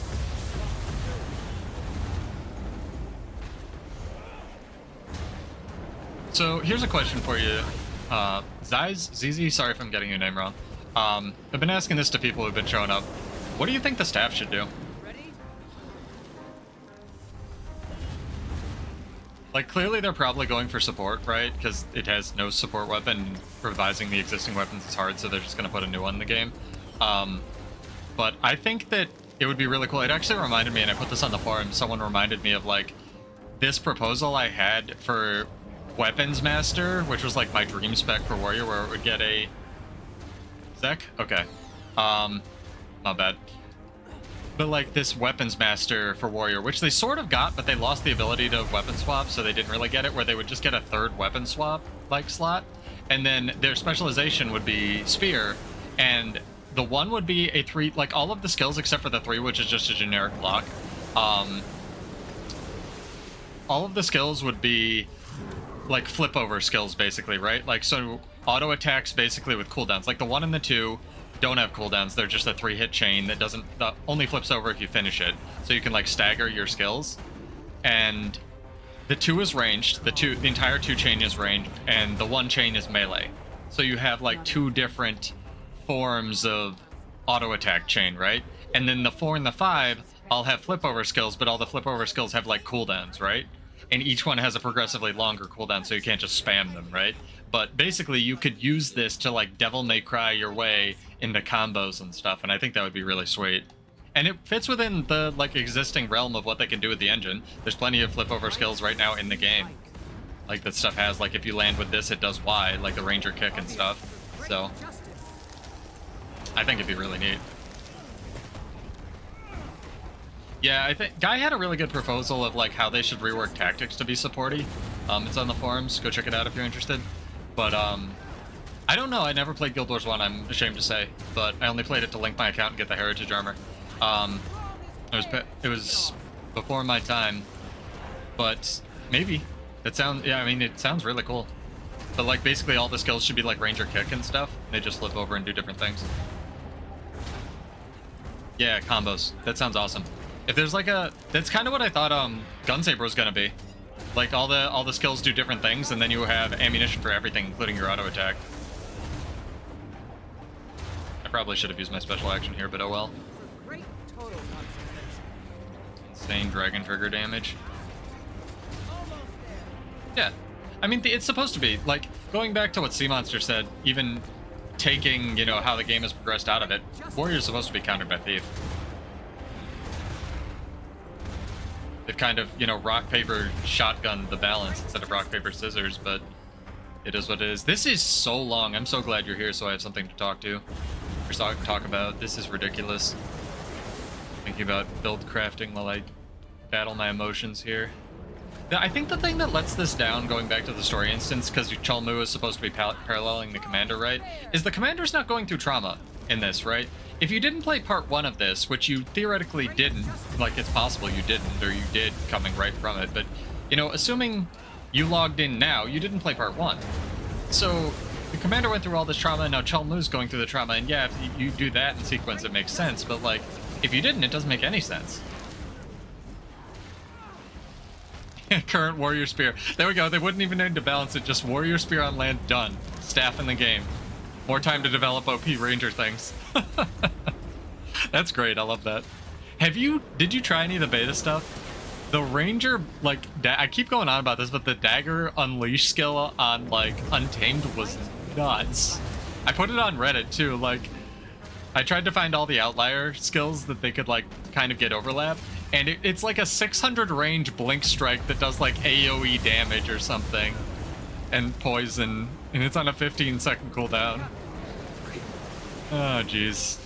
So, here's a question for you. Zizi, sorry if I'm getting your name wrong. I've been asking this to people who've been showing up. What do you think the staff should do? Like, clearly they're probably going for support, right? Because it has no support weapon. Revising the existing weapons is hard, so they're just going to put a new one in the game. But I think that it would be really cool. It actually reminded me, and I put this on the forum, someone reminded me of, like, this proposal I had for Weapons Master, which was, like, my dream spec for Warrior, where it would get a... Zek? Okay. Not bad. But, like, this Weapons Master for Warrior, which they sort of got, but they lost the ability to weapon swap, so they didn't really get it, where they would just get a third weapon swap, like, slot. And then their specialization would be Spear, and the one would be a 3, like, all of the skills except for the 3, which is just a generic block. All of the skills would be, like, flip over skills, basically, right? Like, so auto attacks, basically, with cooldowns. Like, the 1 and the 2... don't have cooldowns. They're just a 3-hit chain that doesn't only flips over if you finish it, so you can, like, stagger your skills. And the 2 is ranged, the entire 2 chain is ranged, and the 1 chain is melee. So you have, like, 2 different forms of auto attack chain, right? And then the 4 and the 5 all have flip over skills, but all the flip over skills have, like, cooldowns, right? And each one has a progressively longer cooldown, so you can't just spam them, right? But basically, you could use this to, like, Devil May Cry your way into combos and stuff, and I think that would be really sweet. And it fits within the, like, existing realm of what they can do with the engine. There's plenty of flip over skills right now in the game. Like, that stuff has, like, if you land with this, it does Y, like the Ranger Kick and stuff. So, I think it'd be really neat. Yeah, I think Guy had a really good proposal of, like, how they should rework tactics to be supporty. It's on the forums. Go check it out if you're interested. But, I don't know. I never played Guild Wars 1, I'm ashamed to say. But I only played it to link my account and get the Heritage Armor. It was before my time. But maybe. Yeah, I mean, it sounds really cool. But, like, basically all the skills should be, like, Ranger Kick and stuff. They just flip over and do different things. Yeah, combos. That sounds awesome. If there's, like, that's kind of what I thought, Gunsaber was gonna be. Like, all the skills do different things, and then you have ammunition for everything, including your auto attack. I probably should have used my special action here, but oh well. Insane dragon trigger damage. Yeah. I mean, it's supposed to be. Like, going back to what Sea Monster said, even taking, you know, how the game has progressed out of it, Warrior's supposed to be countered by Thief. They've kind of, you know, rock, paper, shotgun the balance instead of rock, paper, scissors, but it is what it is. This is so long. I'm so glad you're here so I have something to talk to. Or talk about. This is ridiculous. Thinking about build crafting while I battle my emotions here. I think the thing that lets this down, going back to the story instance, because Cholmu is supposed to be paralleling the commander, right, is the commander's not going through trauma in this, right? If you didn't play part 1 of this, which you theoretically didn't, like, it's possible you didn't, or you did coming right from it, but, you know, assuming you logged in now, you didn't play part 1. So, the commander went through all this trauma, and now Cholmu's going through the trauma, and yeah, if you do that in sequence, it makes sense, but, like, if you didn't, it doesn't make any sense. Current Warrior Spear. There we go, they wouldn't even need to balance it, just Warrior Spear on land, done. Staff in the game. More time to develop OP Ranger things. That's great, I love that. Did you try any of the beta stuff? The Ranger, like, I keep going on about this, but the Dagger Unleash skill on, like, Untamed was nuts. I put it on Reddit, too, like, I tried to find all the outlier skills that they could, like, kind of get overlap, and it's like a 600 range Blink Strike that does, like, AoE damage or something, and poison, and it's on a 15-second cooldown. Oh, jeez.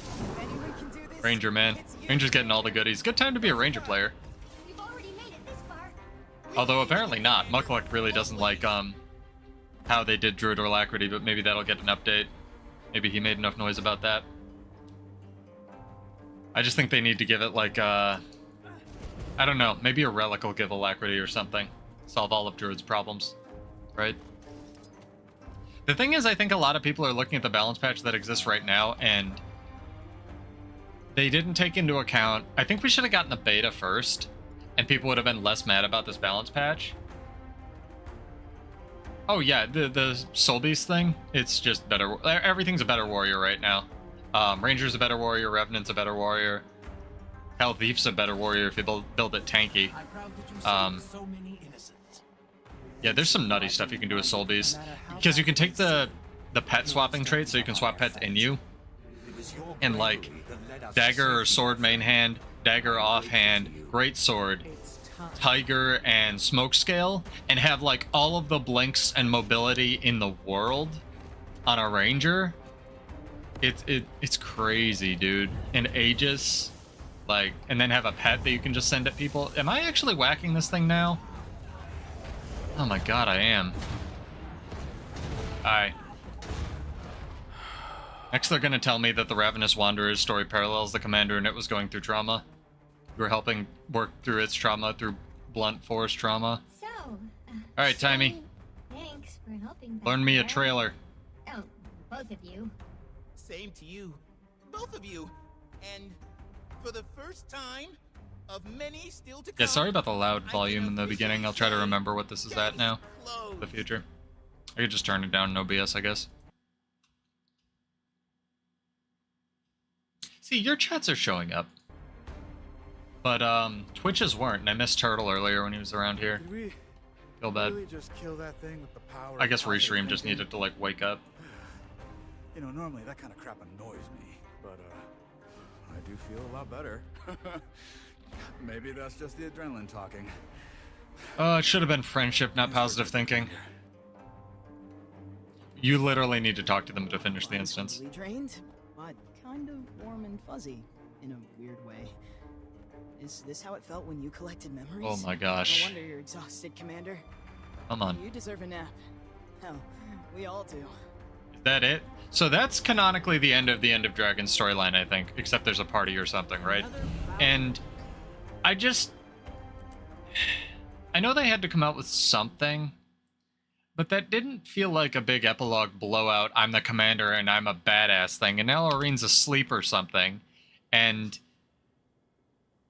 Ranger, man. Ranger's getting all the goodies. Good time to be a Ranger player. Although apparently not. Muckluck really doesn't like how they did Druid or Alacrity, but maybe that'll get an update. Maybe he made enough noise about that. I just think they need to give it like I don't know, maybe a relic will give alacrity or something. Solve all of Druid's problems, right? The thing is, I think a lot of people are looking at the balance patch that exists right now, and they didn't take into account... I think we should have gotten the beta first, and people would have been less mad about this balance patch. Oh yeah, the Soul Beast thing, it's just better. Everything's a better warrior right now. Ranger's a better warrior, Revenant's a better warrior. Hell, Thief's a better warrior if you build it tanky. Yeah, there's some nutty stuff you can do with Soul Beast. Because you can take the pet swapping trait, so you can swap pets in you. And like, dagger or sword main hand, dagger off hand, great sword, tiger, and smoke scale, and have like all of the blinks and mobility in the world on a ranger. It's crazy, dude. And Aegis, like, and then have a pet that you can just send at people. Am I actually whacking this thing now? Oh my god, I am. Alright. Next they're gonna tell me that the Ravenous Wanderer's story parallels the commander and it was going through trauma. We're helping work through its trauma, through blunt force trauma. So, alright, Timey. Thanks for helping. Learn me a trailer. Oh, both of you. Same to you. Both of you. And for the first time of many still to come. Yeah, sorry about the loud volume in the beginning. I'll try to remember what this is at now. For the future. I could just turn it down, no BS, I guess. See, your chats are showing up. But, Twitch's weren't, and I missed Turtle earlier when he was around here. Feel bad. Really just kill that thing with the power I guess Restream just needed to, like, wake up. You know, normally that kind of crap annoys me, but, I do feel a lot better. Maybe that's just the adrenaline talking. It should have been friendship, not positive thinking. You literally need to talk to them to finish the instance. Drained, but kind of warm and fuzzy in a weird way. Is this how it felt when you collected memories? Oh my gosh. No wonder you're exhausted, Commander. Come on. You deserve a nap. Hell, we all do. Is that it? So that's canonically the end of Dragon storyline, I think. Except there's a party or something, right? And I know they had to come out with something, but that didn't feel like a big epilogue blowout, I'm the commander and I'm a badass thing, and now Oreen's asleep or something. And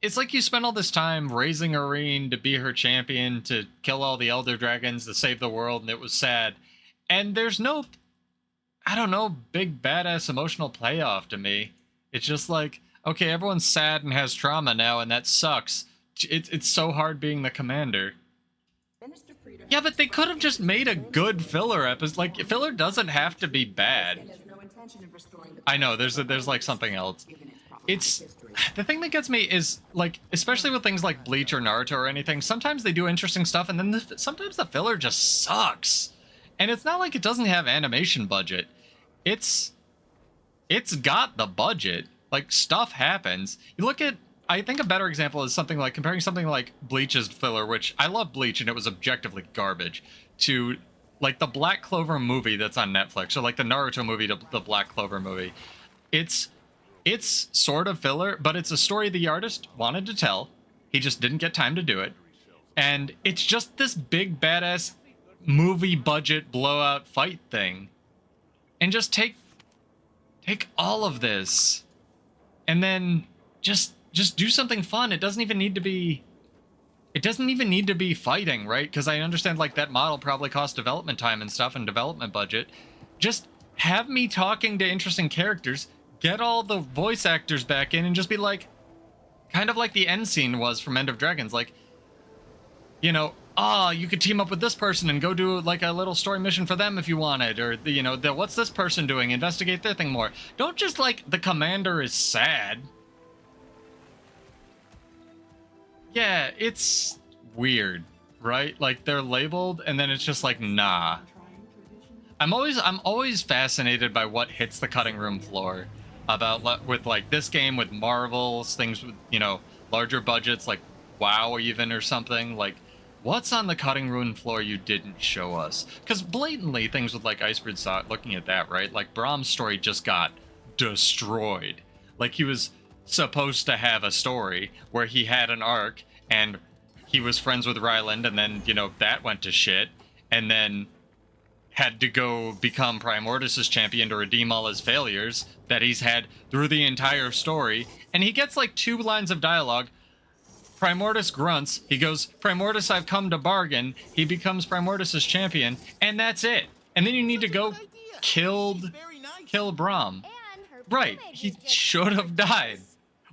it's like you spent all this time raising Oreen to be her champion, to kill all the Elder Dragons, to save the world, and it was sad. And there's no, I don't know, big badass emotional payoff to me. It's just like, okay, everyone's sad and has trauma now, and that sucks. It's so hard being the commander. Yeah, but they could have just made a good filler episode. Like, filler doesn't have to be bad. I know, there's like something else. It's, the thing that gets me is, like, especially with things like Bleach or Naruto or anything, sometimes they do interesting stuff, and then sometimes the filler just sucks. And it's not like it doesn't have animation budget. It's got the budget. Like, stuff happens. You look at, I think a better example is something like, comparing something like Bleach's filler, which I love Bleach and it was objectively garbage, to like the Black Clover movie that's on Netflix, or like the Naruto movie to the Black Clover movie. It's sort of filler, but it's a story the artist wanted to tell. He just didn't get time to do it. And it's just this big badass movie budget blowout fight thing. And just take all of this and then just do something fun. It doesn't even need to be fighting, right? Because I understand like that model probably costs development time and stuff and development budget. Just have me talking to interesting characters, get all the voice actors back in, and just be like, kind of like the end scene was from End of Dragons, like, you know, you could team up with this person and go do like a little story mission for them if you wanted, or you know, what's this person doing? Investigate their thing more. Don't just like the commander is sad. Yeah, it's weird, right? Like they're labeled and then it's just like, nah. I'm always fascinated by what hits the cutting room floor about with like this game, with Marvels, things with, you know, larger budgets like WoW even or something. Like, what's on the cutting room floor you didn't show us? Because blatantly things with like Icebreed saw, looking at that, right? Like Brahm's story just got destroyed. Like he was supposed to have a story where he had an arc and he was friends with Ryland, and then, you know, that went to shit, and then had to go become Primortis's champion to redeem all his failures that he's had through the entire story. And he gets like 2 lines of dialogue. Primortis grunts. He goes, "Primortis, I've come to bargain." He becomes Primortis's champion, and that's it. And then you need to go kill Braum. Right, he should have died.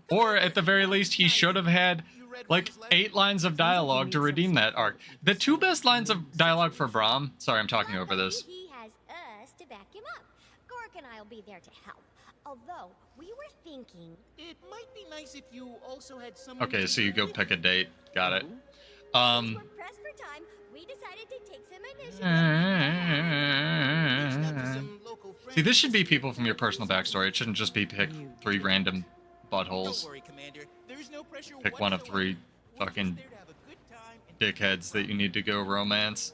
Or at the very least, he should have had like 8 lines of dialogue to redeem that arc. The 2 best lines of dialogue for Braum, sorry, I'm talking over this. He has us to back him up. Gork and I'll be there to help. Although, we were thinking... It might be nice if you also had someone... Okay, so you go pick a date. Got it. Since we're pressed for time, we decided to take some initiative. See, this should be people from your personal backstory. It shouldn't just be pick 3 random buttholes. Don't worry, Commander. There's no pressure Pick one of 3 fucking dickheads that you need to go romance.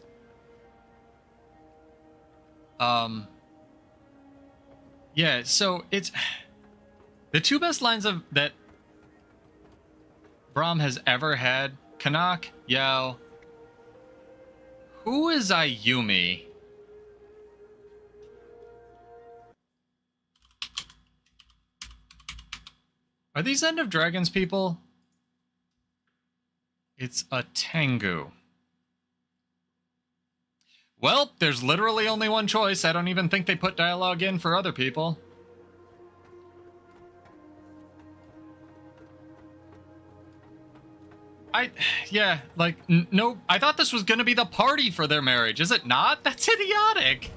Yeah, so it's... The 2 best lines of that Braum has ever had, Kanak, Yao. Who is Ayumi? Are these End of Dragons people? It's a Tengu. Well, there's literally only one choice. I don't even think they put dialogue in for other people. Yeah, like, no, I thought this was gonna be the party for their marriage. Is it not? That's idiotic.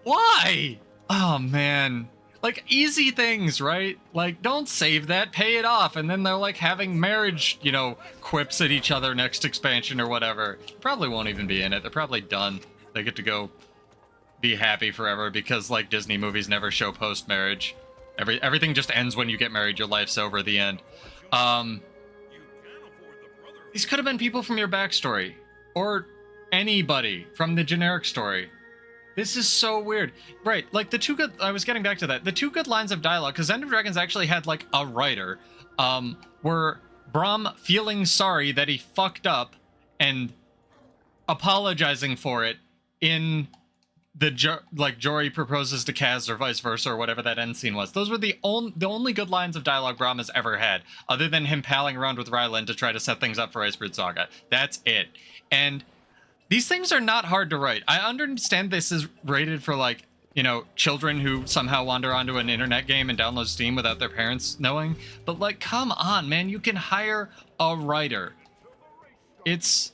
Why? Oh, man. Like, easy things, right? Like, don't save that, pay it off, and then they're, like, having marriage, you know, quips at each other next expansion or whatever. Probably won't even be in it. They're probably done. They get to go be happy forever because, like, Disney movies never show post-marriage. Everything just ends when you get married. Your life's over, the end. These could have been people from your backstory. Or anybody from the generic story. This is so weird. Right, like the 2 good... I was getting back to that. The 2 good lines of dialogue, because End of Dragons actually had, like, a writer, were Braum feeling sorry that he fucked up and apologizing for it in the, like, Jory proposes to Kaz or vice versa or whatever that end scene was. Those were the only good lines of dialogue Braum has ever had, other than him palling around with Ryland to try to set things up for Icebreed Saga. That's it. And these things are not hard to write. I understand this is rated for, like, you know, children who somehow wander onto an internet game and download Steam without their parents knowing. But, like, come on, man. You can hire a writer. It's...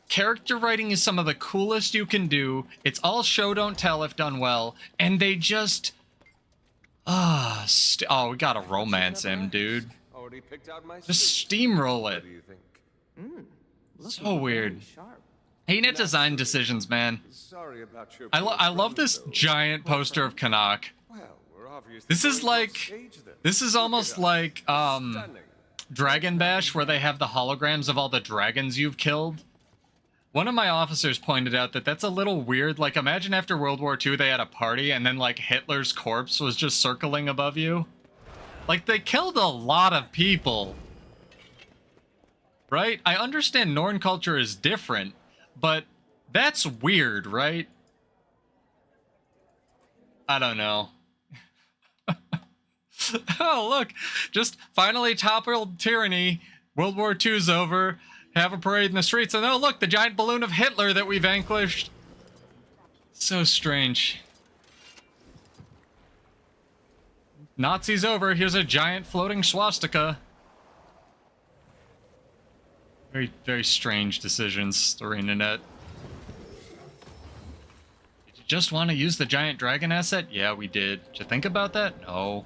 Character writing is some of the coolest you can do. It's all show don't tell if done well. And they just... oh, we gotta romance him, dude. Just steamroll it. So weird. Hating design decisions, man. I love this giant poster of Kanak. This is like... This is almost like, Dragon Bash, where they have the holograms of all the dragons you've killed. One of my officers pointed out that that's a little weird. Like, imagine after World War II they had a party and then, like, Hitler's corpse was just circling above you. Like, they killed a lot of people. Right? I understand Norn culture is different, but that's weird, right? I don't know. Oh, look. Just finally toppled tyranny. World War II's over. Have a parade in the streets, and oh look, the giant balloon of Hitler that we vanquished. So strange. Nazis over, here's a giant floating swastika. Very, very strange decisions, arenanet. Did you just want to use the giant dragon asset? Yeah, we did. Did you think about that? No.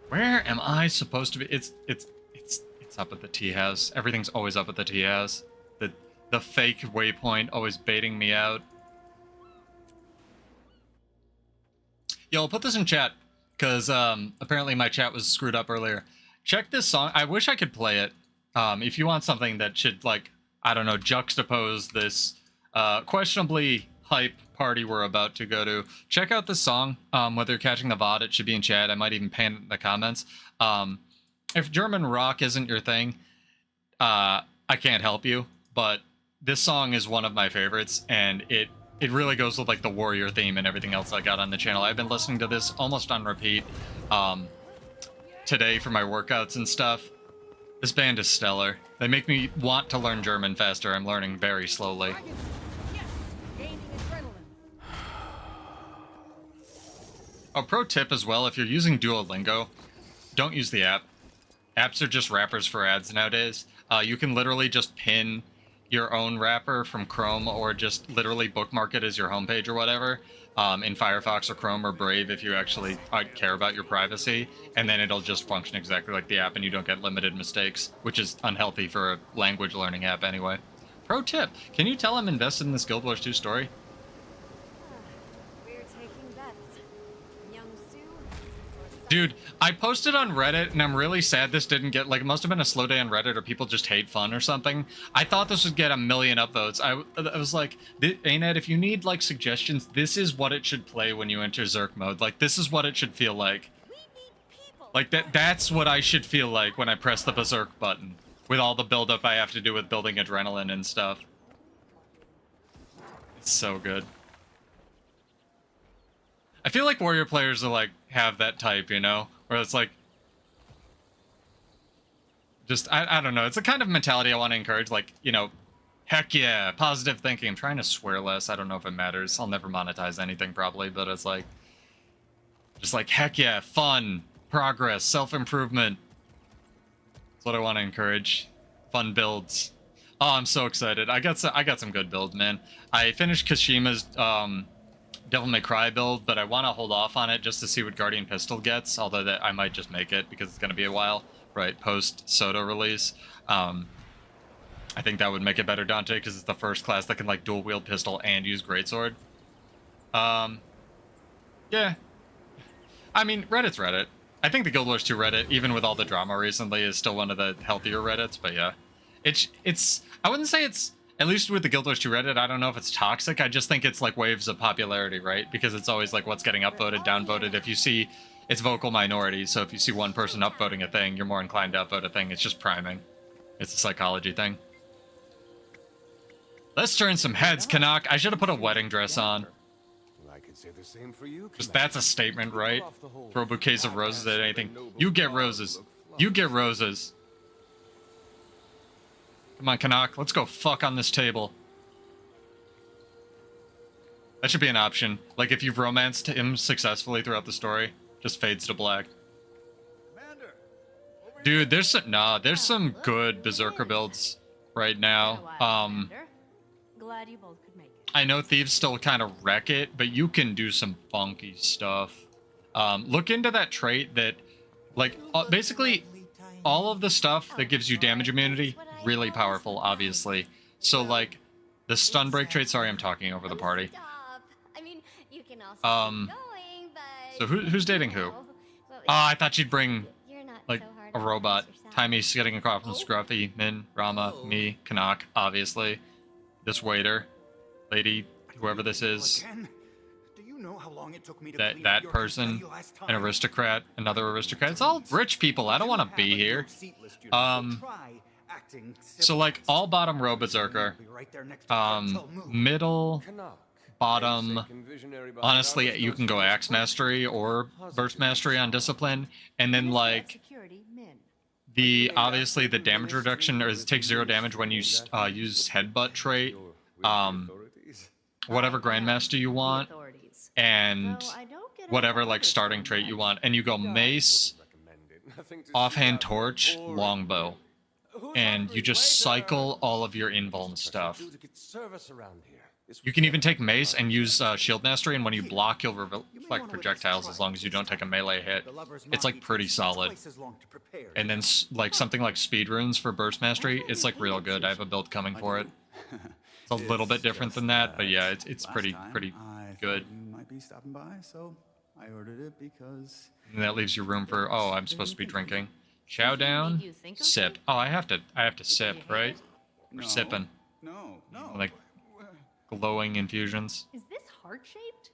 Where am I supposed to be? It's up at the tea house. Everything's always up at the tea house. The fake waypoint always baiting me out. Yo, I'll put this in chat, because apparently my chat was screwed up earlier. Check this song. I wish I could play it. If you want something that should, like, I don't know, juxtapose this questionably hype party we're about to go to. Check out this song. Whether you're catching the VOD, it should be in chat. I might even pin it in the comments. If German rock isn't your thing, I can't help you, but this song is one of my favorites, and it really goes with like the warrior theme and everything else I got on the channel. I've been listening to this almost on repeat today for my workouts and stuff. This band is stellar. They make me want to learn German faster. I'm learning very slowly. Oh, pro tip as well, if you're using Duolingo, don't use the app. Apps are just wrappers for ads nowadays. You can literally just pin your own wrapper from Chrome or just literally bookmark it as your homepage or whatever in Firefox or Chrome or Brave if you actually care about your privacy, and then it'll just function exactly like the app and you don't get limited mistakes, which is unhealthy for a language learning app anyway. Pro tip, can you tell I'm invested in this Guild Wars 2 story? Dude, I posted on Reddit, and I'm really sad this didn't get, like, it must have been a slow day on Reddit, or people just hate fun or something. I thought this would get 1 million upvotes. I was like, Anet, if you need, like, suggestions, this is what it should play when you enter Zerk mode. Like, this is what it should feel like. Like, that's what I should feel like when I press the Berserk button, with all the buildup I have to do with building adrenaline and stuff. It's so good. I feel like warrior players are like have that type, you know, where it's like just I don't know, it's a kind of mentality I want to encourage, like, you know, heck yeah, positive thinking. I'm trying to swear less. I don't know if it matters. I'll never monetize anything probably, but it's like just like heck yeah, fun, progress, self-improvement. That's what I want to encourage. Fun builds. Oh, I'm so excited. I got some good builds, man. I finished Kashima's Devil May Cry build, but I want to hold off on it just to see what Guardian Pistol gets, although that I might just make it because it's going to be a while, right, post Pseudo release. I think that would make it better, Dante, because it's the first class that can, like, dual wield pistol and use greatsword. Yeah. I mean, Reddit's Reddit. I think the Guild Wars 2 Reddit, even with all the drama recently, is still one of the healthier Reddits, but yeah. It's I wouldn't say it's, at least with the Guild Wars 2 Reddit, I don't know if it's toxic. I just think it's like waves of popularity, right? Because it's always like what's getting upvoted, downvoted. If you see, it's vocal minority, so if you see one person upvoting a thing, you're more inclined to upvote a thing. It's just priming. It's a psychology thing. Let's turn some heads, Canuck. I should have put a wedding dress on. I could say the same for you. Just that's a statement, right? Throw bouquets of roses at anything. You get roses. You get roses. Come on, Canuck. Let's go fuck on this table. That should be an option. Like, if you've romanced him successfully throughout the story, just fades to black. Dude, there's some good Berserker builds right now. Glad you both could make it. I know Thieves still kind of wreck it, but you can do some funky stuff. Look into that trait that, like, basically all of the stuff that gives you damage immunity, really powerful, obviously. So, like, the stun break trait, sorry, I'm talking over the party. I mean, you can also So who's dating who? Oh, I thought you'd bring, like, a robot. Timey's getting a call from Scruffy, Min, Rama, me, Canuck, obviously. This waiter, lady, whoever this is. That person, an aristocrat, another aristocrat. It's all rich people. I don't want to be here. So, like, all bottom row Berserker. Middle, bottom. Honestly, you can go Axe Mastery or Burst Mastery on Discipline. And then, like, obviously the damage reduction, or it takes 0 damage when you use Headbutt trait. Whatever Grandmaster you want. And whatever, like, starting trait you want. And you go Mace, Offhand Torch, Longbow. And you just cycle all of your invuln stuff. You can even take Mace and use Shield Mastery, and when you block, you'll reflect projectiles as long as you don't take a melee hit. It's, like, pretty solid. And then, like, something like Speed Runes for Burst Mastery, it's, like, real good. I have a build coming for it. It's a little bit different than that, but yeah, it's pretty good. Be stopping by, so I ordered it because. And that leaves you room for, oh, I'm supposed to be drinking. Chow down, sip. Oh, I have to sip, right? We're sipping. No. Like, glowing infusions. Is this heart-shaped?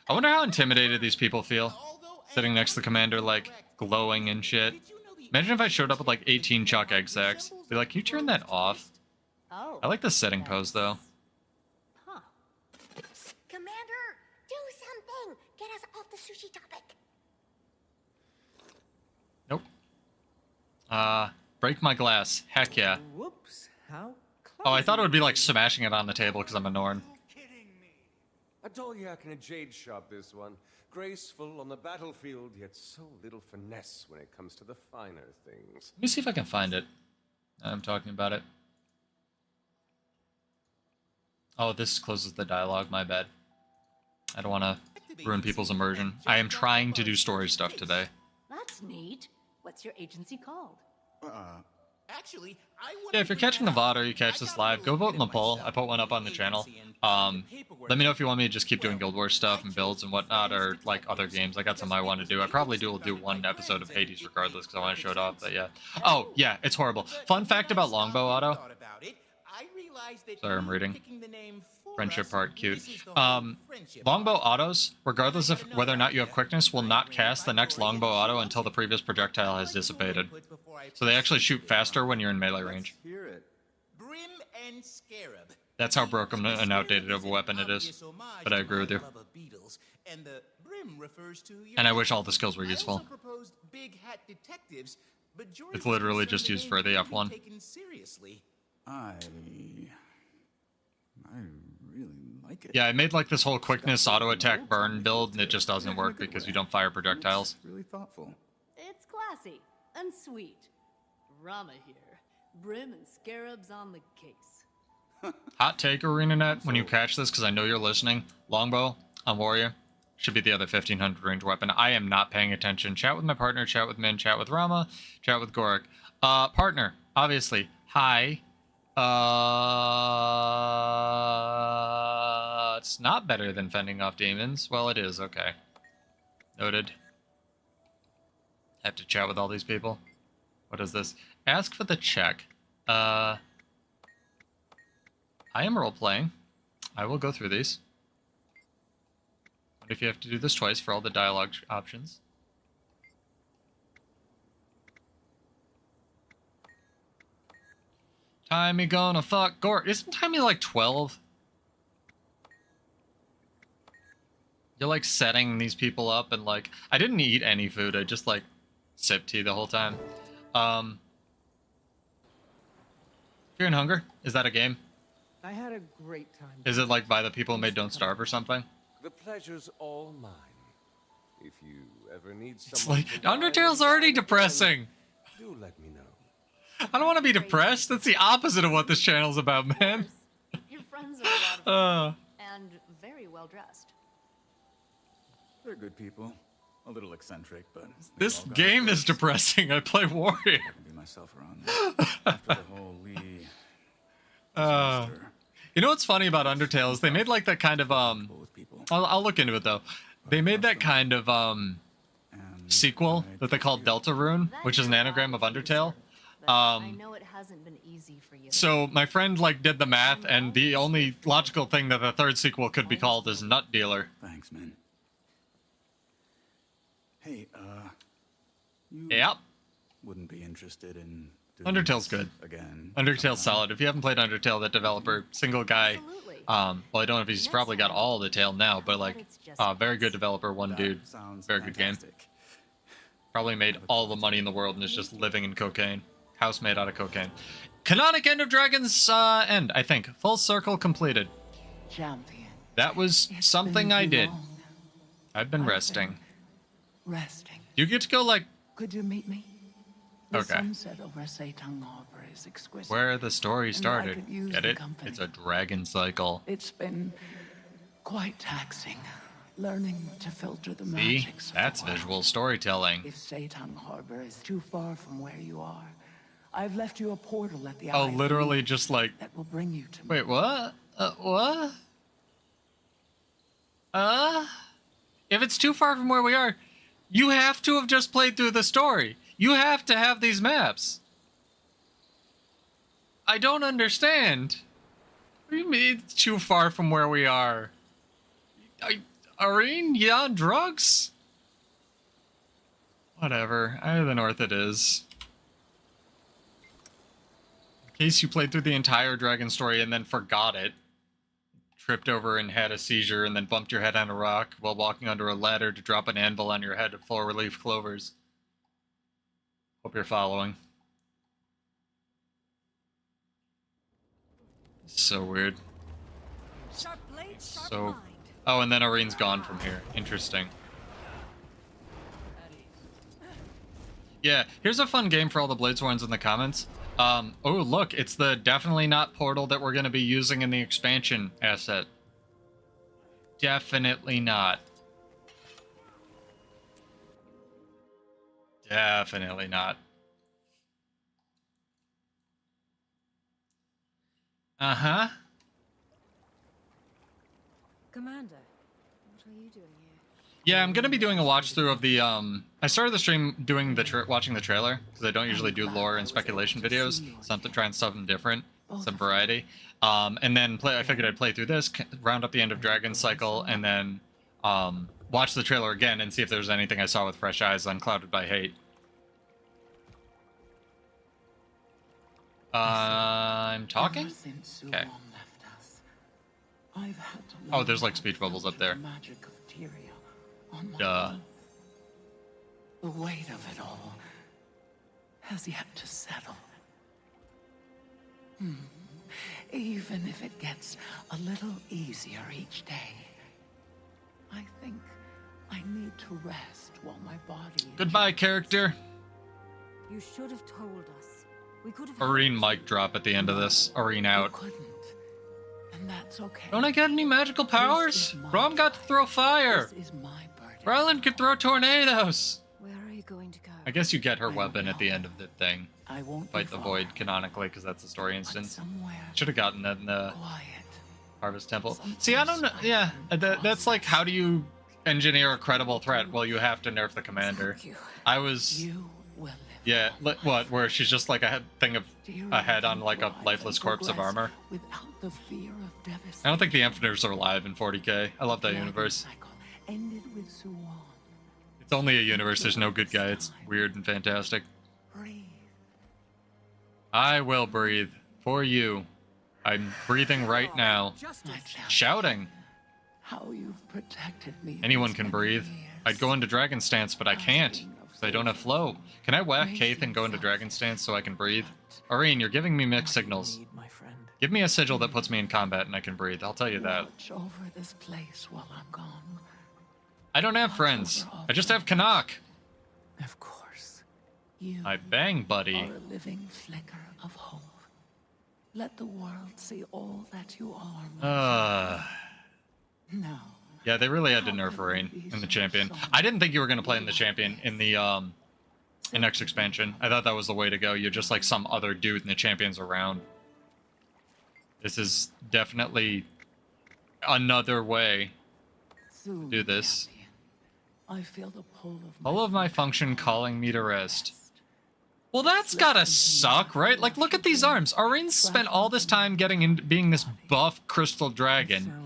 I wonder how intimidated these people feel. Sitting next to the commander, like, glowing and shit. Imagine if I showed up with, like, 18 chalk egg sacks. Be like, can you turn that off? Oh. I like the setting pose, though. Huh. Commander, do something! Get us off the sushi topic! Nope. Break my glass. Heck yeah. Whoops, how close. Oh, I thought it would be like smashing it on the table because I'm a Norn. A Dolyak in a jade shop, this one. Graceful on the battlefield, yet so little finesse when it comes to the finer things. Let me see if I can find it. I'm talking about it. Oh, this closes the dialogue, my bad. I don't want to ruin people's immersion. I am trying to do story stuff today. That's neat. What's your agency called? Actually, Yeah, if you're catching the VOD or you catch this live, go vote in the poll. I put one up on the channel. Let me know if you want me to just keep doing Guild Wars stuff and builds and whatnot, or like other games. I got some I want to do. I probably will do one episode of Hades regardless because I want to show it off, but yeah. Oh, yeah, it's horrible. Fun fact about Longbow Auto. Sorry, I'm reading. Friendship part, cute. Longbow autos, regardless of whether or not you have quickness, will not cast the next longbow auto until the previous projectile has dissipated. So they actually shoot faster when you're in melee range. Brim and Scarab. That's how broken and outdated of a weapon it is. But I agree with you. And the Brim refers to And I wish all the skills were useful. I also proposed big hat detectives, but George It's literally just used for the F1. taken seriously. I really like it. Yeah, I made like this whole quickness auto attack burn build, and it just doesn't work because you don't fire projectiles. Really thoughtful. It's classy and sweet. Rama here. Brim and Scarabs on the case. Hot take, arenanet, when you catch this, because I know you're listening. Longbow on warrior should be the other 1500 range weapon. I am not paying attention. Chat with my partner, chat with Min, chat with Rama, chat with Gorik. Partner, obviously. Hi. It's not better than fending off demons. Well, it is. Okay. Noted. Have to chat with all these people. What is this? Ask for the check. I am role-playing. I will go through these. What if you have to do this twice for all the dialogue options? Timey gonna fuck Gort. Isn't Timey like 12? You're like setting these people up and like... I didn't eat any food. I just like sipped tea the whole time. Fear and Hunger? Is that a game? I had a great time. Is it like by the people who made Don't Starve or something? The pleasure's all mine. If you ever need It's someone like... to ride Undertale's with, already depressing. do let me know. I don't want to be depressed. That's the opposite of what this channel's about, man. Your friends are a lot of fun and very well dressed. They're good people. A little eccentric, but This game is depressing. I play warrior. I can be myself around them. After the whole Lee You know what's funny about Undertale is they made like that kind of I'll look into it though. They made that kind of sequel that they called Deltarune, which is an anagram of Undertale. I know it hasn't been easy for you. So my friend like did the math, and the only logical thing that the third sequel could be called is Nut Dealer. Thanks, man. Hey, you Yep. wouldn't be interested in doing Undertale's this good. again. Undertale's solid. If you haven't played Undertale, that developer, single guy, well, I don't know if he's probably got all the tale now, but like, very good developer, one dude, very good game. Probably made all the money in the world and is just living in cocaine. House made out of cocaine. Canonic End of Dragon's End, I think. Full circle completed. Champion. That was something I did. I've been resting. Resting. You get to go like... Could you meet me? The Okay. sunset over Setang Harbor is exquisite. Where the story And I started. could use Get the it? company. It's a dragon cycle. It's been quite taxing, learning to filter the See? magics of That's the world. visual storytelling. If Setang Harbor is too far from where you are, I've left you a portal at the Oh, Eye of literally Moon just like... that will bring you to me. Wait, what? What? If it's too far from where we are, you have to have just played through the story. You have to have these maps. I don't understand. What do you mean it's too far from where we are? Arene, you on drugs? Whatever. Either the north it is. In case you played through the entire dragon story and then forgot it. Tripped over and had a seizure and then bumped your head on a rock while walking under a ladder to drop an anvil on your head of full relief clovers. Hope you're following. So weird. So... Oh, and then Arene's gone from here. Interesting. Yeah, here's a fun game for all the Bladesworns in the comments. Oh, look, it's the definitely not portal that we're going to be using in the expansion asset. Definitely not. Definitely not. Uh-huh. Commander, what are you doing here? Yeah, I'm gonna be doing a watch through of the I started the stream doing the watching the trailer because I don't usually do lore and speculation videos. Something trying something different, some variety. And then I figured I'd play through this, round up the end of Dragon Cycle, and then watch the trailer again and see if there's anything I saw with fresh eyes unclouded by hate. I'm talking? Okay. Oh, there's like speech bubbles up there. Duh. The weight of it all has yet to settle. Even if it gets a little easier each day, I think I need to rest while my body... Goodbye, character. You should have told us. We could have... Arene mic drop at the end of this. Arene out. And that's okay. Don't I get any magical powers? Rom got to throw fire. Ryland could throw tornadoes. Where are you going to go? I guess you get her weapon at the end of the thing. I won't fight the void canonically because that's a story instance. Should have gotten that in the Harvest Temple. See, I don't know. Yeah, that's like, how do you engineer a credible threat? Well, you have to nerf the commander. I was... Yeah, what? Where she's just like a thing of a head on like a lifeless corpse of armor. I don't think the Infinitors are alive in 40k. I love that universe. It's only a universe. There's no good guy. It's weird and fantastic. I will breathe for you. I'm breathing right now. Shouting. How you've protected me. Anyone can breathe. I'd go into Dragon Stance, but I can't. I don't have flow. Can I whack Kaith and go into Dragon Stance so I can breathe? Arene, you're giving me mixed signals. Give me a sigil that puts me in combat and I can breathe. I'll tell you that. Watch over this place while I'm gone. I don't have friends. I just have Canuck. Of course. You I bang, buddy. are a living flicker of hope. Let the world see all that you are. No. Yeah, they really had to nerf Arene in the champion. I didn't think you were going to play in the champion in the in next expansion. I thought that was the way to go. You're just like some other dude and the champion's around. This is definitely another way to do this. I feel the pull of all of my function calling me to rest. Well, that's gotta suck, right? Like, look at these arms. Arene's spent all this time being this buff crystal dragon.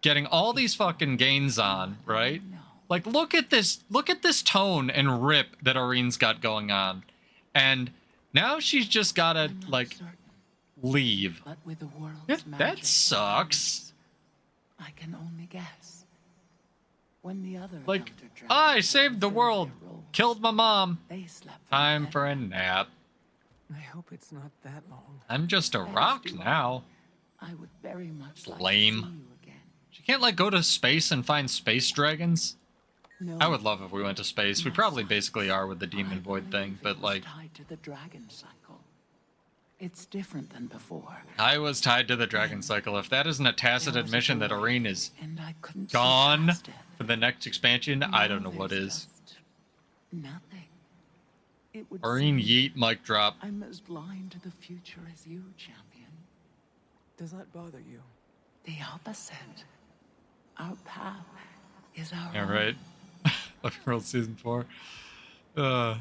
Getting all these fucking gains on, right? Like, look at this tone and rip that Arene's got going on. And now she's just gotta, like, leave. That sucks. I can only guess. When the other like, I saved the world, killed my mom. Time for a nap. I hope it's not that long. I'm just a rock now. I would very much lame. She can't, like, go to space and find space dragons? No. I would love if we went to space. We probably basically are with the demon void thing, but, like... tied to the dragon cycle. It's different than before. I was tied to the dragon cycle. If that isn't a tacit admission that Arene is gone for the next expansion, I don't know what is. Nothing. Arene yeet mic drop. I'm as blind to the future as you, champion. Does that bother you? The opposite. Our path is our Yeah, right. Love World Season 4. I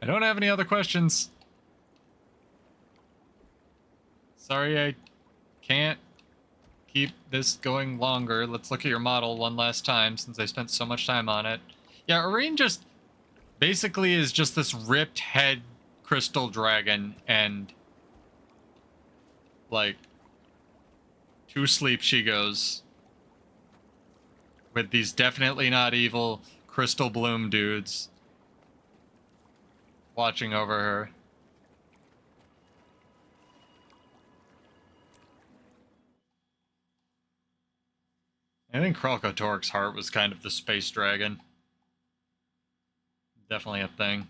don't have any other questions. Sorry, I can't keep this going longer. Let's look at your model one last time since I spent so much time on it. Yeah, Irene just basically is just this ripped head crystal dragon, and like to sleep she goes with these definitely not evil crystal bloom dudes watching over her. I think Kralkotork's heart was kind of the space dragon. Definitely a thing.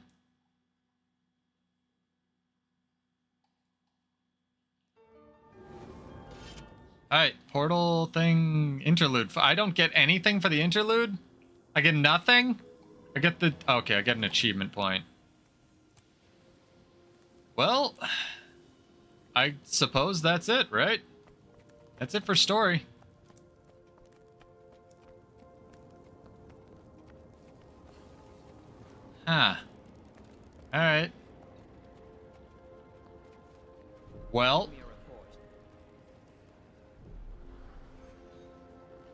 Alright, portal thing, interlude. I don't get anything for the interlude? I get nothing? I get the... Okay, I get an achievement point. Well, I suppose that's it, right? That's it for story. Huh. Alright. Well,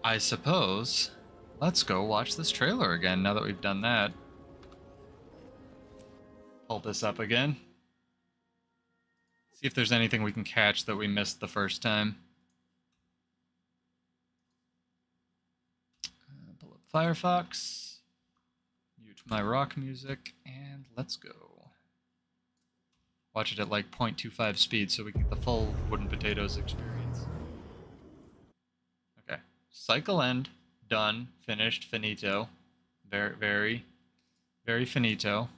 I suppose let's go watch this trailer again now that we've done that. Pull this up again. See if there's anything we can catch that we missed the first time. Pull up Firefox. Mute my rock music, and let's go. Watch it at like 0.25 speed so we get the full Wooden Potatoes experience. Okay. Cycle end. Done. Finished. Finito. Very, very, very finito.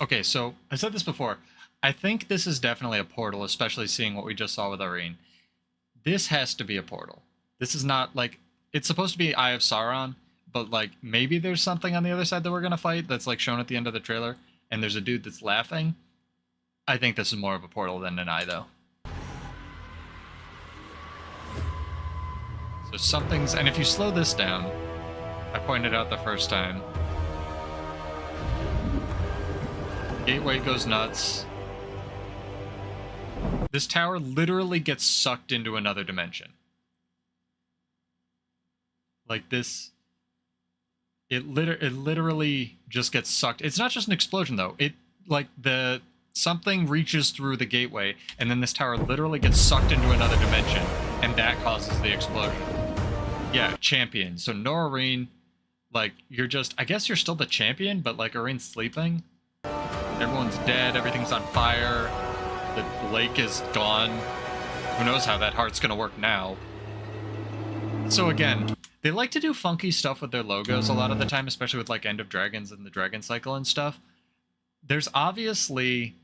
Okay, so I said this before. I think this is definitely a portal, especially seeing what we just saw with Irene. This has to be a portal. This is not like... It's supposed to be Eye of Sauron, but like maybe there's something on the other side that we're going to fight that's like shown at the end of the trailer, and there's a dude that's laughing. I think this is more of a portal than an eye, though. So something's... And if you slow this down, I pointed out the first time, gateway goes nuts. This tower literally gets sucked into another dimension. Like this... It literally just gets sucked. It's not just an explosion, though. It, like, something reaches through the gateway, and then this tower literally gets sucked into another dimension, and that causes the explosion. Yeah, champion. So no Irene, like, you're just... I guess you're still the champion, but, like, Irene's sleeping. Everyone's dead, everything's on fire. The lake is gone. Who knows how that heart's gonna work now. So again, they like to do funky stuff with their logos a lot of the time, especially with like End of Dragons and the Dragon Cycle and stuff. There's obviously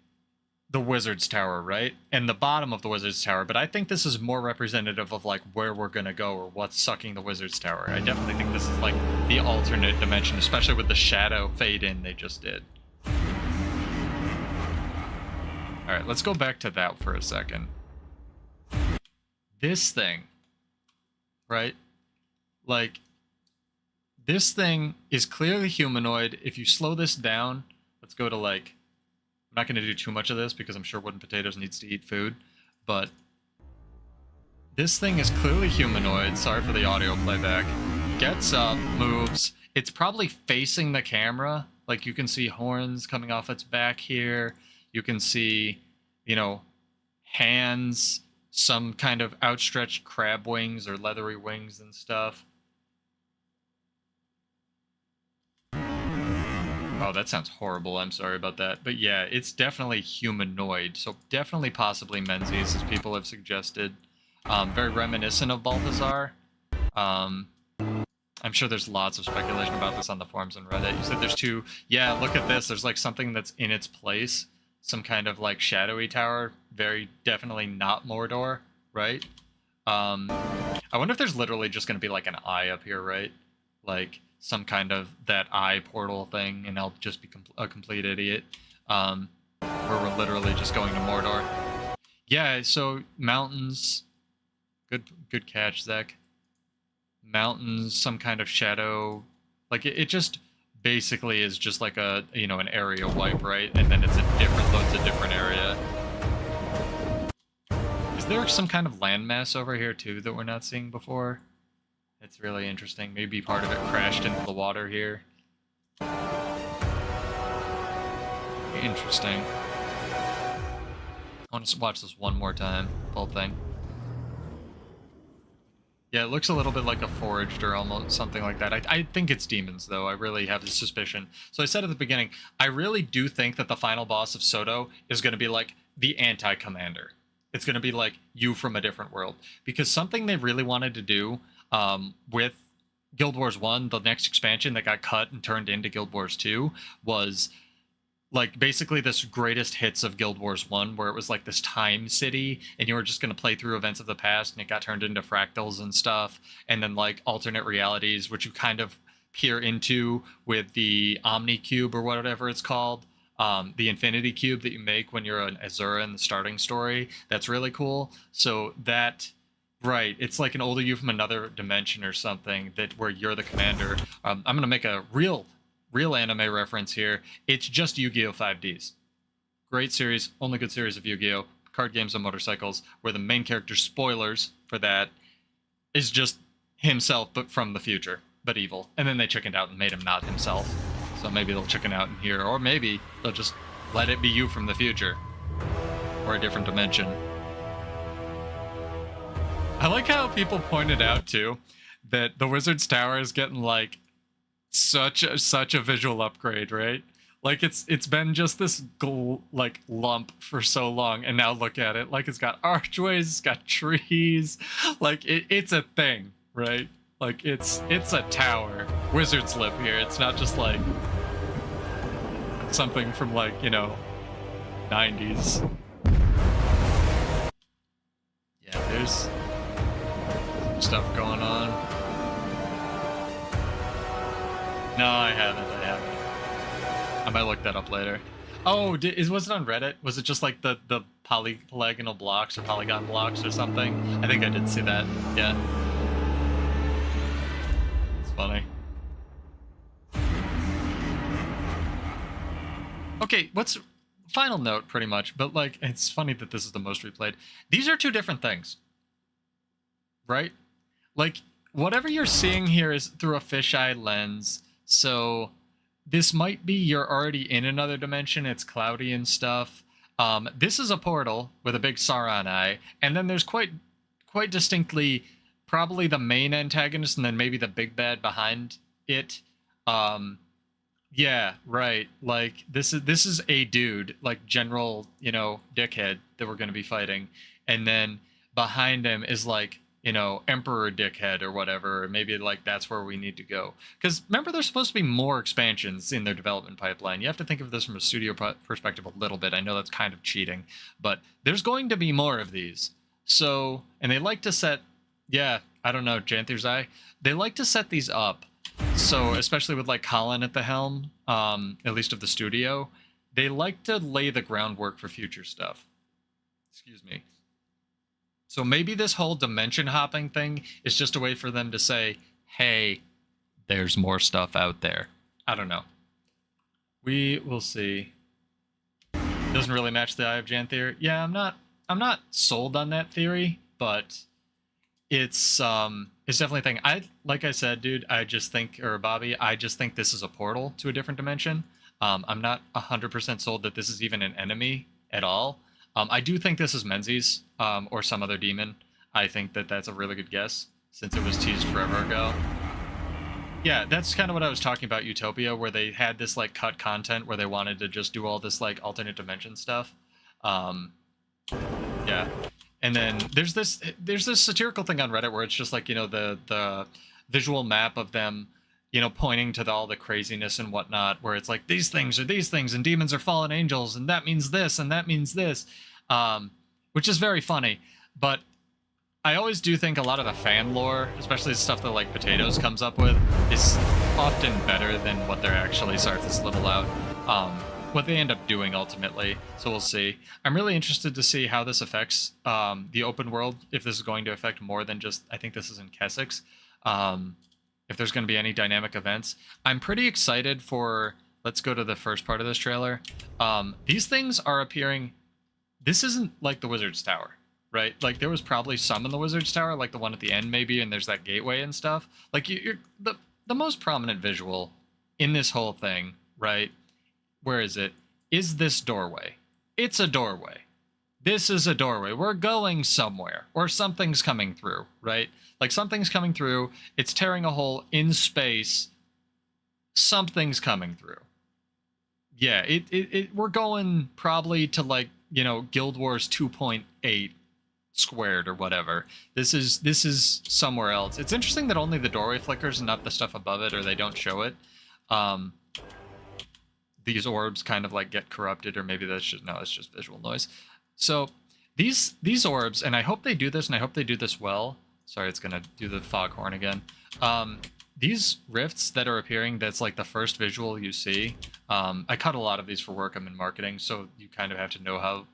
the Wizard's Tower, right? And the bottom of the Wizard's Tower, but I think this is more representative of like where we're gonna go or what's sucking the Wizard's Tower. I definitely think this is like the alternate dimension, especially with the shadow fade in they just did. Alright, let's go back to that for a second. This thing, right? Like, this thing is clearly humanoid. If you slow this down, let's go to like... I'm not going to do too much of this because I'm sure Wooden Potatoes needs to eat food, but this thing is clearly humanoid. Sorry for the audio playback. Gets up, moves. It's probably facing the camera. Like, you can see horns coming off its back here. You can see, you know, hands, some kind of outstretched crab wings or leathery wings and stuff. Oh, that sounds horrible. I'm sorry about that. But yeah, it's definitely humanoid. So definitely possibly Menzies, as people have suggested. Very reminiscent of Balthazar. I'm sure there's lots of speculation about this on the forums and Reddit. You said there's two. Yeah, look at this. There's like something that's in its place. Some kind of like shadowy tower. Very definitely not Mordor, right? I wonder if there's literally just going to be like an eye up here, right? Like some kind of that eye portal thing, and I'll just be a complete idiot. Where we're literally just going to Mordor. Yeah, so mountains. Good catch, Zach. Mountains, some kind of shadow. Like it just basically is just like a, you know, an area wipe, right? And then it's a different, loads a different area. Is there some kind of landmass over here too that we're not seeing before? It's really interesting. Maybe part of it crashed into the water here. Interesting. I want to watch this one more time, the whole thing. Yeah, it looks a little bit like a foraged or almost something like that. I think it's demons, though. I really have a suspicion. So I said at the beginning, I really do think that the final boss of Pseudo is going to be like the anti-commander. It's going to be like you from a different world. Because something they really wanted to do with Guild Wars 1, the next expansion that got cut and turned into Guild Wars 2, was like basically this greatest hits of Guild Wars 1, where it was like this time city and you were just going to play through events of the past, and it got turned into fractals and stuff, and then like alternate realities, which you kind of peer into with the Omni Cube or whatever it's called, the Infinity Cube that you make when you're an Azura in the starting story. That's really cool. So that, right, it's like an older you from another dimension or something, that where you're the commander. I'm going to make a real anime reference here. It's just Yu-Gi-Oh! 5Ds. Great series, only good series of Yu-Gi-Oh! Card games on motorcycles, where the main character, spoilers for that, is just himself, but from the future, but evil. And then they chickened out and made him not himself. So maybe they'll chicken out in here, or maybe they'll just let it be you from the future. Or a different dimension. I like how people pointed out, too, that the Wizard's Tower is getting, like, such a visual upgrade, right? Like it's been just this like lump for so long, and now look at it. Like it's got archways, it's got trees, like it's a thing, right? Like it's a tower. Wizards live here. It's not just like something from like, you know, 90s. Yeah, there's some stuff going on. No, I haven't. I might look that up later. Oh, was it on Reddit? Was it just like the polygonal blocks or polygon blocks or something? I think I did see that. Yeah. It's funny. Okay, what's final note pretty much, but like it's funny that this is the most replayed. These are two different things. Right? Like whatever you're seeing here is through a fisheye lens. So this might be you're already in another dimension. It's cloudy and stuff. This is a portal with a big Sauron eye, and then there's quite distinctly probably the main antagonist, and then maybe the big bad behind it. Yeah, right. Like this is a dude, like general, you know, dickhead that we're going to be fighting, and then behind him is like, you know, Emperor Dickhead or whatever. Maybe like that's where we need to go. Because remember, there's supposed to be more expansions in their development pipeline. You have to think of this from a studio perspective a little bit. I know that's kind of cheating, but there's going to be more of these. So, and they like to set, yeah, I don't know, Janthir's Eye. They like to set these up. So, especially with like Colin at the helm, at least of the studio, they like to lay the groundwork for future stuff. Excuse me. So maybe this whole dimension hopping thing is just a way for them to say, hey, there's more stuff out there. I don't know. We will see. Doesn't really match the Eye of Janthir. Yeah, I'm not sold on that theory, but it's definitely a thing. Like I said, dude, I just think this is a portal to a different dimension. I'm not 100% sold that this is even an enemy at all. I do think this is Menzies, or some other demon. I think that that's a really good guess, since it was teased forever ago. Yeah, that's kind of what I was talking about, Utopia, where they had this, like, cut content where they wanted to just do all this, like, alternate dimension stuff. Yeah. And then there's this satirical thing on Reddit where it's just, like, you know, the visual map of them, you know, pointing to all the craziness and whatnot, where it's like, these things are these things, and demons are fallen angels, and that means this, and that means this, which is very funny. But I always do think a lot of the fan lore, especially the stuff that, like, Potatoes comes up with, is often better than what they're actually starting to little out, what they end up doing ultimately. So we'll see. I'm really interested to see how this affects the open world, if this is going to affect more than just, I think this is in Kessex. if there's going to be any dynamic events. I'm pretty excited for... Let's go to the first part of this trailer. These things are appearing... This isn't like the Wizard's Tower, right? Like, there was probably some in the Wizard's Tower, like the one at the end maybe, and there's that gateway and stuff. Like, you're the most prominent visual in this whole thing, right? Where is it? Is this doorway. It's a doorway. This is a doorway. We're going somewhere, or something's coming through, right? Like, something's coming through. It's tearing a hole in space. Something's coming through. Yeah, we're going probably to, like, you know, Guild Wars 2.8 squared or whatever. This is somewhere else. It's interesting that only the doorway flickers and not the stuff above it, or they don't show it. These orbs kind of like get corrupted, or maybe that's just, no, it's just visual noise. So these orbs, and I hope they do this, and I hope they do this well. Sorry, it's gonna do the foghorn again. These rifts that are appearing, that's like the first visual you see. I cut a lot of these for work. I'm in marketing, so you kind of have to know how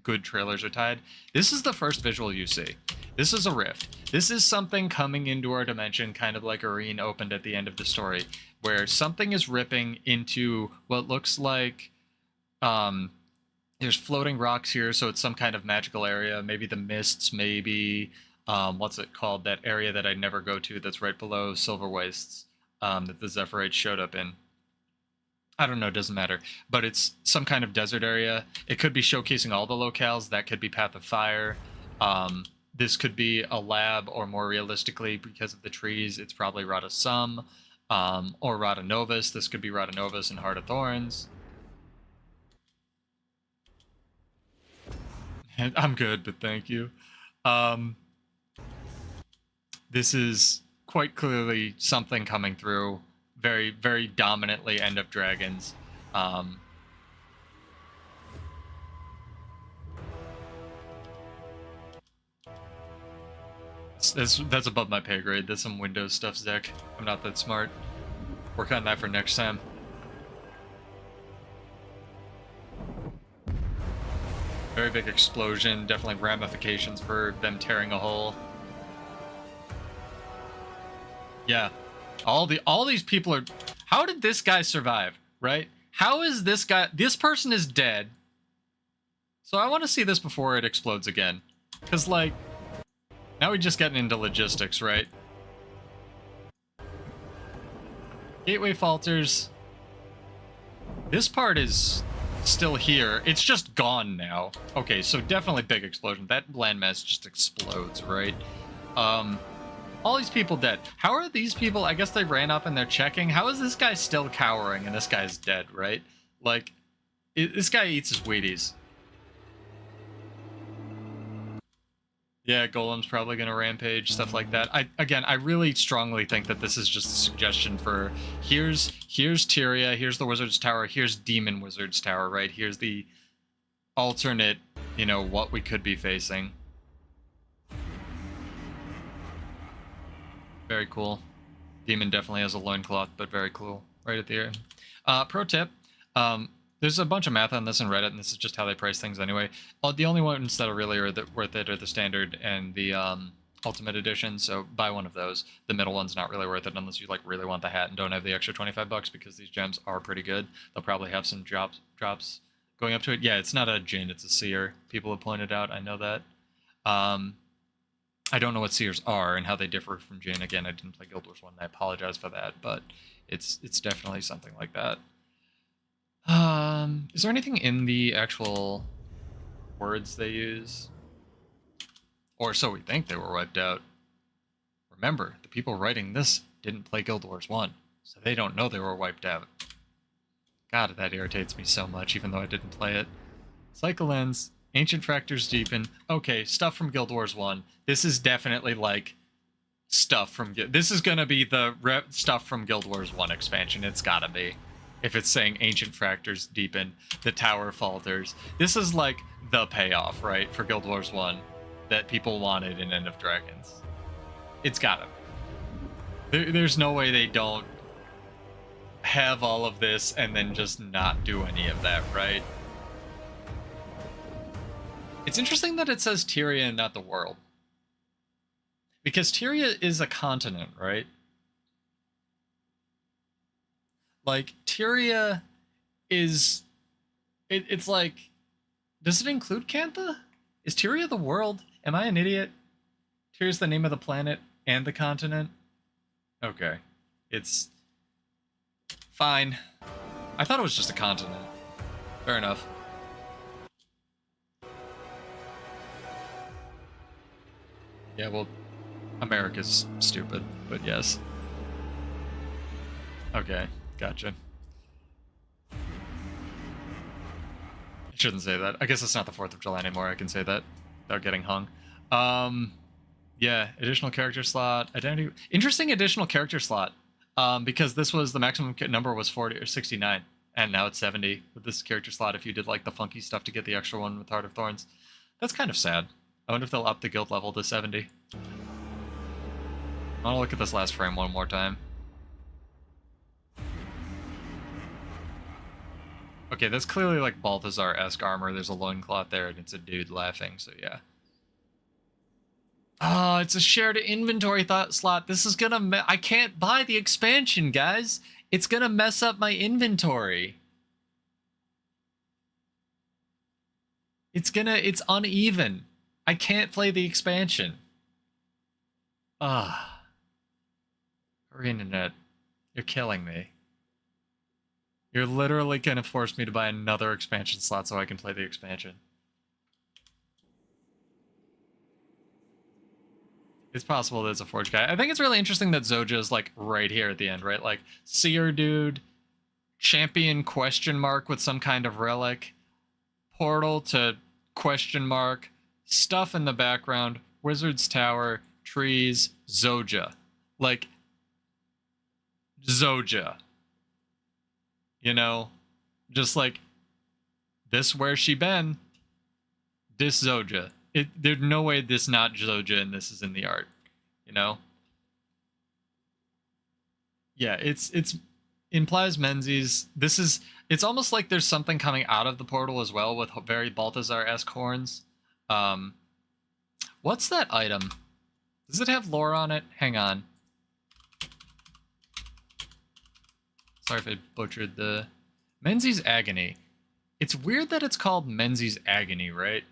good trailers are tied. This is the first visual you see. This is a rift. This is something coming into our dimension, kind of like Arene opened at the end of the story, where something is ripping into what looks like there's floating rocks here, so it's some kind of magical area. Maybe the mists, maybe what's it called, that area that I'd never go to that's right below Silver Wastes, that the Zephyrite showed up in. I don't know, doesn't matter. But it's some kind of desert area. It could be showcasing all the locales. That could be Path of Fire. This could be a lab, or more realistically, because of the trees, it's probably Rata Sum, or Rata Novus. This could be Rata Novus and Heart of Thorns. And I'm good, but thank you. This is quite clearly something coming through. Very, very dominantly End of Dragons. That's above my pay grade. That's some Windows stuff, Zach. I'm not that smart. Work on that for next time. Very big explosion. Definitely ramifications for them tearing a hole. Yeah. All these people are... How did this guy survive, right? How is this guy... This person is dead. So I want to see this before it explodes again. Because, like... Now we're just getting into logistics, right? Gateway falters. This part is still here. It's just gone now. Okay, so definitely big explosion. That landmass just explodes, right? All these people dead. How are these people? I guess they ran up and they're checking. How is this guy still cowering and this guy's dead, right? Like, this guy eats his Wheaties. Yeah, Golem's probably going to rampage, stuff like that. I really strongly think that this is just a suggestion for, here's Tyria, here's the Wizard's Tower, here's Demon Wizard's Tower, right? Here's the alternate, you know, what we could be facing. Very cool. Demon definitely has a loincloth, but very cool. Right at the end. Pro tip. There's a bunch of math on this in Reddit, and this is just how they price things anyway. The only ones that are really worth it are the standard and the ultimate edition, so buy one of those. The middle one's not really worth it unless you like really want the hat and don't have the extra 25 bucks, because these gems are pretty good. They'll probably have some drops going up to it. Yeah, it's not a Jinn, it's a Seer. People have pointed out, I know that. I don't know what Seers are and how they differ from Jinn. Again, I didn't play Guild Wars 1, I apologize for that, but it's definitely something like that. Is there anything in the actual words they use? Or so we think they were wiped out. Remember, the people writing this didn't play Guild Wars 1, so they don't know they were wiped out. God, that irritates me so much, even though I didn't play it. Cycle ends, ancient fractures deepen. Okay, stuff from Guild Wars 1. This is definitely like stuff from... This is gonna be the stuff from Guild Wars 1 expansion. It's gotta be. If it's saying ancient fractures deepen, the tower falters. This is like the payoff, right, for Guild Wars 1 that people wanted in End of Dragons. It's gotta. There's no way they don't have all of this and then just not do any of that, right? It's interesting that it says Tyria and not the world. Because Tyria is a continent, right? Like, Tyria is... It's like... Does it include Cantha? Is Tyria the world? Am I an idiot? Tyria's the name of the planet and the continent? Okay. It's... fine. I thought it was just a continent. Fair enough. Yeah, well, America's stupid, but yes. Okay, gotcha. I shouldn't say that. I guess it's not the 4th of July anymore. I can say that without getting hung. Yeah, additional character slot, identity. Interesting additional character slot. Because this was, the maximum number was 40 or 69, and now it's 70 with this character slot if you did like the funky stuff to get the extra one with Heart of Thorns. That's kind of sad. I wonder if they'll up the guild level to 70. I want to look at this last frame one more time. Okay, that's clearly like Balthazar-esque armor. There's a loincloth there, and it's a dude laughing, so yeah. Oh, it's a shared inventory slot. This is gonna... I can't buy the expansion, guys. It's gonna mess up my inventory. It's uneven. I can't play the expansion. Ah. Arenanet, you're killing me. You're literally gonna force me to buy another expansion slot so I can play the expansion. It's possible there's a forge guy. I think it's really interesting that Zoja is like right here at the end, right? Like seer dude, champion question mark with some kind of relic, portal to question mark, stuff in the background, wizard's tower, trees, Zoja. Like Zoja. You know, just like this where she been, this Zoja. There's no way this not Zoja and this is in the art, you know? Yeah, it's implies Menzies. It's almost like there's something coming out of the portal as well with very Balthazar-esque horns. What's that item? Does it have lore on it? Hang on. Sorry if I butchered the... Menzies Agony. It's weird that it's called Menzies Agony, right?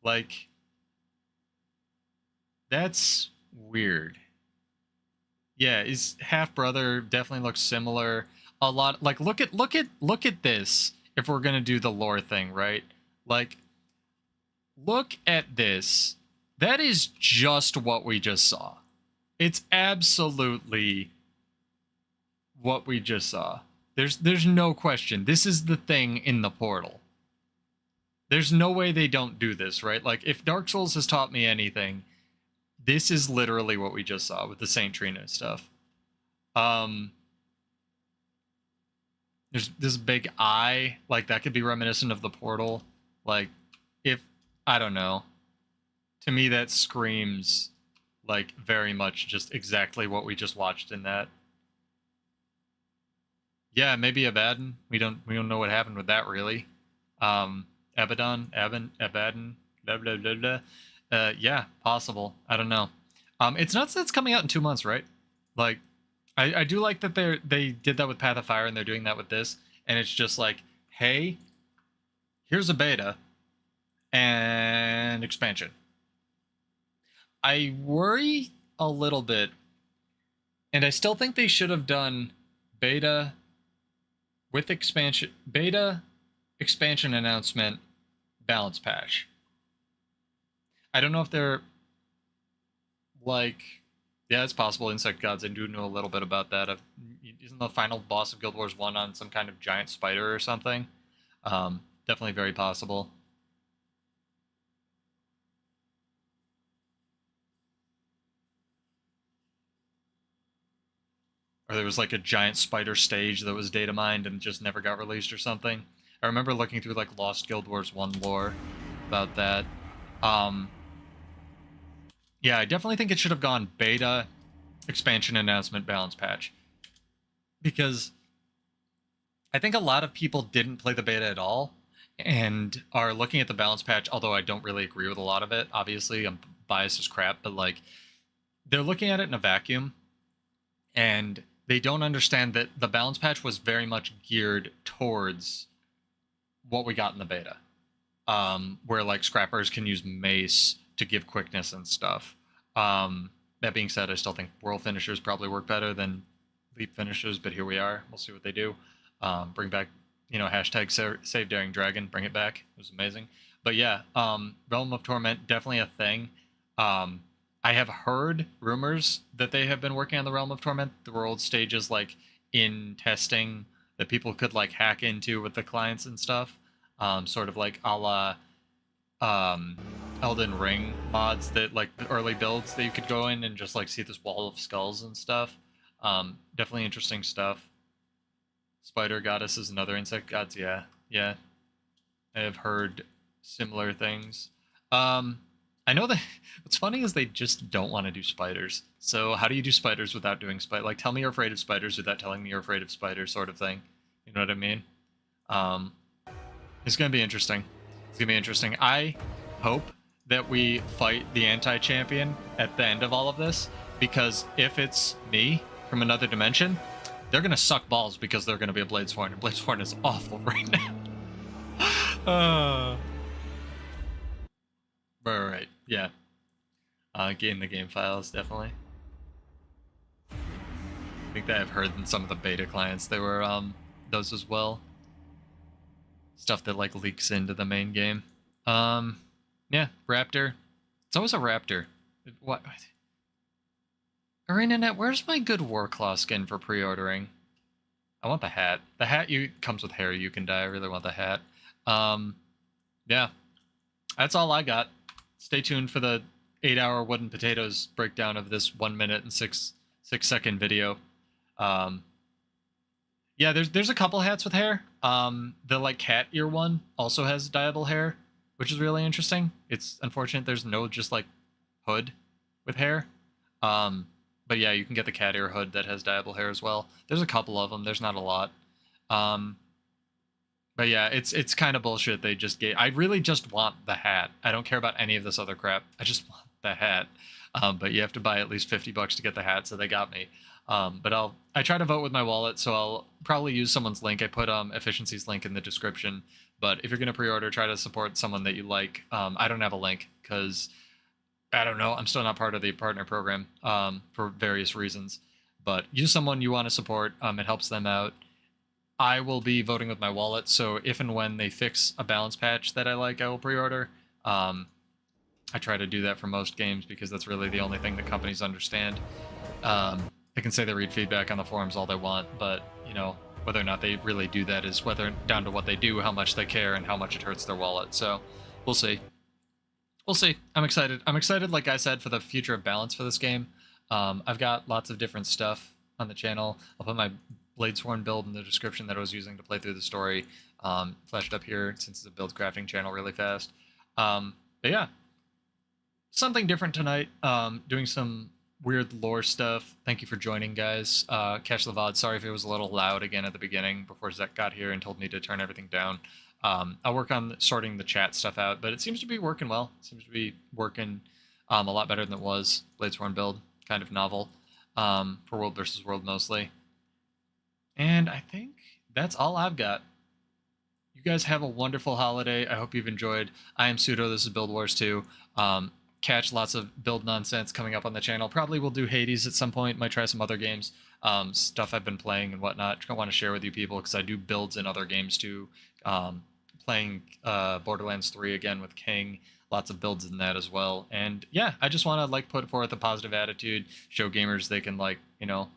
Like... That's weird. Yeah, his half-brother definitely looks similar. A lot... Like, look at this, if we're gonna do the lore thing, right? Like, look at this. That is just what we just saw. It's absolutely... what we just saw. There's no question. This is the thing in the portal. There's no way they don't do this, right? Like, if Dark Souls has taught me anything, this is literally what we just saw with the Saint Trina stuff. There's this big eye, like that could be reminiscent of the portal. Like, if, I don't know. To me, that screams like very much just exactly what we just watched in that. Yeah, maybe Abaddon. We don't know what happened with that really. Abaddon, blah blah blah blah. Yeah, possible. I don't know. It's nuts that it's coming out in 2 months, right? Like, I do like that they did that with Path of Fire and they're doing that with this, and it's just like, hey, here's a beta and expansion. I worry a little bit, and I still think they should have done beta with expansion, beta, expansion announcement, balance patch. I don't know if they're like, yeah, it's possible. Insect Gods, I do know a little bit about that. Isn't the final boss of Guild Wars 1 on some kind of giant spider or something? Definitely very possible. Or there was like a giant spider stage that was data mined and just never got released or something. I remember looking through like Lost Guild Wars 1 lore about that. Yeah, I definitely think it should have gone beta, expansion announcement, balance patch. Because I think a lot of people didn't play the beta at all and are looking at the balance patch, although I don't really agree with a lot of it. Obviously, I'm biased as crap, but like, they're looking at it in a vacuum. And they don't understand that the balance patch was very much geared towards what we got in the beta, where like scrappers can use mace to give quickness and stuff. That being said, I still think world finishers probably work better than leap finishers, but here we are. We'll see what they do. Bring back, hashtag save daring dragon, bring it back. It was amazing. But yeah, Realm of Torment, definitely a thing. I have heard rumors that they have been working on the Realm of Torment, the world stages like in testing that people could like hack into with the clients and stuff. Sort of like a la Elden Ring mods, that like the early builds that you could go in and just like see this wall of skulls and stuff. Definitely interesting stuff. Spider goddess is another insect gods. Yeah. I have heard similar things. I know that what's funny is they just don't want to do spiders. So how do you do spiders without doing spider? Like, tell me you're afraid of spiders without telling me you're afraid of spiders, sort of thing. You know what I mean? It's gonna be interesting. It's gonna be interesting. I hope that we fight the anti-champion at the end of all of this, because if it's me from another dimension, they're gonna suck balls because they're gonna be a Bladesworn, and Bladesworn is awful right now. Right, yeah. Game the game files, definitely. I think that I've heard in some of the beta clients they were those as well. Stuff that like leaks into the main game. Yeah, raptor. It's always a raptor. What? Arenanet, where's my good Warclaw skin for pre-ordering? I want the hat. The hat comes with hair you can dye. I really want the hat. Yeah. That's all I got. Stay tuned for the 8-hour wooden potatoes breakdown of this 1 minute and 6 second video. Yeah, there's a couple hats with hair. The like cat ear one also has dyeable hair, which is really interesting. It's unfortunate there's no just like hood with hair. But yeah, you can get the cat ear hood that has dyeable hair as well. There's a couple of them. There's not a lot. But yeah, it's kind of bullshit. They just gave. I really just want the hat. I don't care about any of this other crap. I just want the hat. But you have to buy at least $50 to get the hat, so they got me. But I try to vote with my wallet, so I'll probably use someone's link. I put Efficiency's link in the description. But if you're gonna pre-order, try to support someone that you like. I don't have a link because I don't know. I'm still not part of the partner program for various reasons. But use someone you want to support. It helps them out. I will be voting with my wallet, so if and when they fix a balance patch that I like, I will pre-order. I try to do that for most games because that's really the only thing that companies understand. They can say they read feedback on the forums all they want, but whether or not they really do that is down to what they do, how much they care, and how much it hurts their wallet. So we'll see. We'll see. I'm excited. I'm excited, like I said, for the future of balance for this game. I've got lots of different stuff on the channel. I'll put my Bladesworn build in the description that I was using to play through the story. Flashed up here since it's a build crafting channel really fast. But yeah, something different tonight. Doing some weird lore stuff. Thank you for joining, guys. Catch the VOD. Sorry if it was a little loud again at the beginning before Zach got here and told me to turn everything down. I'll work on sorting the chat stuff out, but it seems to be working well. It seems to be working a lot better than it was. Bladesworn build, kind of novel, for World versus World mostly. And I think that's all I've got. You guys have a wonderful holiday. I hope you've enjoyed. I am Pseudo. This is Build Wars 2. Catch lots of build nonsense coming up on the channel. Probably will do Hades at some point. Might try some other games. Stuff I've been playing and whatnot. I want to share with you people because I do builds in other games too. Playing Borderlands 3 again with King. Lots of builds in that as well. And yeah, I just want to put forth a positive attitude, show gamers they can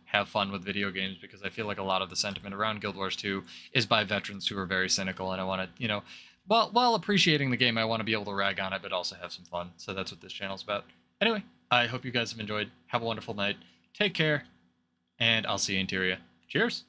have fun with video games, because I feel like a lot of the sentiment around Guild Wars 2 is by veterans who are very cynical, and I want to, while appreciating the game, I want to be able to rag on it, but also have some fun. So that's what this channel's about. Anyway, I hope you guys have enjoyed. Have a wonderful night. Take care, and I'll see you in Tyria. Cheers!